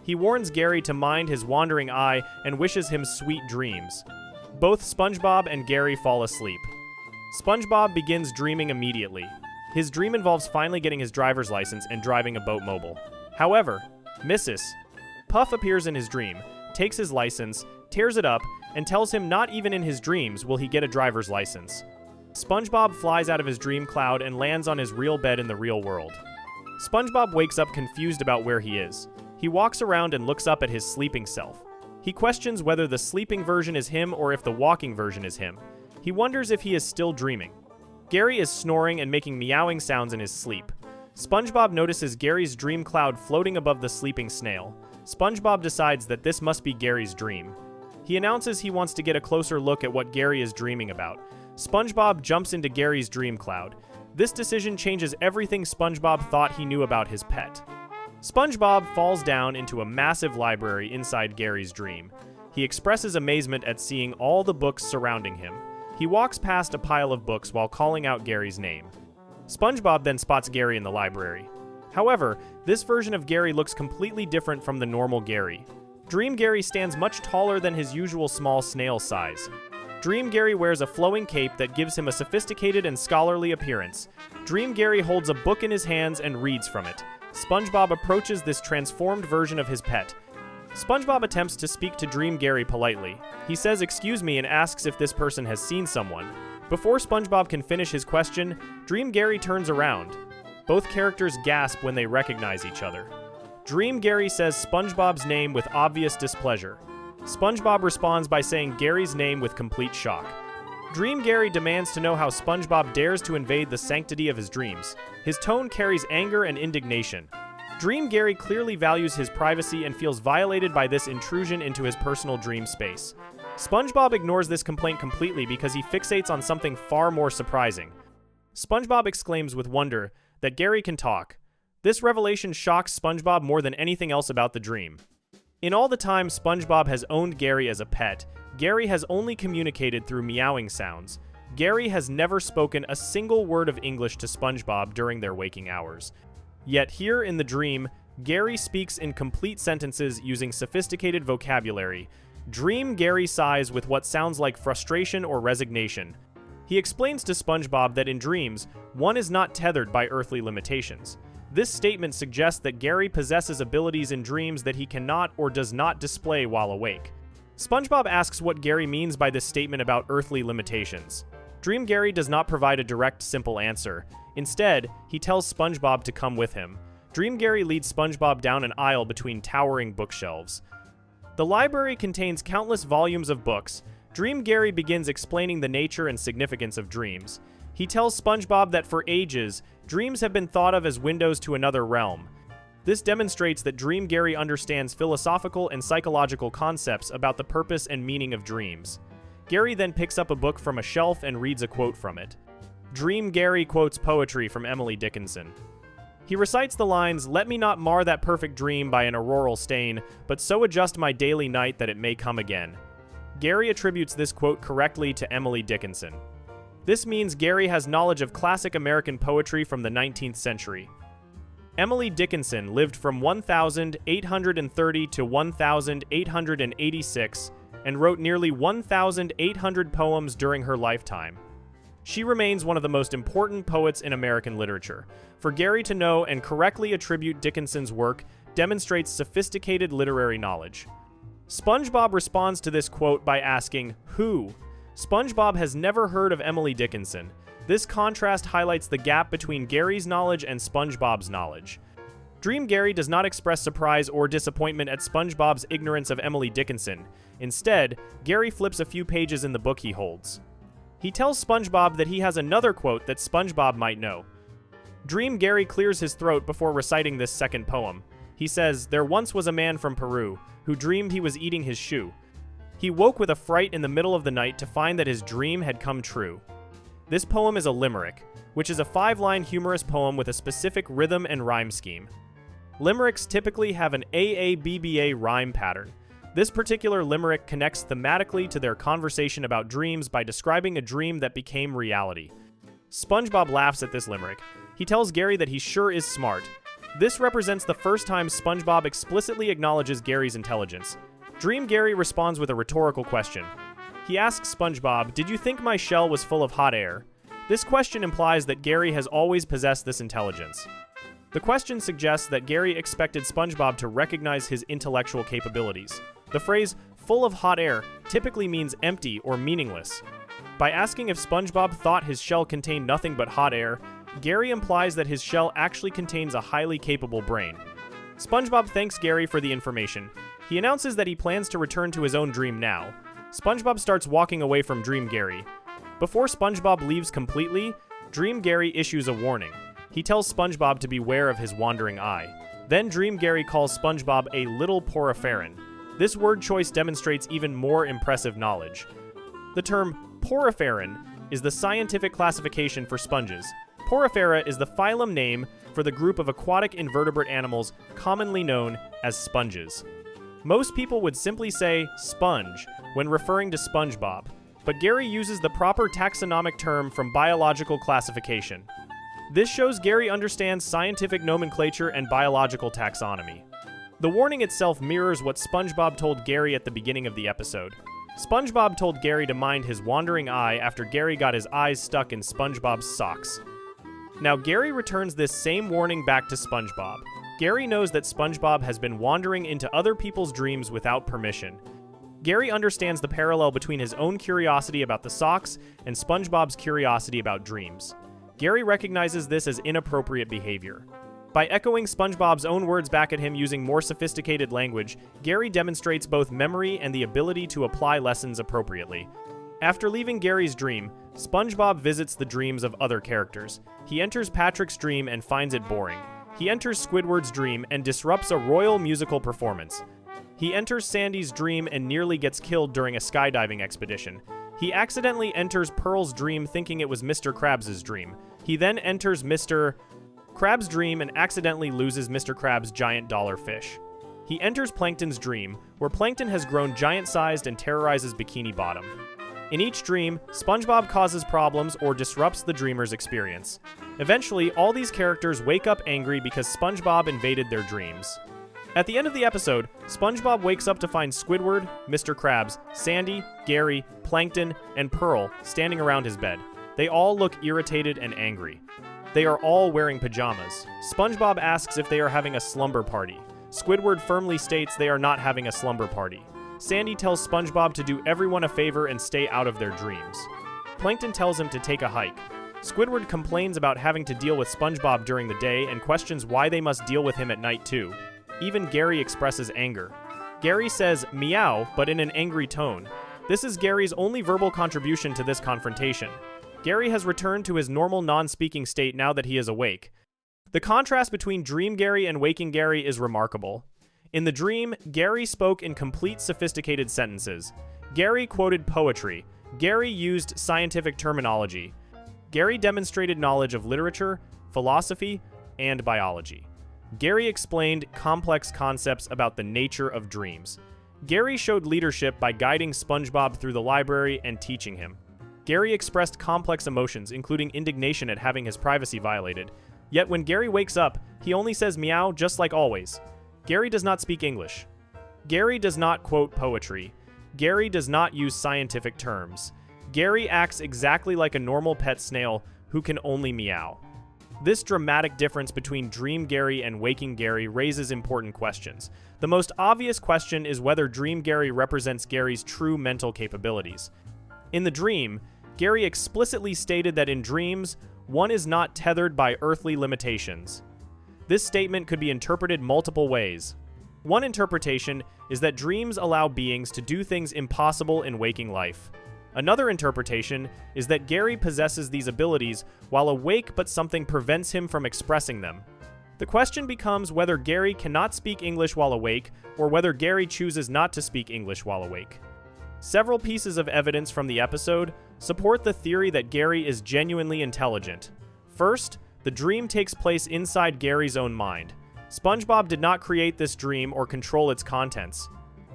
He warns Gary to mind his wandering eye and wishes him sweet dreams. Both SpongeBob and Gary fall asleep. SpongeBob begins dreaming immediately. His dream involves finally getting his driver's license and driving a boat mobile. However, misses. Puff appears in his dream, takes his license, tears it up, and tells him not even in his dreams will he get a driver's license. SpongeBob flies out of his dream cloud and lands on his real bed in the real world. SpongeBob wakes up confused about where he is. He walks around and looks up at his sleeping self. He questions whether the sleeping version is him or if the walking version is him. He wonders if he is still dreaming. Gary is snoring and making meowing sounds in his sleep. SpongeBob notices Gary's dream cloud floating above the sleeping snail. SpongeBob decides that this must be Gary's dream. He announces he wants to get a closer look at what Gary is dreaming about. SpongeBob jumps into Gary's dream cloud. This decision changes everything SpongeBob thought he knew about his pet. SpongeBob falls down into a massive library inside Gary's dream. He expresses amazement at seeing all the books surrounding him. He walks past a pile of books while calling out Gary's name. SpongeBob then spots Gary in the library. However, this version of Gary looks completely different from the normal Gary. Dream Gary stands much taller than his usual small snail size. Dream Gary wears a flowing cape that gives him a sophisticated and scholarly appearance. Dream Gary holds a book in his hands and reads from it. SpongeBob approaches this transformed version of his pet. SpongeBob attempts to speak to Dream Gary politely. He says excuse me and asks if this person has seen someone. Before SpongeBob can finish his question, Dream Gary turns around. Both characters gasp when they recognize each other. Dream Gary says SpongeBob's name with obvious displeasure. SpongeBob responds by saying Gary's name with complete shock. Dream Gary demands to know how SpongeBob dares to invade the sanctity of his dreams. His tone carries anger and indignation. Dream Gary clearly values his privacy and feels violated by this intrusion into his personal dream space. SpongeBob ignores this complaint completely because he fixates on something far more surprising. SpongeBob exclaims with wonder that Gary can talk. This revelation shocks SpongeBob more than anything else about the dream. In all the time SpongeBob has owned Gary as a pet, Gary has only communicated through meowing sounds. Gary has never spoken a single word of English to SpongeBob during their waking hours. Yet here in the dream, Gary speaks in complete sentences using sophisticated vocabulary. Dream Gary sighs with what sounds like frustration or resignation. He explains to SpongeBob that in dreams, one is not tethered by earthly limitations. This statement suggests that Gary possesses abilities in dreams that he cannot or does not display while awake. SpongeBob asks what Gary means by this statement about earthly limitations. Dream Gary does not provide a direct, simple answer. Instead, he tells SpongeBob to come with him. Dream Gary leads SpongeBob down an aisle between towering bookshelves. The library contains countless volumes of books. Dream Gary begins explaining the nature and significance of dreams. He tells SpongeBob that for ages, dreams have been thought of as windows to another realm. This demonstrates that Dream Gary understands philosophical and psychological concepts about the purpose and meaning of dreams. Gary then picks up a book from a shelf and reads a quote from it. Dream Gary quotes poetry from Emily Dickinson. He recites the lines, "Let me not mar that perfect dream by an auroral stain, but so adjust my daily night that it may come again." Gary attributes this quote correctly to Emily Dickinson. This means Gary has knowledge of classic American poetry from the 19th century. Emily Dickinson lived from 1830 to 1886 and wrote nearly 1,800 poems during her lifetime. She remains one of the most important poets in American literature. For Gary to know and correctly attribute Dickinson's work demonstrates sophisticated literary knowledge. SpongeBob responds to this quote by asking, "Who?" SpongeBob has never heard of Emily Dickinson. This contrast highlights the gap between Gary's knowledge and SpongeBob's knowledge. Dream Gary does not express surprise or disappointment at SpongeBob's ignorance of Emily Dickinson. Instead, Gary flips a few pages in the book he holds. He tells SpongeBob that he has another quote that SpongeBob might know. Dream Gary clears his throat before reciting this second poem. He says, "There once was a man from Peru who dreamed he was eating his shoe. He woke with a fright in the middle of the night to find that his dream had come true." This poem is a limerick, which is a 5-line humorous poem with a specific rhythm and rhyme scheme. Limericks typically have an AABBA rhyme pattern. This particular limerick connects thematically to their conversation about dreams by describing a dream that became reality. SpongeBob laughs at this limerick. He tells Gary that he sure is smart. This represents the first time SpongeBob explicitly acknowledges Gary's intelligence. Dream Gary responds with a rhetorical question. He asks SpongeBob, "Did you think my shell was full of hot air?" This question implies that Gary has always possessed this intelligence. The question suggests that Gary expected SpongeBob to recognize his intellectual capabilities. The phrase, "full of hot air," typically means empty or meaningless. By asking if SpongeBob thought his shell contained nothing but hot air, Gary implies that his shell actually contains a highly capable brain. SpongeBob thanks Gary for the information. He announces that he plans to return to his own dream now. SpongeBob starts walking away from Dream Gary. Before SpongeBob leaves completely, Dream Gary issues a warning. He tells SpongeBob to beware of his wandering eye. Then Dream Gary calls SpongeBob a little poriferan. This word choice demonstrates even more impressive knowledge. The term poriferan is the scientific classification for sponges. Porifera is the phylum name for the group of aquatic invertebrate animals commonly known as sponges. Most people would simply say sponge when referring to SpongeBob, but Gary uses the proper taxonomic term from biological classification. This shows Gary understands scientific nomenclature and biological taxonomy. The warning itself mirrors what SpongeBob told Gary at the beginning of the episode. SpongeBob told Gary to mind his wandering eye after Gary got his eyes stuck in SpongeBob's socks. Now Gary returns this same warning back to SpongeBob. Gary knows that SpongeBob has been wandering into other people's dreams without permission. Gary understands the parallel between his own curiosity about the socks and SpongeBob's curiosity about dreams. Gary recognizes this as inappropriate behavior. By echoing SpongeBob's own words back at him using more sophisticated language, Gary demonstrates both memory and the ability to apply lessons appropriately. After leaving Gary's dream, SpongeBob visits the dreams of other characters. He enters Patrick's dream and finds it boring. He enters Squidward's dream and disrupts a royal musical performance. He enters Sandy's dream and nearly gets killed during a skydiving expedition. He accidentally enters Pearl's dream thinking it was Mr. Krabs' dream. He then enters Mr. Krabs' dream and accidentally loses Mr. Krabs' giant dollar fish. He enters Plankton's dream, where Plankton has grown giant-sized and terrorizes Bikini Bottom. In each dream, SpongeBob causes problems or disrupts the dreamer's experience. Eventually, all these characters wake up angry because SpongeBob invaded their dreams. At the end of the episode, SpongeBob wakes up to find Squidward, Mr. Krabs, Sandy, Gary, Plankton, and Pearl standing around his bed. They all look irritated and angry. They are all wearing pajamas. SpongeBob asks if they are having a slumber party. Squidward firmly states they are not having a slumber party. Sandy tells SpongeBob to do everyone a favor and stay out of their dreams. Plankton tells him to take a hike. Squidward complains about having to deal with SpongeBob during the day and questions why they must deal with him at night too. Even Gary expresses anger. Gary says meow, but in an angry tone. This is Gary's only verbal contribution to this confrontation. Gary has returned to his normal non-speaking state now that he is awake. The contrast between Dream Gary and Waking Gary is remarkable. In the dream, Gary spoke in complete sophisticated sentences. Gary quoted poetry. Gary used scientific terminology. Gary demonstrated knowledge of literature, philosophy, and biology. Gary explained complex concepts about the nature of dreams. Gary showed leadership by guiding SpongeBob through the library and teaching him. Gary expressed complex emotions, including indignation at having his privacy violated. Yet when Gary wakes up, he only says meow just like always. Gary does not speak English. Gary does not quote poetry. Gary does not use scientific terms. Gary acts exactly like a normal pet snail who can only meow. This dramatic difference between Dream Gary and Waking Gary raises important questions. The most obvious question is whether Dream Gary represents Gary's true mental capabilities. In the dream, Gary explicitly stated that in dreams, one is not tethered by earthly limitations. This statement could be interpreted multiple ways. One interpretation is that dreams allow beings to do things impossible in waking life. Another interpretation is that Gary possesses these abilities while awake, but something prevents him from expressing them. The question becomes whether Gary cannot speak English while awake, or whether Gary chooses not to speak English while awake. Several pieces of evidence from the episode support the theory that Gary is genuinely intelligent. First, the dream takes place inside Gary's own mind. SpongeBob did not create this dream or control its contents.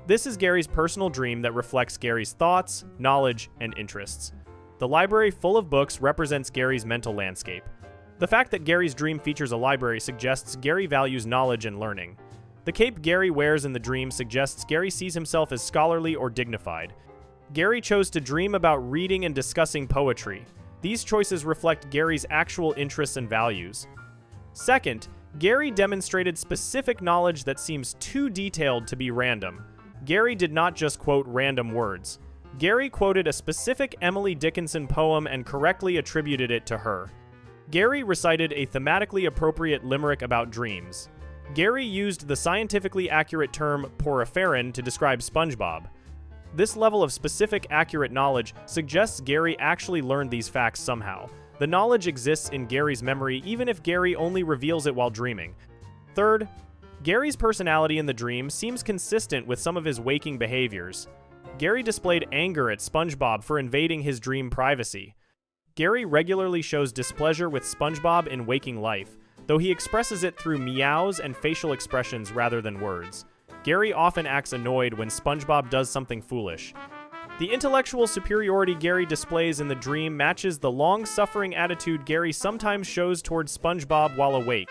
This is Gary's personal dream that reflects Gary's thoughts, knowledge, and interests. The library full of books represents Gary's mental landscape. The fact that Gary's dream features a library suggests Gary values knowledge and learning. The cape Gary wears in the dream suggests Gary sees himself as scholarly or dignified. Gary chose to dream about reading and discussing poetry. These choices reflect Gary's actual interests and values. Second, Gary demonstrated specific knowledge that seems too detailed to be random. Gary did not just quote random words. Gary quoted a specific Emily Dickinson poem and correctly attributed it to her. Gary recited a thematically appropriate limerick about dreams. Gary used the scientifically accurate term poriferan to describe SpongeBob. This level of specific, accurate knowledge suggests Gary actually learned these facts somehow. The knowledge exists in Gary's memory even if Gary only reveals it while dreaming. Third, Gary's personality in the dream seems consistent with some of his waking behaviors. Gary displayed anger at SpongeBob for invading his dream privacy. Gary regularly shows displeasure with SpongeBob in waking life, though he expresses it through meows and facial expressions rather than words. Gary often acts annoyed when SpongeBob does something foolish. The intellectual superiority Gary displays in the dream matches the long-suffering attitude Gary sometimes shows towards SpongeBob while awake.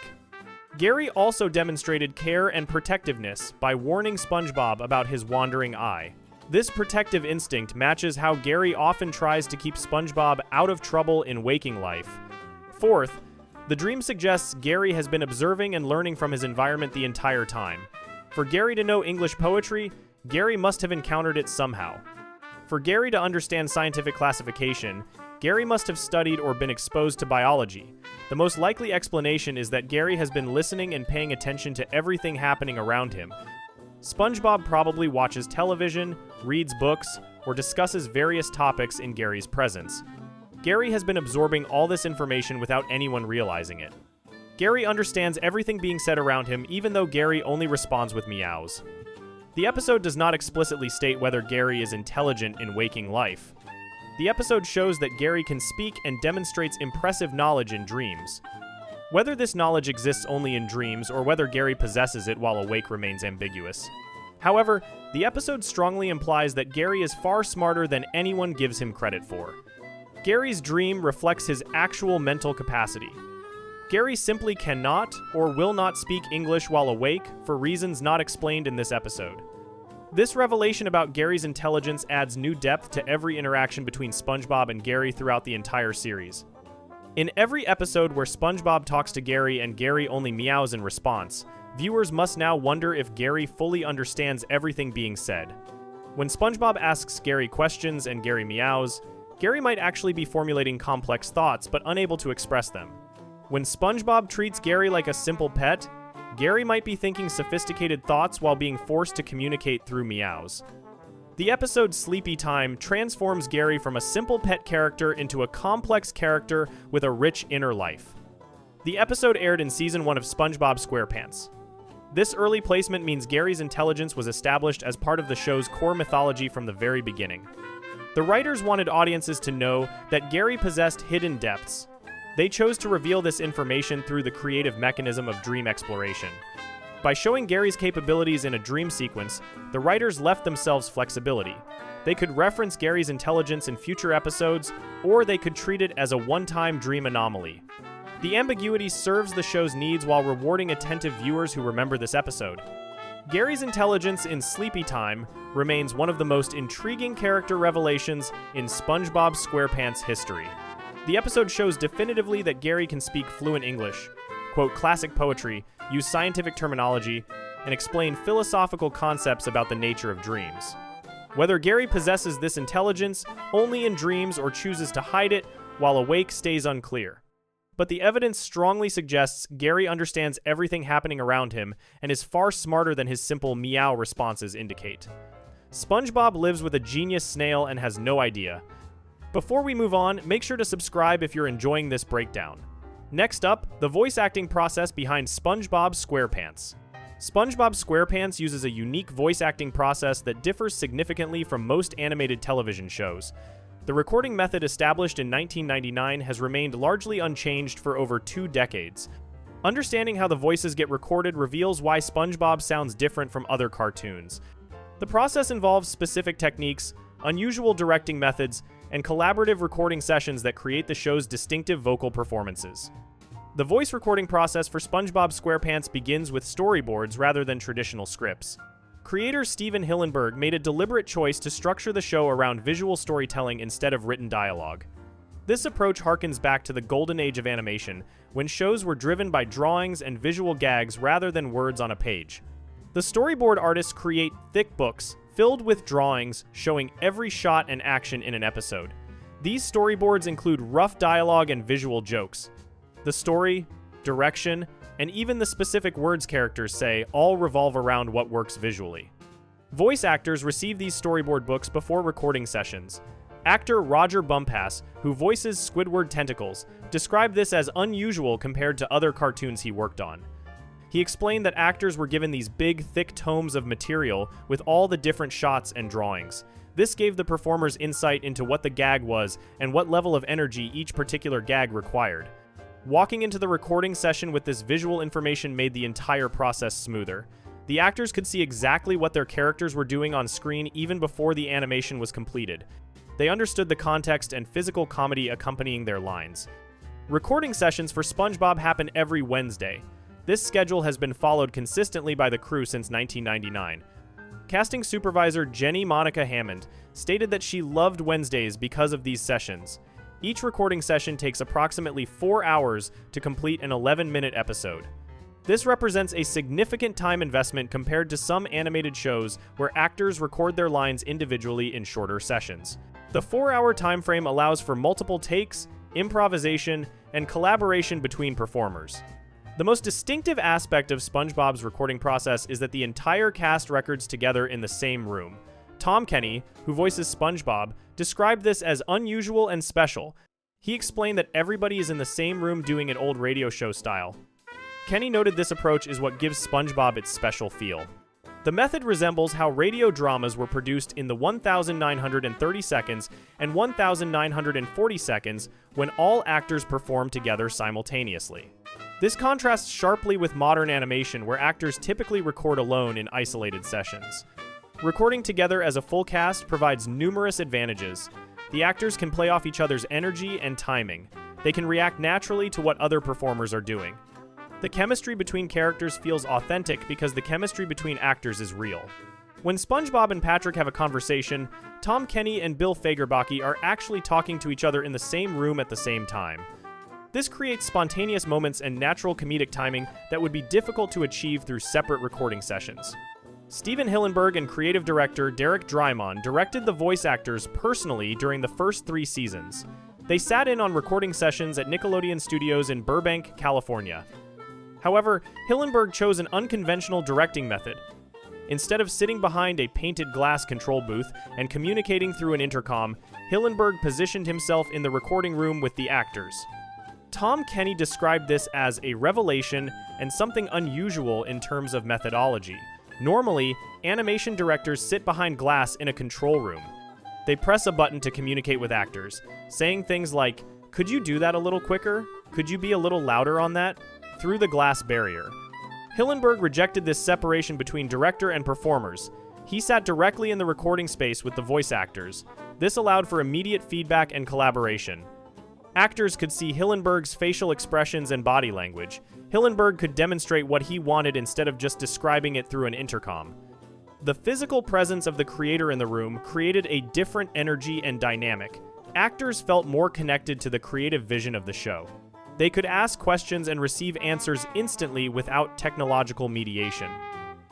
Gary also demonstrated care and protectiveness by warning SpongeBob about his wandering eye. This protective instinct matches how Gary often tries to keep SpongeBob out of trouble in waking life. Fourth, the dream suggests Gary has been observing and learning from his environment the entire time. For Gary to know English poetry, Gary must have encountered it somehow. For Gary to understand scientific classification, Gary must have studied or been exposed to biology. The most likely explanation is that Gary has been listening and paying attention to everything happening around him. SpongeBob probably watches television, reads books, or discusses various topics in Gary's presence. Gary has been absorbing all this information without anyone realizing it. Gary understands everything being said around him, even though Gary only responds with meows. The episode does not explicitly state whether Gary is intelligent in waking life. The episode shows that Gary can speak and demonstrates impressive knowledge in dreams. Whether this knowledge exists only in dreams or whether Gary possesses it while awake remains ambiguous. However, the episode strongly implies that Gary is far smarter than anyone gives him credit for. Gary's dream reflects his actual mental capacity. Gary simply cannot or will not speak English while awake for reasons not explained in this episode. This revelation about Gary's intelligence adds new depth to every interaction between SpongeBob and Gary throughout the entire series. In every episode where SpongeBob talks to Gary and Gary only meows in response, viewers must now wonder if Gary fully understands everything being said. When SpongeBob asks Gary questions and Gary meows, Gary might actually be formulating complex thoughts but unable to express them. When SpongeBob treats Gary like a simple pet, Gary might be thinking sophisticated thoughts while being forced to communicate through meows. The episode Sleepy Time transforms Gary from a simple pet character into a complex character with a rich inner life. The episode aired in Season 1 of SpongeBob SquarePants. This early placement means Gary's intelligence was established as part of the show's core mythology from the very beginning. The writers wanted audiences to know that Gary possessed hidden depths. They chose to reveal this information through the creative mechanism of dream exploration. By showing Gary's capabilities in a dream sequence, the writers left themselves flexibility. They could reference Gary's intelligence in future episodes, or they could treat it as a one-time dream anomaly. The ambiguity serves the show's needs while rewarding attentive viewers who remember this episode. Gary's intelligence in Sleepy Time remains one of the most intriguing character revelations in SpongeBob SquarePants history. The episode shows definitively that Gary can speak fluent English, quote classic poetry, use scientific terminology, and explain philosophical concepts about the nature of dreams. Whether Gary possesses this intelligence only in dreams or chooses to hide it while awake stays unclear. But the evidence strongly suggests Gary understands everything happening around him and is far smarter than his simple meow responses indicate. SpongeBob lives with a genius snail and has no idea. Before we move on, make sure to subscribe if you're enjoying this breakdown. Next up, the voice acting process behind SpongeBob SquarePants. SpongeBob SquarePants uses a unique voice acting process that differs significantly from most animated television shows. The recording method established in 1999 has remained largely unchanged for over 2 decades. Understanding how the voices get recorded reveals why SpongeBob sounds different from other cartoons. The process involves specific techniques, unusual directing methods, and collaborative recording sessions that create the show's distinctive vocal performances. The voice recording process for SpongeBob SquarePants begins with storyboards rather than traditional scripts. Creator Steven Hillenberg made a deliberate choice to structure the show around visual storytelling instead of written dialogue. This approach harkens back to the golden age of animation, when shows were driven by drawings and visual gags rather than words on a page. The storyboard artists create thick books filled with drawings showing every shot and action in an episode. These storyboards include rough dialogue and visual jokes. The story, direction, and even the specific words characters say all revolve around what works visually. Voice actors receive these storyboard books before recording sessions. Actor Roger Bumpass, who voices Squidward Tentacles, described this as unusual compared to other cartoons he worked on. He explained that actors were given these big, thick tomes of material with all the different shots and drawings. This gave the performers insight into what the gag was and what level of energy each particular gag required. Walking into the recording session with this visual information made the entire process smoother. The actors could see exactly what their characters were doing on screen even before the animation was completed. They understood the context and physical comedy accompanying their lines. Recording sessions for SpongeBob happen every Wednesday. This schedule has been followed consistently by the crew since 1999. Casting supervisor Jenny Monica Hammond stated that she loved Wednesdays because of these sessions. Each recording session takes approximately 4 hours to complete an 11-minute episode. This represents a significant time investment compared to some animated shows where actors record their lines individually in shorter sessions. The 4-hour time frame allows for multiple takes, improvisation, and collaboration between performers. The most distinctive aspect of SpongeBob's recording process is that the entire cast records together in the same room. Tom Kenny, who voices SpongeBob, described this as unusual and special. He explained that everybody is in the same room doing it old radio show style. Kenny noted this approach is what gives SpongeBob its special feel. The method resembles how radio dramas were produced in the 1,930 seconds and 1,940 seconds when all actors performed together simultaneously. This contrasts sharply with modern animation where actors typically record alone in isolated sessions. Recording together as a full cast provides numerous advantages. The actors can play off each other's energy and timing. They can react naturally to what other performers are doing. The chemistry between characters feels authentic because the chemistry between actors is real. When SpongeBob and Patrick have a conversation, Tom Kenny and Bill Fagerbakke are actually talking to each other in the same room at the same time. This creates spontaneous moments and natural comedic timing that would be difficult to achieve through separate recording sessions. Stephen Hillenberg and creative director Derek Drymon directed the voice actors personally during the first 3 seasons. They sat in on recording sessions at Nickelodeon Studios in Burbank, California. However, Hillenberg chose an unconventional directing method. Instead of sitting behind a painted glass control booth and communicating through an intercom, Hillenberg positioned himself in the recording room with the actors. Tom Kenny described this as a revelation and something unusual in terms of methodology. Normally, animation directors sit behind glass in a control room. They press a button to communicate with actors, saying things like, "Could you do that a little quicker? Could you be a little louder on that?" through the glass barrier. Hillenberg rejected this separation between director and performers. He sat directly in the recording space with the voice actors. This allowed for immediate feedback and collaboration. Actors could see Hillenberg's facial expressions and body language. Hillenberg could demonstrate what he wanted instead of just describing it through an intercom. The physical presence of the creator in the room created a different energy and dynamic. Actors felt more connected to the creative vision of the show. They could ask questions and receive answers instantly without technological mediation.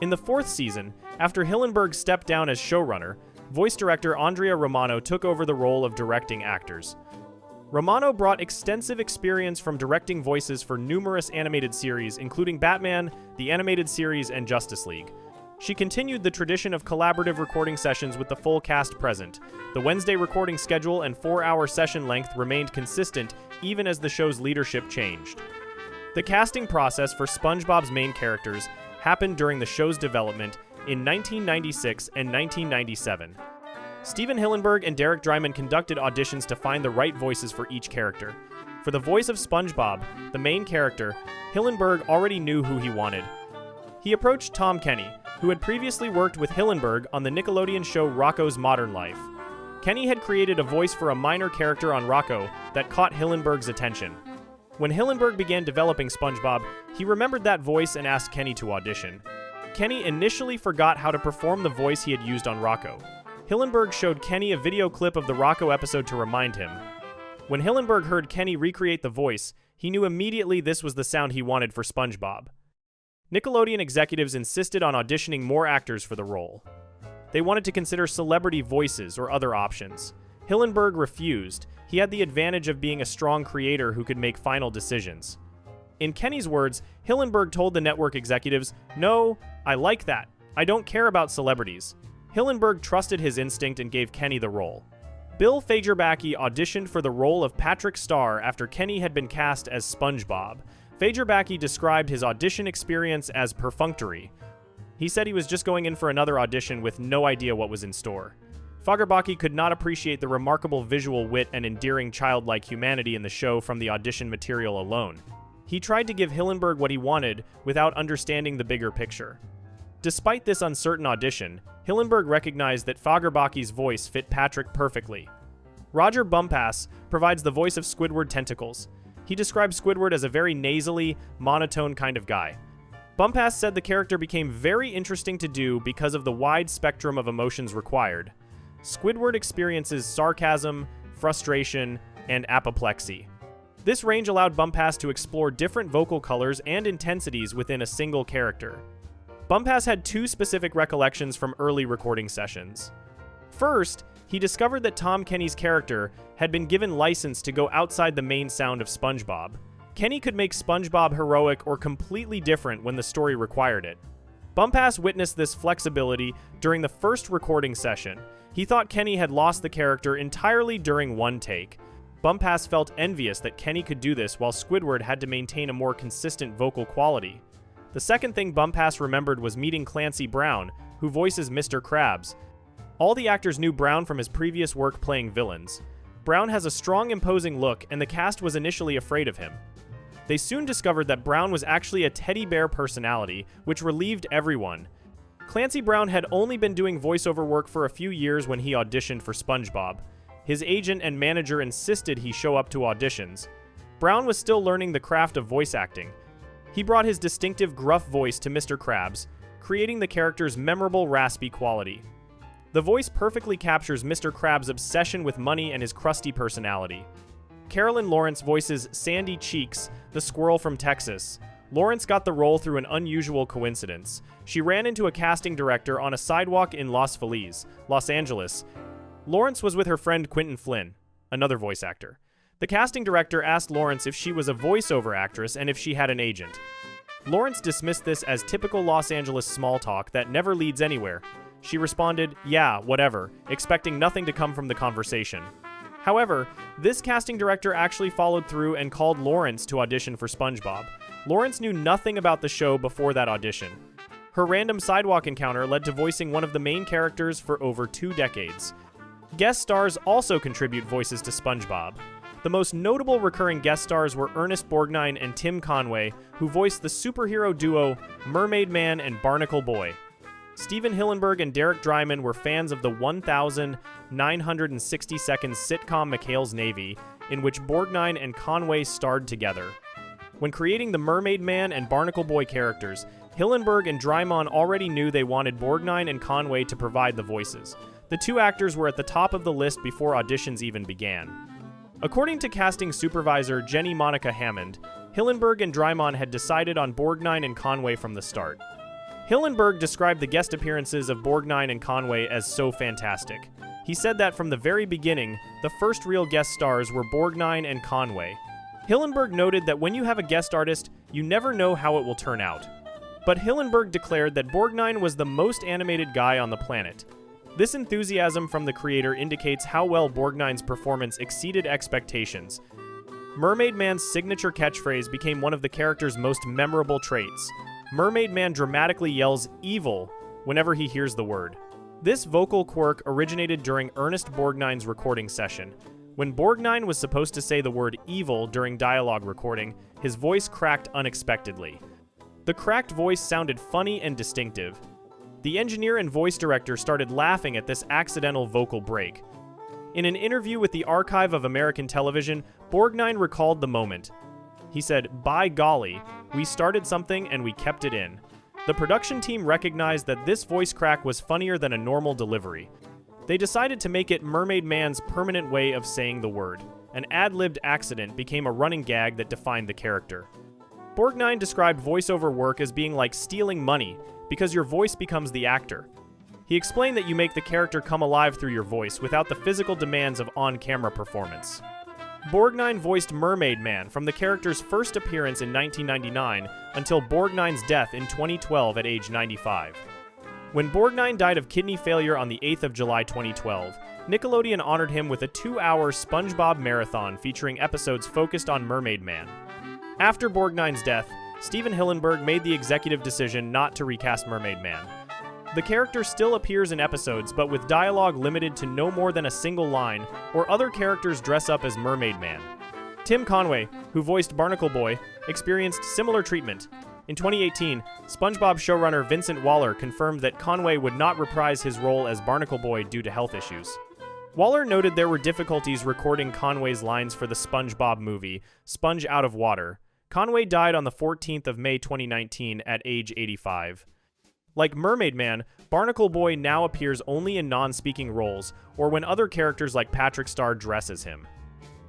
In the 4th season, after Hillenberg stepped down as showrunner, voice director Andrea Romano took over the role of directing actors. Romano brought extensive experience from directing voices for numerous animated series, including Batman, the animated series, and Justice League. She continued the tradition of collaborative recording sessions with the full cast present. The Wednesday recording schedule and 4-hour session length remained consistent even as the show's leadership changed. The casting process for SpongeBob's main characters happened during the show's development in 1996 and 1997. Stephen Hillenberg and Derek Drymon conducted auditions to find the right voices for each character. For the voice of SpongeBob, the main character, Hillenberg already knew who he wanted. He approached Tom Kenny, who had previously worked with Hillenberg on the Nickelodeon show Rocko's Modern Life. Kenny had created a voice for a minor character on Rocko that caught Hillenberg's attention. When Hillenberg began developing SpongeBob, he remembered that voice and asked Kenny to audition. Kenny initially forgot how to perform the voice he had used on Rocko. Hillenberg showed Kenny a video clip of the Rocko episode to remind him. When Hillenberg heard Kenny recreate the voice, he knew immediately this was the sound he wanted for SpongeBob. Nickelodeon executives insisted on auditioning more actors for the role. They wanted to consider celebrity voices or other options. Hillenberg refused. He had the advantage of being a strong creator who could make final decisions. In Kenny's words, Hillenberg told the network executives, "No, I like that. I don't care about celebrities." Hillenberg trusted his instinct and gave Kenny the role. Bill Fagerbakke auditioned for the role of Patrick Star after Kenny had been cast as SpongeBob. Fagerbakke described his audition experience as perfunctory. He said he was just going in for another audition with no idea what was in store. Fagerbakke could not appreciate the remarkable visual wit and endearing childlike humanity in the show from the audition material alone. He tried to give Hillenberg what he wanted without understanding the bigger picture. Despite this uncertain audition, Hillenberg recognized that Fagerbakke's voice fit Patrick perfectly. Roger Bumpass provides the voice of Squidward Tentacles. He described Squidward as a very nasally, monotone kind of guy. Bumpass said the character became very interesting to do because of the wide spectrum of emotions required. Squidward experiences sarcasm, frustration, and apoplexy. This range allowed Bumpass to explore different vocal colors and intensities within a single character. Bumpass had two specific recollections from early recording sessions. First, he discovered that Tom Kenny's character had been given license to go outside the main sound of SpongeBob. Kenny could make SpongeBob heroic or completely different when the story required it. Bumpass witnessed this flexibility during the first recording session. He thought Kenny had lost the character entirely during one take. Bumpass felt envious that Kenny could do this while Squidward had to maintain a more consistent vocal quality. The second thing Bumpass remembered was meeting Clancy Brown, who voices Mr. Krabs. All the actors knew Brown from his previous work playing villains. Brown has a strong, imposing look, and the cast was initially afraid of him. They soon discovered that Brown was actually a teddy bear personality, which relieved everyone. Clancy Brown had only been doing voiceover work for a few years when he auditioned for SpongeBob. His agent and manager insisted he show up to auditions. Brown was still learning the craft of voice acting. He brought his distinctive gruff voice to Mr. Krabs, creating the character's memorable raspy quality. The voice perfectly captures Mr. Krabs' obsession with money and his crusty personality. Carolyn Lawrence voices Sandy Cheeks, the squirrel from Texas. Lawrence got the role through an unusual coincidence. She ran into a casting director on a sidewalk in Los Feliz, Los Angeles. Lawrence was with her friend Quentin Flynn, another voice actor. The casting director asked Lawrence if she was a voiceover actress and if she had an agent. Lawrence dismissed this as typical Los Angeles small talk that never leads anywhere. She responded, "Yeah, whatever," expecting nothing to come from the conversation. However, this casting director actually followed through and called Lawrence to audition for SpongeBob. Lawrence knew nothing about the show before that audition. Her random sidewalk encounter led to voicing one of the main characters for over 2 decades. Guest stars also contribute voices to SpongeBob. The most notable recurring guest stars were Ernest Borgnine and Tim Conway, who voiced the superhero duo Mermaid Man and Barnacle Boy. Stephen Hillenberg and Derek Drymon were fans of the 1,960-second sitcom McHale's Navy, in which Borgnine and Conway starred together. When creating the Mermaid Man and Barnacle Boy characters, Hillenberg and Drymon already knew they wanted Borgnine and Conway to provide the voices. The two actors were at the top of the list before auditions even began. According to casting supervisor Jenny Monica Hammond, Hillenberg and Drymon had decided on Borgnine and Conway from the start. Hillenberg described the guest appearances of Borgnine and Conway as so fantastic. He said that from the very beginning, the first real guest stars were Borgnine and Conway. Hillenberg noted that when you have a guest artist, you never know how it will turn out. But Hillenberg declared that Borgnine was the most animated guy on the planet. This enthusiasm from the creator indicates how well Borgnine's performance exceeded expectations. Mermaid Man's signature catchphrase became one of the character's most memorable traits. Mermaid Man dramatically yells "evil" whenever he hears the word. This vocal quirk originated during Ernest Borgnine's recording session. When Borgnine was supposed to say the word "evil" during dialogue recording, his voice cracked unexpectedly. The cracked voice sounded funny and distinctive. The engineer and voice director started laughing at this accidental vocal break. In an interview with the Archive of American Television, Borgnine recalled the moment. He said, "By golly, we started something and we kept it in." The production team recognized that this voice crack was funnier than a normal delivery. They decided to make it Mermaid Man's permanent way of saying the word. An ad-libbed accident became a running gag that defined the character. Borgnine described voiceover work as being like stealing money, because your voice becomes the actor. He explained that you make the character come alive through your voice without the physical demands of on-camera performance. Borgnine voiced Mermaid Man from the character's first appearance in 1999 until Borgnine's death in 2012 at age 95. When Borgnine died of kidney failure on the 8th of July 2012, Nickelodeon honored him with a 2-hour SpongeBob marathon featuring episodes focused on Mermaid Man. After Borgnine's death, Stephen Hillenberg made the executive decision not to recast Mermaid Man. The character still appears in episodes, but with dialogue limited to no more than a single line, or other characters dress up as Mermaid Man. Tim Conway, who voiced Barnacle Boy, experienced similar treatment. In 2018, SpongeBob showrunner Vincent Waller confirmed that Conway would not reprise his role as Barnacle Boy due to health issues. Waller noted there were difficulties recording Conway's lines for the SpongeBob movie, Sponge Out of Water. Conway died on the 14th of May 2019 at age 85. Like Mermaid Man, Barnacle Boy now appears only in non-speaking roles, or when other characters like Patrick Star dress as him.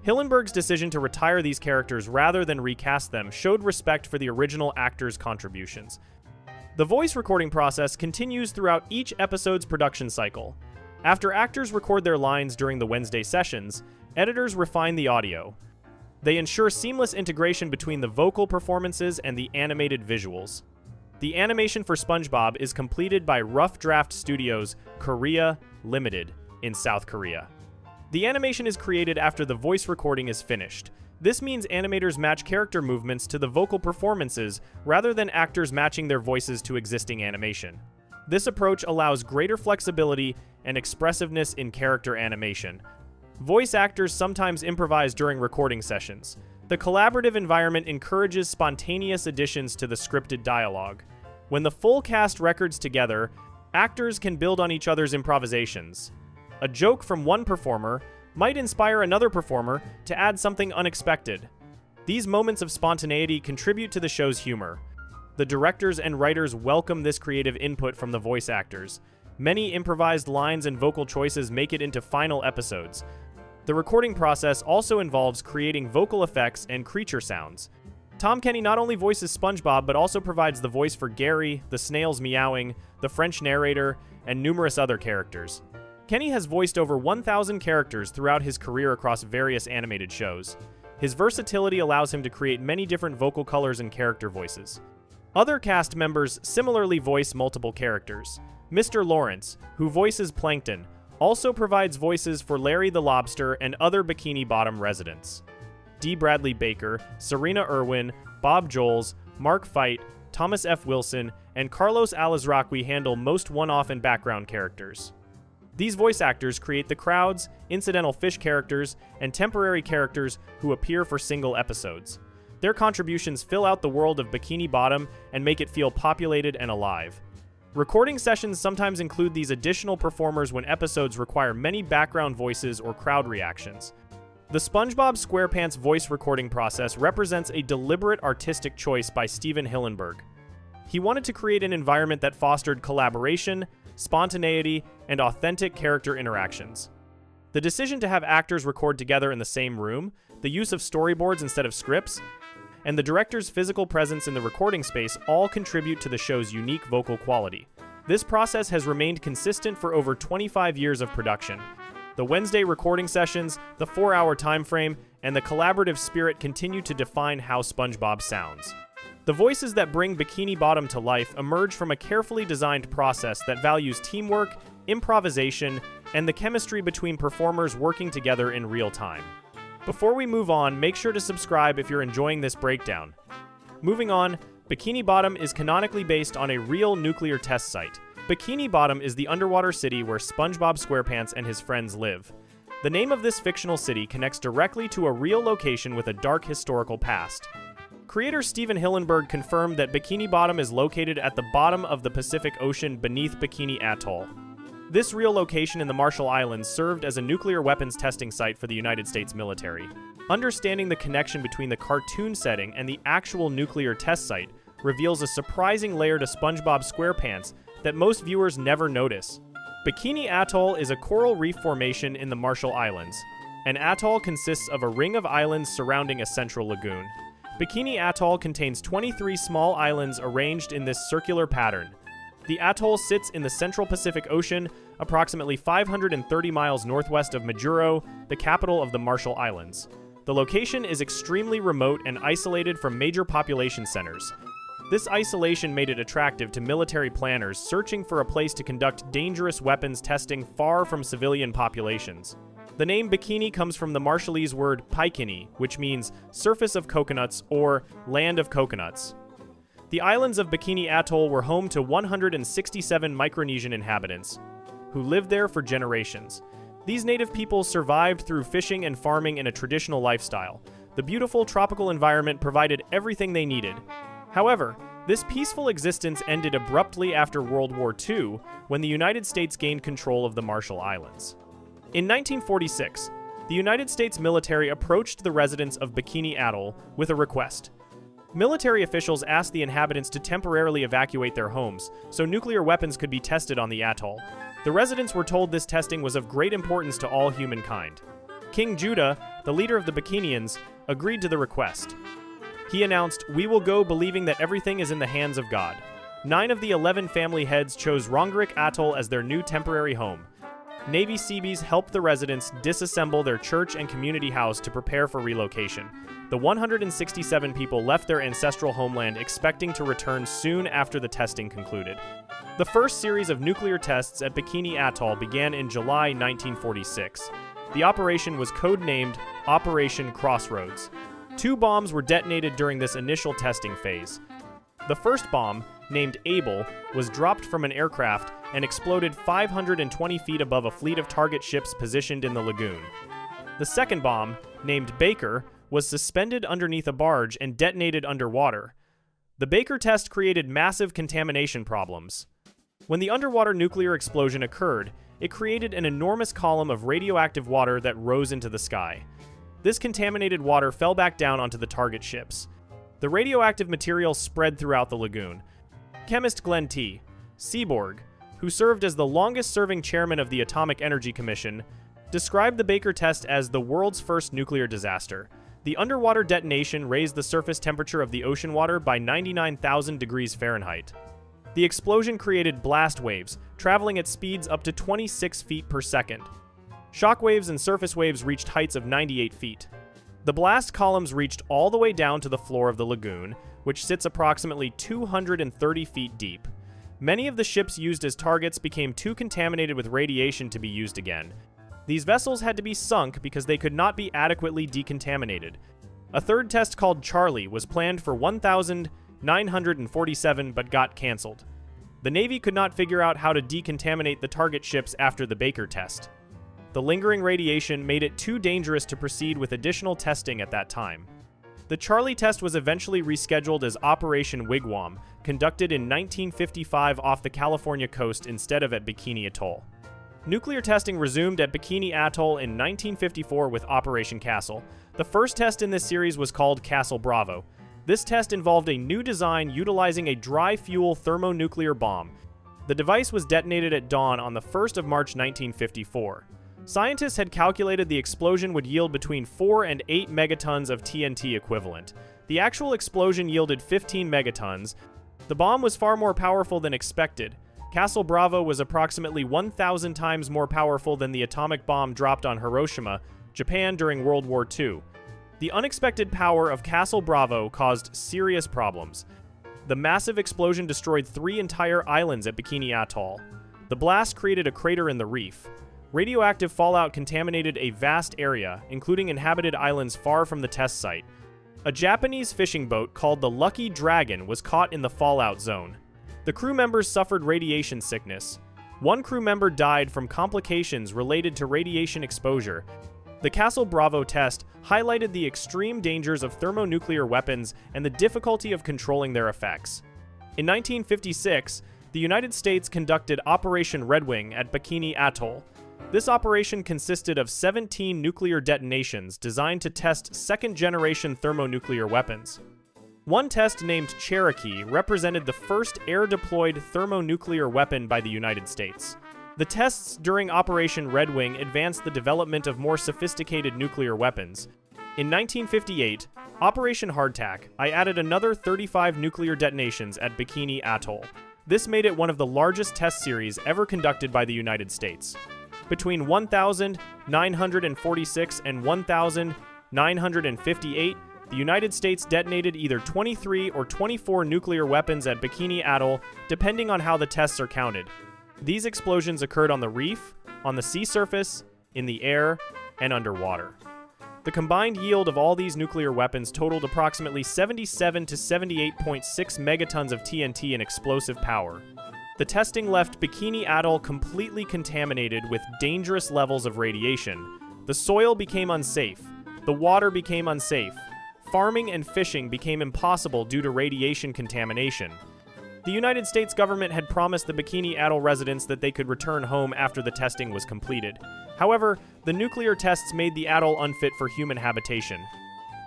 Hillenberg's decision to retire these characters rather than recast them showed respect for the original actors' contributions. The voice recording process continues throughout each episode's production cycle. After actors record their lines during the Wednesday sessions, editors refine the audio. They ensure seamless integration between the vocal performances and the animated visuals. The animation for SpongeBob is completed by Rough Draft Studios Korea Limited in South Korea. The animation is created after the voice recording is finished. This means animators match character movements to the vocal performances rather than actors matching their voices to existing animation. This approach allows greater flexibility and expressiveness in character animation. Voice actors sometimes improvise during recording sessions. The collaborative environment encourages spontaneous additions to the scripted dialogue. When the full cast records together, actors can build on each other's improvisations. A joke from one performer might inspire another performer to add something unexpected. These moments of spontaneity contribute to the show's humor. The directors and writers welcome this creative input from the voice actors. Many improvised lines and vocal choices make it into final episodes. The recording process also involves creating vocal effects and creature sounds. Tom Kenny not only voices SpongeBob, but also provides the voice for Gary, the snails meowing, the French narrator, and numerous other characters. Kenny has voiced over 1,000 characters throughout his career across various animated shows. His versatility allows him to create many different vocal colors and character voices. Other cast members similarly voice multiple characters. Mr. Lawrence, who voices Plankton, also provides voices for Larry the Lobster and other Bikini Bottom residents. D. Bradley Baker, Serena Irwin, Bob Joles, Mark Fite, Thomas F. Wilson, and Carlos Alazraqui handle most one-off and background characters. These voice actors create the crowds, incidental fish characters, and temporary characters who appear for single episodes. Their contributions fill out the world of Bikini Bottom and make it feel populated and alive. Recording sessions sometimes include these additional performers when episodes require many background voices or crowd reactions. The SpongeBob SquarePants voice recording process represents a deliberate artistic choice by Stephen Hillenberg. He wanted to create an environment that fostered collaboration, spontaneity, and authentic character interactions. The decision to have actors record together in the same room, the use of storyboards instead of scripts, and the director's physical presence in the recording space all contribute to the show's unique vocal quality. This process has remained consistent for over 25 years of production. The Wednesday recording sessions, the 4-hour time frame, and the collaborative spirit continue to define how SpongeBob sounds. The voices that bring Bikini Bottom to life emerge from a carefully designed process that values teamwork, improvisation, and the chemistry between performers working together in real time. Before we move on, make sure to subscribe if you're enjoying this breakdown. Moving on, Bikini Bottom is canonically based on a real nuclear test site. Bikini Bottom is the underwater city where SpongeBob SquarePants and his friends live. The name of this fictional city connects directly to a real location with a dark historical past. Creator Stephen Hillenberg confirmed that Bikini Bottom is located at the bottom of the Pacific Ocean beneath Bikini Atoll. This real location in the Marshall Islands served as a nuclear weapons testing site for the United States military. Understanding the connection between the cartoon setting and the actual nuclear test site reveals a surprising layer to SpongeBob SquarePants that most viewers never notice. Bikini Atoll is a coral reef formation in the Marshall Islands. An atoll consists of a ring of islands surrounding a central lagoon. Bikini Atoll contains 23 small islands arranged in this circular pattern. The atoll sits in the central Pacific Ocean, approximately 530 miles northwest of Majuro, the capital of the Marshall Islands. The location is extremely remote and isolated from major population centers. This isolation made it attractive to military planners searching for a place to conduct dangerous weapons testing far from civilian populations. The name Bikini comes from the Marshallese word Bikini, which means surface of coconuts or land of coconuts. The islands of Bikini Atoll were home to 167 Micronesian inhabitants, who lived there for generations. These native people survived through fishing and farming in a traditional lifestyle. The beautiful tropical environment provided everything they needed. However, this peaceful existence ended abruptly after World War II, when the United States gained control of the Marshall Islands. In 1946, the United States military approached the residents of Bikini Atoll with a request. Military officials asked the inhabitants to temporarily evacuate their homes so nuclear weapons could be tested on the atoll. The residents were told this testing was of great importance to all humankind. King Judah, the leader of the Bikinians, agreed to the request. He announced, "We will go believing that everything is in the hands of God." 9 of the 11 family heads chose Rongerik Atoll as their new temporary home. Navy Seabees helped the residents disassemble their church and community house to prepare for relocation. The 167 people left their ancestral homeland expecting to return soon after the testing concluded. The first series of nuclear tests at Bikini Atoll began in July 1946. The operation was codenamed Operation Crossroads. 2 bombs were detonated during this initial testing phase. The first bomb, named Able, was dropped from an aircraft and exploded 520 feet above a fleet of target ships positioned in the lagoon. The second bomb, named Baker, was suspended underneath a barge and detonated underwater. The Baker test created massive contamination problems. When the underwater nuclear explosion occurred, it created an enormous column of radioactive water that rose into the sky. This contaminated water fell back down onto the target ships. The radioactive material spread throughout the lagoon. Chemist Glenn T. Seaborg, who served as the longest-serving chairman of the Atomic Energy Commission, described the Baker test as the world's first nuclear disaster. The underwater detonation raised the surface temperature of the ocean water by 99,000 degrees Fahrenheit. The explosion created blast waves, traveling at speeds up to 26 feet per second. Shock waves and surface waves reached heights of 98 feet. The blast columns reached all the way down to the floor of the lagoon, which sits approximately 230 feet deep. Many of the ships used as targets became too contaminated with radiation to be used again. These vessels had to be sunk because they could not be adequately decontaminated. A third test called Charlie was planned for 1,947 but got canceled. The Navy could not figure out how to decontaminate the target ships after the Baker test. The lingering radiation made it too dangerous to proceed with additional testing at that time. The Charlie test was eventually rescheduled as Operation Wigwam, conducted in 1955 off the California coast instead of at Bikini Atoll. Nuclear testing resumed at Bikini Atoll in 1954 with Operation Castle. The first test in this series was called Castle Bravo. This test involved a new design utilizing a dry-fuel thermonuclear bomb. The device was detonated at dawn on the 1st of March 1954. Scientists had calculated the explosion would yield between 4 and 8 megatons of TNT equivalent. The actual explosion yielded 15 megatons. The bomb was far more powerful than expected. Castle Bravo was approximately 1,000 times more powerful than the atomic bomb dropped on Hiroshima, Japan during World War II. The unexpected power of Castle Bravo caused serious problems. The massive explosion destroyed 3 entire islands at Bikini Atoll. The blast created a crater in the reef. Radioactive fallout contaminated a vast area, including inhabited islands far from the test site. A Japanese fishing boat called the Lucky Dragon was caught in the fallout zone. The crew members suffered radiation sickness. 1 crew member died from complications related to radiation exposure. The Castle Bravo test highlighted the extreme dangers of thermonuclear weapons and the difficulty of controlling their effects. In 1956, the United States conducted Operation Red Wing at Bikini Atoll. This operation consisted of 17 nuclear detonations designed to test second-generation thermonuclear weapons. One test named Cherokee represented the first air-deployed thermonuclear weapon by the United States. The tests during Operation Red Wing advanced the development of more sophisticated nuclear weapons. In 1958, Operation Hardtack, I added another 35 nuclear detonations at Bikini Atoll. This made it one of the largest test series ever conducted by the United States. Between 1,946 and 1,958, the United States detonated either 23 or 24 nuclear weapons at Bikini Atoll, depending on how the tests are counted. These explosions occurred on the reef, on the sea surface, in the air, and underwater. The combined yield of all these nuclear weapons totaled approximately 77 to 78.6 megatons of TNT in explosive power. The testing left Bikini Atoll completely contaminated with dangerous levels of radiation. The soil became unsafe. The water became unsafe. Farming and fishing became impossible due to radiation contamination. The United States government had promised the Bikini Atoll residents that they could return home after the testing was completed. However, the nuclear tests made the atoll unfit for human habitation.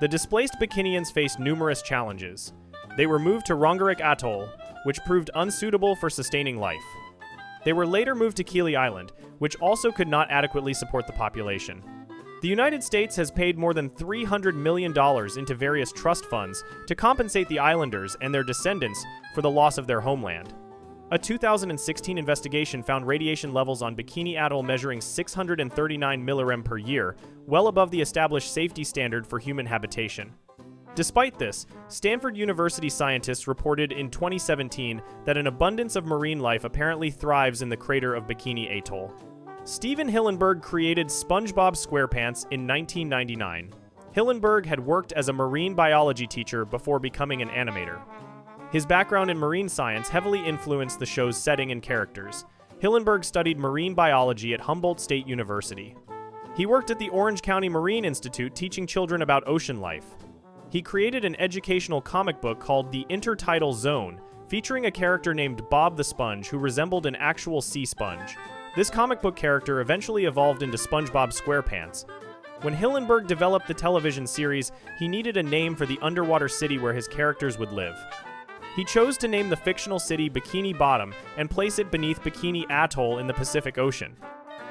The displaced Bikinians faced numerous challenges. They were moved to Rongerik Atoll, which proved unsuitable for sustaining life. They were later moved to Kili Island, which also could not adequately support the population. The United States has paid more than $300 million into various trust funds to compensate the islanders and their descendants for the loss of their homeland. A 2016 investigation found radiation levels on Bikini Atoll measuring 639 millirem per year, well above the established safety standard for human habitation. Despite this, Stanford University scientists reported in 2017 that an abundance of marine life apparently thrives in the crater of Bikini Atoll. Steven Hillenberg created SpongeBob SquarePants in 1999. Hillenberg had worked as a marine biology teacher before becoming an animator. His background in marine science heavily influenced the show's setting and characters. Hillenberg studied marine biology at Humboldt State University. He worked at the Orange County Marine Institute teaching children about ocean life. He created an educational comic book called The Intertidal Zone, featuring a character named Bob the Sponge who resembled an actual sea sponge. This comic book character eventually evolved into SpongeBob SquarePants. When Hillenberg developed the television series, he needed a name for the underwater city where his characters would live. He chose to name the fictional city Bikini Bottom and place it beneath Bikini Atoll in the Pacific Ocean.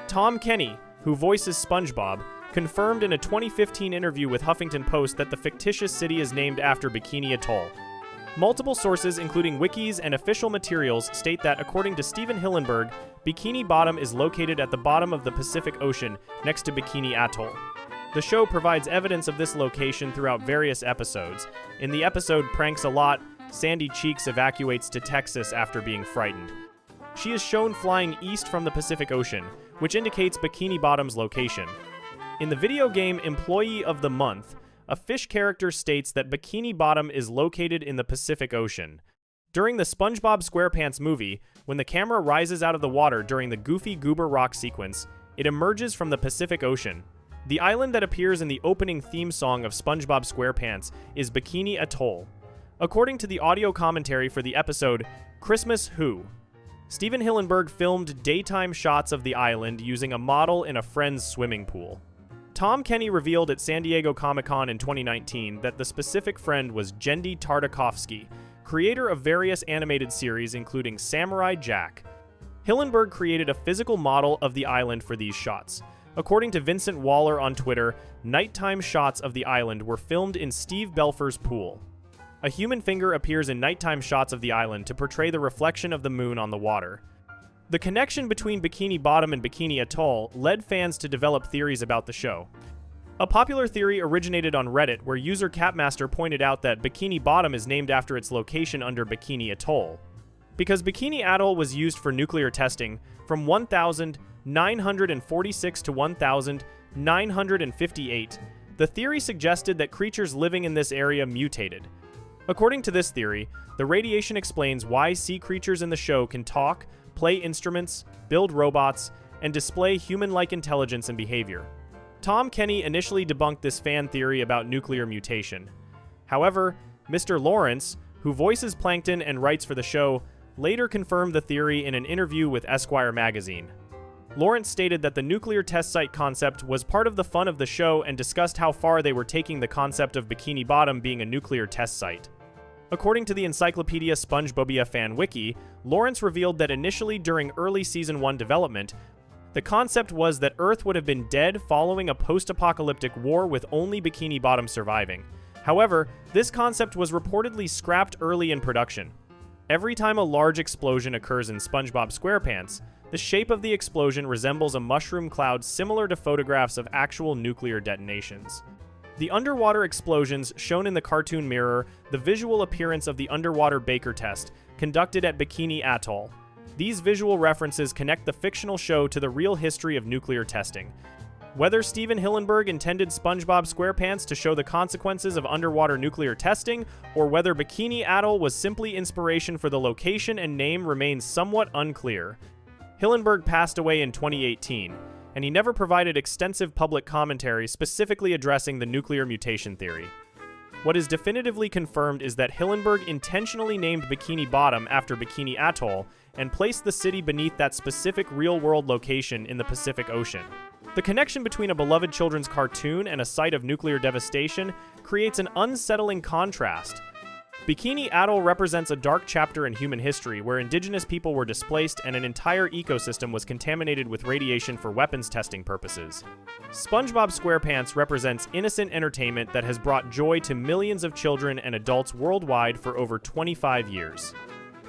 Tom Kenny, who voices SpongeBob, confirmed in a 2015 interview with Huffington Post that the fictitious city is named after Bikini Atoll. Multiple sources, including wikis and official materials, state that, according to Steven Hillenberg, Bikini Bottom is located at the bottom of the Pacific Ocean, next to Bikini Atoll. The show provides evidence of this location throughout various episodes. In the episode Pranks a Lot, Sandy Cheeks evacuates to Texas after being frightened. She is shown flying east from the Pacific Ocean, which indicates Bikini Bottom's location. In the video game Employee of the Month, a fish character states that Bikini Bottom is located in the Pacific Ocean. During the SpongeBob SquarePants movie, when the camera rises out of the water during the Goofy Goober Rock sequence, it emerges from the Pacific Ocean. The island that appears in the opening theme song of SpongeBob SquarePants is Bikini Atoll. According to the audio commentary for the episode Christmas Who, Steven Hillenberg filmed daytime shots of the island using a model in a friend's swimming pool. Tom Kenny revealed at San Diego Comic-Con in 2019 that the specific friend was Genndy Tartakovsky, creator of various animated series including Samurai Jack. Hillenberg created a physical model of the island for these shots. According to Vincent Waller on Twitter, nighttime shots of the island were filmed in Steve Belfer's pool. A human finger appears in nighttime shots of the island to portray the reflection of the moon on the water. The connection between Bikini Bottom and Bikini Atoll led fans to develop theories about the show. A popular theory originated on Reddit, where user Capmaster pointed out that Bikini Bottom is named after its location under Bikini Atoll. Because Bikini Atoll was used for nuclear testing from 1946 to 1958, the theory suggested that creatures living in this area mutated. According to this theory, the radiation explains why sea creatures in the show can talk, play instruments, build robots, and display human-like intelligence and behavior. Tom Kenny initially debunked this fan theory about nuclear mutation. However, Mr. Lawrence, who voices Plankton and writes for the show, later confirmed the theory in an interview with Esquire magazine. Lawrence stated that the nuclear test site concept was part of the fun of the show and discussed how far they were taking the concept of Bikini Bottom being a nuclear test site. According to the Encyclopedia SpongeBobia fan wiki, Lawrence revealed that initially during early Season 1 development, the concept was that Earth would have been dead following a post-apocalyptic war with only Bikini Bottom surviving. However, this concept was reportedly scrapped early in production. Every time a large explosion occurs in SpongeBob SquarePants, the shape of the explosion resembles a mushroom cloud similar to photographs of actual nuclear detonations. The underwater explosions shown in the cartoon mirror the visual appearance of the underwater Baker test conducted at Bikini Atoll. These visual references connect the fictional show to the real history of nuclear testing. Whether Steven Hillenberg intended SpongeBob SquarePants to show the consequences of underwater nuclear testing, or whether Bikini Atoll was simply inspiration for the location and name remains somewhat unclear. Hillenberg passed away in 2018, and he never provided extensive public commentary specifically addressing the nuclear mutation theory. What is definitively confirmed is that Hillenberg intentionally named Bikini Bottom after Bikini Atoll and placed the city beneath that specific real-world location in the Pacific Ocean. The connection between a beloved children's cartoon and a site of nuclear devastation creates an unsettling contrast. Bikini Atoll represents a dark chapter in human history where indigenous people were displaced and an entire ecosystem was contaminated with radiation for weapons testing purposes. SpongeBob SquarePants represents innocent entertainment that has brought joy to millions of children and adults worldwide for over 25 years.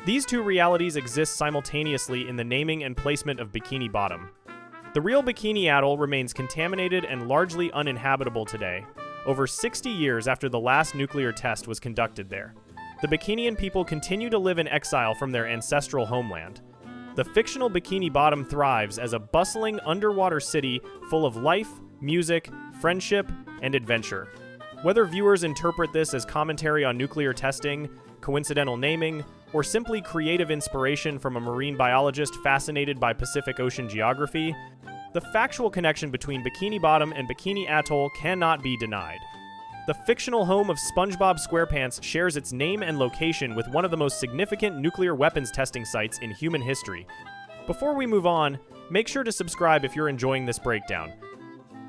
These two realities exist simultaneously in the naming and placement of Bikini Bottom. The real Bikini Atoll remains contaminated and largely uninhabitable today, over 60 years after the last nuclear test was conducted there. The Bikinian people continue to live in exile from their ancestral homeland. The fictional Bikini Bottom thrives as a bustling underwater city full of life, music, friendship, and adventure. Whether viewers interpret this as commentary on nuclear testing, coincidental naming, or simply creative inspiration from a marine biologist fascinated by Pacific Ocean geography, the factual connection between Bikini Bottom and Bikini Atoll cannot be denied. The fictional home of SpongeBob SquarePants shares its name and location with one of the most significant nuclear weapons testing sites in human history. Before we move on, make sure to subscribe if you're enjoying this breakdown.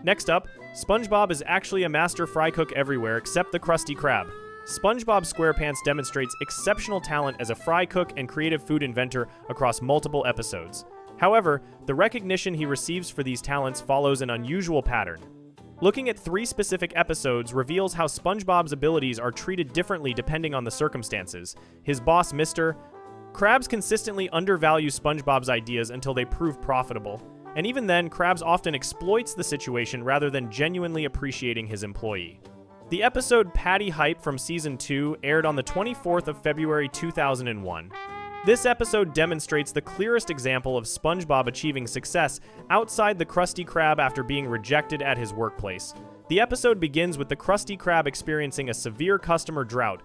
Next up, SpongeBob is actually a master fry cook everywhere except the Krusty Krab. SpongeBob SquarePants demonstrates exceptional talent as a fry cook and creative food inventor across multiple episodes. However, the recognition he receives for these talents follows an unusual pattern. Looking at 3 specific episodes reveals how SpongeBob's abilities are treated differently depending on the circumstances. His boss, Mr. Krabs consistently undervalue SpongeBob's ideas until they prove profitable. And even then, Krabs often exploits the situation rather than genuinely appreciating his employee. The episode Patty Hype from Season 2 aired on the 24th of February 2001. This episode demonstrates the clearest example of SpongeBob achieving success outside the Krusty Krab after being rejected at his workplace. The episode begins with the Krusty Krab experiencing a severe customer drought.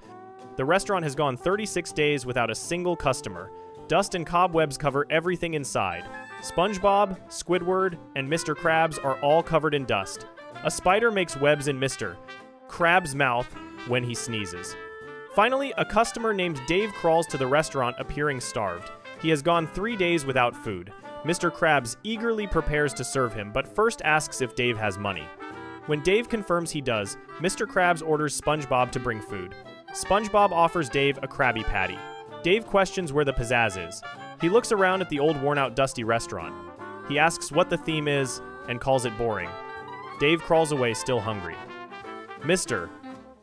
The restaurant has gone 36 days without a single customer. Dust and cobwebs cover everything inside. SpongeBob, Squidward, and Mr. Krabs are all covered in dust. A spider makes webs in Mr. Krabs' mouth when he sneezes. Finally, a customer named Dave crawls to the restaurant appearing starved. He has gone 3 days without food. Mr. Krabs eagerly prepares to serve him, but first asks if Dave has money. When Dave confirms he does, Mr. Krabs orders SpongeBob to bring food. SpongeBob offers Dave a Krabby Patty. Dave questions where the pizzazz is. He looks around at the old worn-out dusty restaurant. He asks what the theme is and calls it boring. Dave crawls away still hungry. Mr.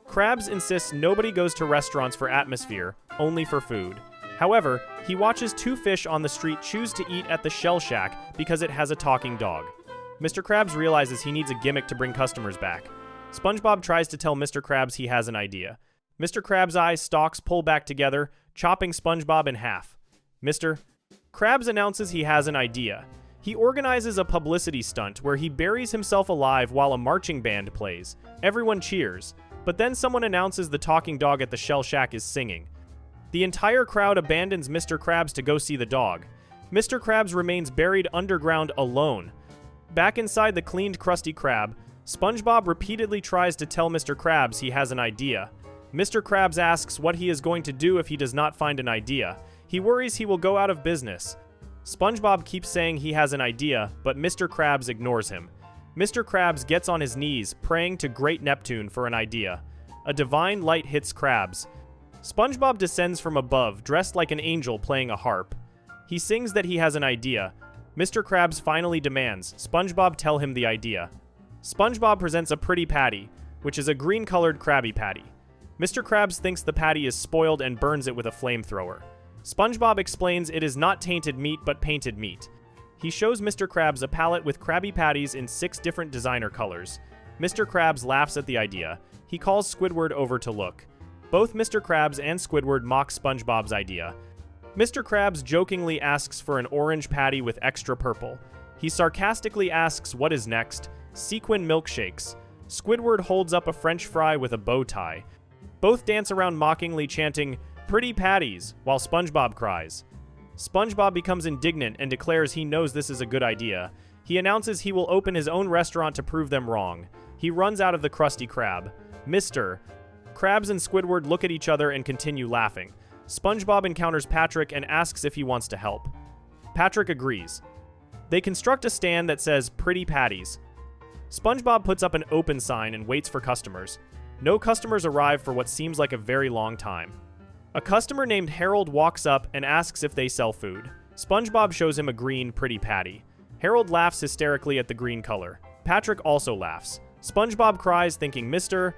Krabs insists nobody goes to restaurants for atmosphere, only for food. However, he watches 2 fish on the street choose to eat at the Shell Shack because it has a talking dog. Mr. Krabs realizes he needs a gimmick to bring customers back. SpongeBob tries to tell Mr. Krabs he has an idea. Mr. Krabs' eye stalks pull back together, chopping SpongeBob in half. Mr. Krabs announces he has an idea. He organizes a publicity stunt where he buries himself alive while a marching band plays. Everyone cheers. But then someone announces the talking dog at the Shell Shack is singing. The entire crowd abandons Mr. Krabs to go see the dog. Mr. Krabs remains buried underground alone. Back inside the cleaned Krusty Krab, SpongeBob repeatedly tries to tell Mr. Krabs he has an idea. Mr. Krabs asks what he is going to do if he does not find an idea. He worries he will go out of business. SpongeBob keeps saying he has an idea, but Mr. Krabs ignores him. Mr. Krabs gets on his knees, praying to Great Neptune for an idea. A divine light hits Krabs. SpongeBob descends from above, dressed like an angel playing a harp. He sings that he has an idea. Mr. Krabs finally demands SpongeBob tell him the idea. SpongeBob presents a pretty patty, which is a green-colored Krabby Patty. Mr. Krabs thinks the patty is spoiled and burns it with a flamethrower. SpongeBob explains it is not tainted meat but painted meat. He shows Mr. Krabs a palette with Krabby Patties in 6 different designer colors. Mr. Krabs laughs at the idea. He calls Squidward over to look. Both Mr. Krabs and Squidward mock SpongeBob's idea. Mr. Krabs jokingly asks for an orange patty with extra purple. He sarcastically asks what is next, sequin milkshakes. Squidward holds up a French fry with a bow tie. Both dance around mockingly chanting, "Pretty patties," while SpongeBob cries. SpongeBob becomes indignant and declares he knows this is a good idea. He announces he will open his own restaurant to prove them wrong. He runs out of the Krusty Krab. Mr. Krabs and Squidward look at each other and continue laughing. SpongeBob encounters Patrick and asks if he wants to help. Patrick agrees. They construct a stand that says, "Pretty patties." SpongeBob puts up an open sign and waits for customers. No customers arrive for what seems like a very long time. A customer named Harold walks up and asks if they sell food. SpongeBob shows him a green, pretty patty. Harold laughs hysterically at the green color. Patrick also laughs. SpongeBob cries, thinking Mr.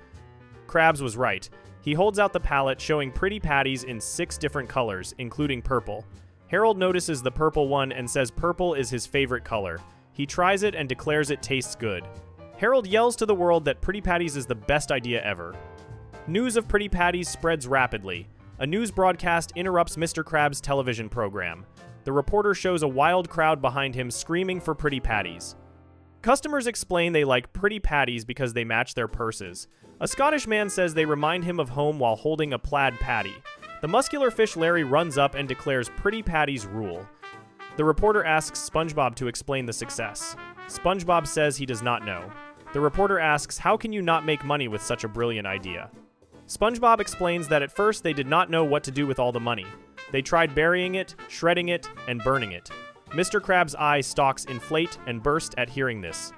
Krabs was right. He holds out the palette, showing pretty patties in 6 different colors, including purple. Harold notices the purple one and says purple is his favorite color. He tries it and declares it tastes good. Harold yells to the world that Pretty Patties is the best idea ever. News of Pretty Patties spreads rapidly. A news broadcast interrupts Mr. Krabs' television program. The reporter shows a wild crowd behind him screaming for Pretty Patties. Customers explain they like Pretty Patties because they match their purses. A Scottish man says they remind him of home while holding a plaid patty. The muscular fish Larry runs up and declares Pretty Patties rule. The reporter asks SpongeBob to explain the success. SpongeBob says he does not know. The reporter asks, "How can you not make money with such a brilliant idea?" SpongeBob explains that at first they did not know what to do with all the money. They tried burying it, shredding it, and burning it. Mr. Krabs' eye stalks inflate and burst at hearing this.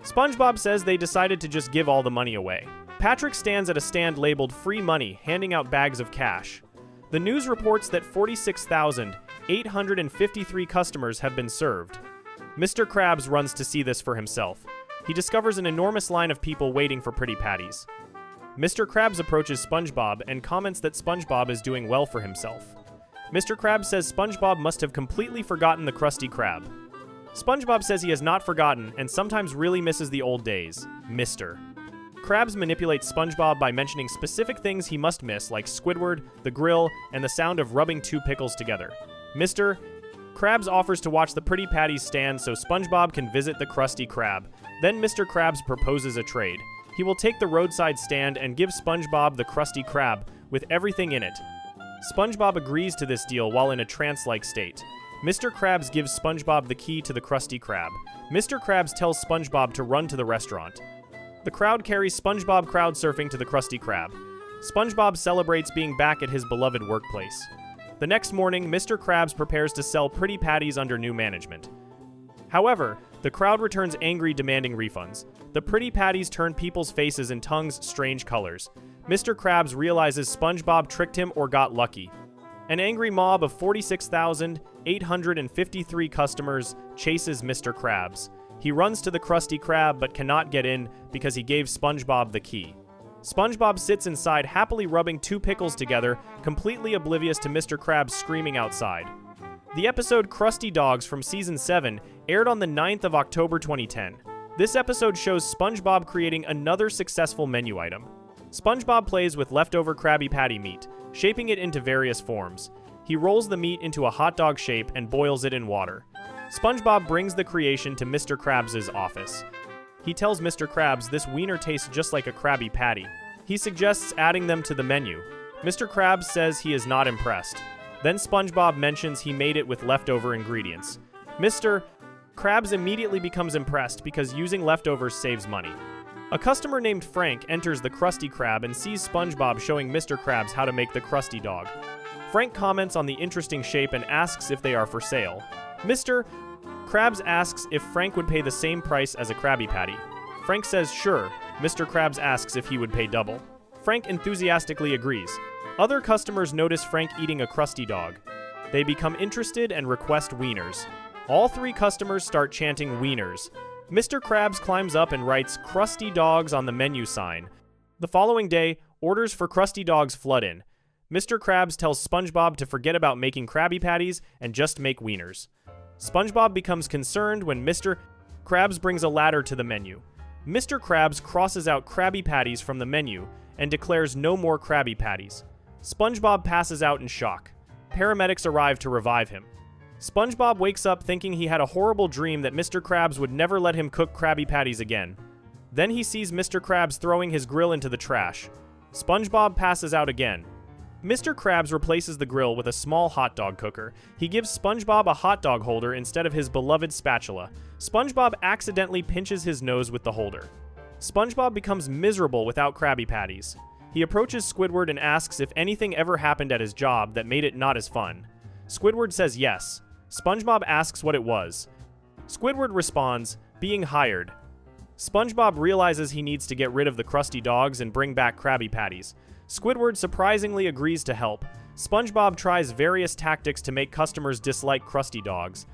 SpongeBob says they decided to just give all the money away. Patrick stands at a stand labeled Free Money, handing out bags of cash. The news reports that 46,853 customers have been served. Mr. Krabs runs to see this for himself. He discovers an enormous line of people waiting for Pretty Patties. Mr. Krabs approaches SpongeBob and comments that SpongeBob is doing well for himself. Mr. Krabs says SpongeBob must have completely forgotten the Krusty Krab. SpongeBob says he has not forgotten and sometimes really misses the old days. Mr. Krabs manipulates SpongeBob by mentioning specific things he must miss, like Squidward, the grill, and the sound of rubbing 2 pickles together. Mr. Krabs offers to watch the Pretty Patties stand so SpongeBob can visit the Krusty Krab. Then Mr. Krabs proposes a trade. He will take the roadside stand and give SpongeBob the Krusty Krab, with everything in it. SpongeBob agrees to this deal while in a trance-like state. Mr. Krabs gives SpongeBob the key to the Krusty Krab. Mr. Krabs tells SpongeBob to run to the restaurant. The crowd carries SpongeBob crowd surfing to the Krusty Krab. SpongeBob celebrates being back at his beloved workplace. The next morning, Mr. Krabs prepares to sell Pretty Patties under new management. However, the crowd returns angry, demanding refunds. The Pretty Patties turn people's faces and tongues strange colors. Mr. Krabs realizes SpongeBob tricked him or got lucky. An angry mob of 46,853 customers chases Mr. Krabs. He runs to the Krusty Krab but cannot get in because he gave SpongeBob the key. SpongeBob sits inside happily rubbing 2 pickles together, completely oblivious to Mr. Krabs screaming outside. The episode Krusty Dogs from Season 7 aired on the 9th of October 2010. This episode shows SpongeBob creating another successful menu item. SpongeBob plays with leftover Krabby Patty meat, shaping it into various forms. He rolls the meat into a hot dog shape and boils it in water. SpongeBob brings the creation to Mr. Krabs' office. He tells Mr. Krabs this wiener tastes just like a Krabby Patty. He suggests adding them to the menu. Mr. Krabs says he is not impressed. Then SpongeBob mentions he made it with leftover ingredients. Mr. Krabs immediately becomes impressed because using leftovers saves money. A customer named Frank enters the Krusty Krab and sees SpongeBob showing Mr. Krabs how to make the Krusty Dog. Frank comments on the interesting shape and asks if they are for sale. Mr. Krabs asks if Frank would pay the same price as a Krabby Patty. Frank says sure. Mr. Krabs asks if he would pay double. Frank enthusiastically agrees. Other customers notice Frank eating a Krusty Dog. They become interested and request wieners. All 3 customers start chanting wieners. Mr. Krabs climbs up and writes Krusty Dogs on the menu sign. The following day, orders for Krusty Dogs flood in. Mr. Krabs tells SpongeBob to forget about making Krabby Patties and just make wieners. SpongeBob becomes concerned when Mr. Krabs brings a ladder to the menu. Mr. Krabs crosses out Krabby Patties from the menu and declares no more Krabby Patties. SpongeBob passes out in shock. Paramedics arrive to revive him. SpongeBob wakes up thinking he had a horrible dream that Mr. Krabs would never let him cook Krabby Patties again. Then he sees Mr. Krabs throwing his grill into the trash. SpongeBob passes out again. Mr. Krabs replaces the grill with a small hot dog cooker. He gives SpongeBob a hot dog holder instead of his beloved spatula. SpongeBob accidentally pinches his nose with the holder. SpongeBob becomes miserable without Krabby Patties. He approaches Squidward and asks if anything ever happened at his job that made it not as fun. Squidward says yes. SpongeBob asks what it was. Squidward responds, being hired. SpongeBob realizes he needs to get rid of the Krusty Dogs and bring back Krabby Patties. Squidward surprisingly agrees to help. SpongeBob tries various tactics to make customers dislike Krusty Dogs.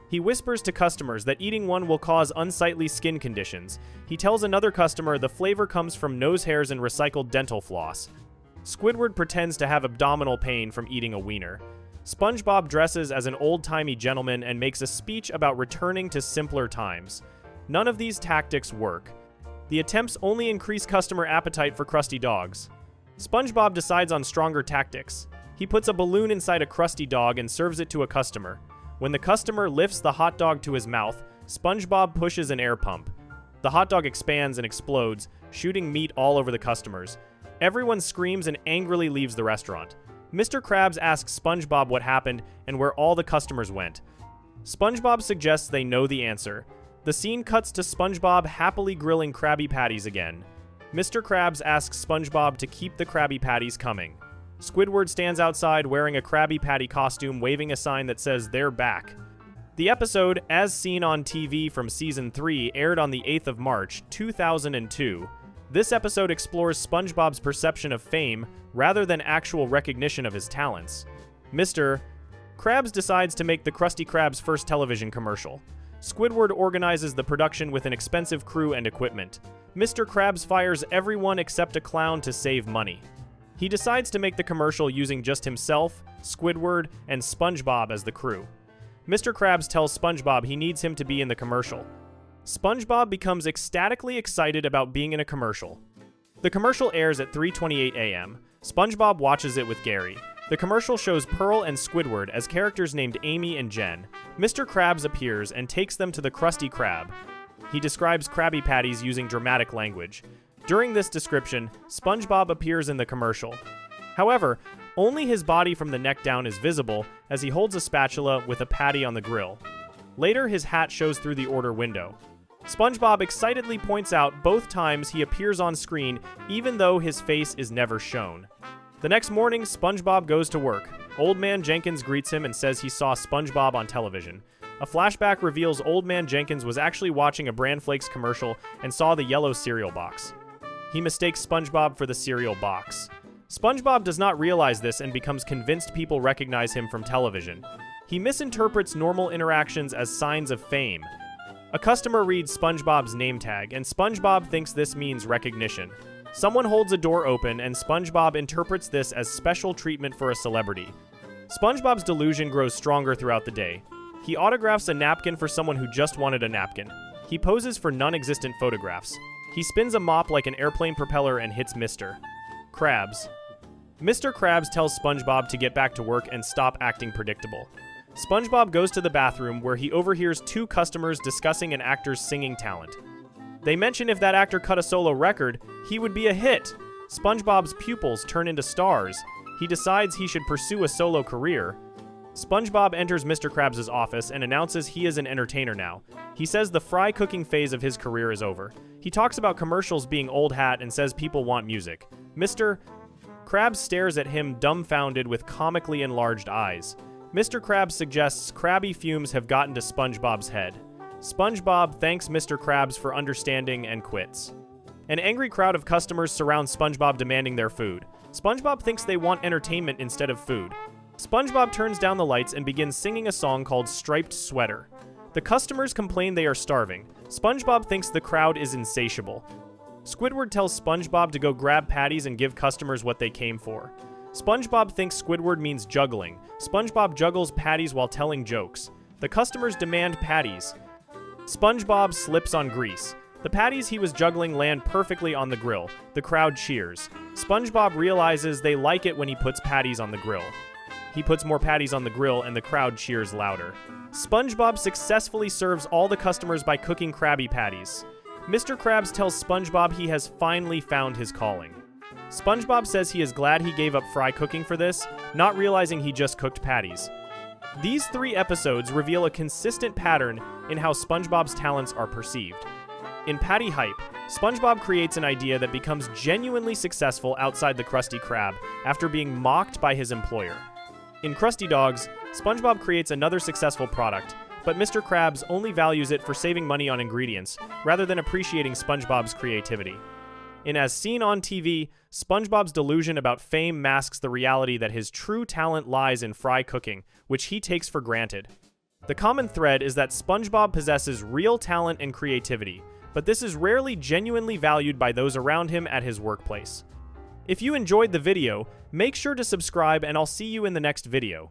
He whispers to customers that eating one will cause unsightly skin conditions. He tells another customer the flavor comes from nose hairs and recycled dental floss. Squidward pretends to have abdominal pain from eating a wiener. SpongeBob dresses as an old-timey gentleman and makes a speech about returning to simpler times. None of these tactics work. The attempts only increase customer appetite for Krusty Dogs. SpongeBob decides on stronger tactics. He puts a balloon inside a Krusty Dog and serves it to a customer. When the customer lifts the hot dog to his mouth, SpongeBob pushes an air pump. The hot dog expands and explodes, shooting meat all over the customers. Everyone screams and angrily leaves the restaurant. Mr. Krabs asks SpongeBob what happened and where all the customers went. SpongeBob suggests they know the answer. The scene cuts to SpongeBob happily grilling Krabby Patties again. Mr. Krabs asks SpongeBob to keep the Krabby Patties coming. Squidward stands outside wearing a Krabby Patty costume, waving a sign that says they're back. The episode, as seen on TV from Season 3, aired on the 8th of March, 2002. This episode explores SpongeBob's perception of fame rather than actual recognition of his talents. Mr. Krabs decides to make the Krusty Krab's first television commercial. Squidward organizes the production with an expensive crew and equipment. Mr. Krabs fires everyone except a clown to save money. He decides to make the commercial using just himself, Squidward, and SpongeBob as the crew. Mr. Krabs tells SpongeBob he needs him to be in the commercial. SpongeBob becomes ecstatically excited about being in a commercial. The commercial airs at 3:28 a.m. SpongeBob watches it with Gary. The commercial shows Pearl and Squidward as characters named Amy and Jen. Mr. Krabs appears and takes them to the Krusty Krab. He describes Krabby Patties using dramatic language. During this description, SpongeBob appears in the commercial. However, only his body from the neck down is visible as he holds a spatula with a patty on the grill. Later, his hat shows through the order window. SpongeBob excitedly points out both times he appears on screen, even though his face is never shown. The next morning, SpongeBob goes to work. Old Man Jenkins greets him and says he saw SpongeBob on television. A flashback reveals Old Man Jenkins was actually watching a Bran Flakes commercial and saw the yellow cereal box. He mistakes SpongeBob for the cereal box. SpongeBob does not realize this and becomes convinced people recognize him from television. He misinterprets normal interactions as signs of fame. A customer reads SpongeBob's name tag, and SpongeBob thinks this means recognition. Someone holds a door open, and SpongeBob interprets this as special treatment for a celebrity. SpongeBob's delusion grows stronger throughout the day. He autographs a napkin for someone who just wanted a napkin. He poses for non-existent photographs. He spins a mop like an airplane propeller and hits Mr. Krabs. Mr. Krabs tells SpongeBob to get back to work and stop acting predictable. SpongeBob goes to the bathroom where he overhears two customers discussing an actor's singing talent. They mention if that actor cut a solo record, he would be a hit. SpongeBob's pupils turn into stars. He decides he should pursue a solo career. SpongeBob enters Mr. Krabs' office and announces he is an entertainer now. He says the fry cooking phase of his career is over. He talks about commercials being old hat and says people want music. Mr. Krabs stares at him dumbfounded with comically enlarged eyes. Mr. Krabs suggests Krabby fumes have gotten to SpongeBob's head. SpongeBob thanks Mr. Krabs for understanding and quits. An angry crowd of customers surrounds SpongeBob demanding their food. SpongeBob thinks they want entertainment instead of food. SpongeBob turns down the lights and begins singing a song called Striped Sweater. The customers complain they are starving. SpongeBob thinks the crowd is insatiable. Squidward tells SpongeBob to go grab patties and give customers what they came for. SpongeBob thinks Squidward means juggling. SpongeBob juggles patties while telling jokes. The customers demand patties. SpongeBob slips on grease. The patties he was juggling land perfectly on the grill. The crowd cheers. SpongeBob realizes they like it when he puts patties on the grill. He puts more patties on the grill and the crowd cheers louder. SpongeBob successfully serves all the customers by cooking Krabby Patties. Mr. Krabs tells SpongeBob he has finally found his calling. SpongeBob says he is glad he gave up fry cooking for this, not realizing he just cooked patties. These 3 episodes reveal a consistent pattern in how SpongeBob's talents are perceived. In Patty Hype, SpongeBob creates an idea that becomes genuinely successful outside the Krusty Krab after being mocked by his employer. In Krusty Dogs, SpongeBob creates another successful product, but Mr. Krabs only values it for saving money on ingredients, rather than appreciating SpongeBob's creativity. In As Seen on TV, SpongeBob's delusion about fame masks the reality that his true talent lies in fry cooking, which he takes for granted. The common thread is that SpongeBob possesses real talent and creativity, but this is rarely genuinely valued by those around him at his workplace. If you enjoyed the video, make sure to subscribe and I'll see you in the next video.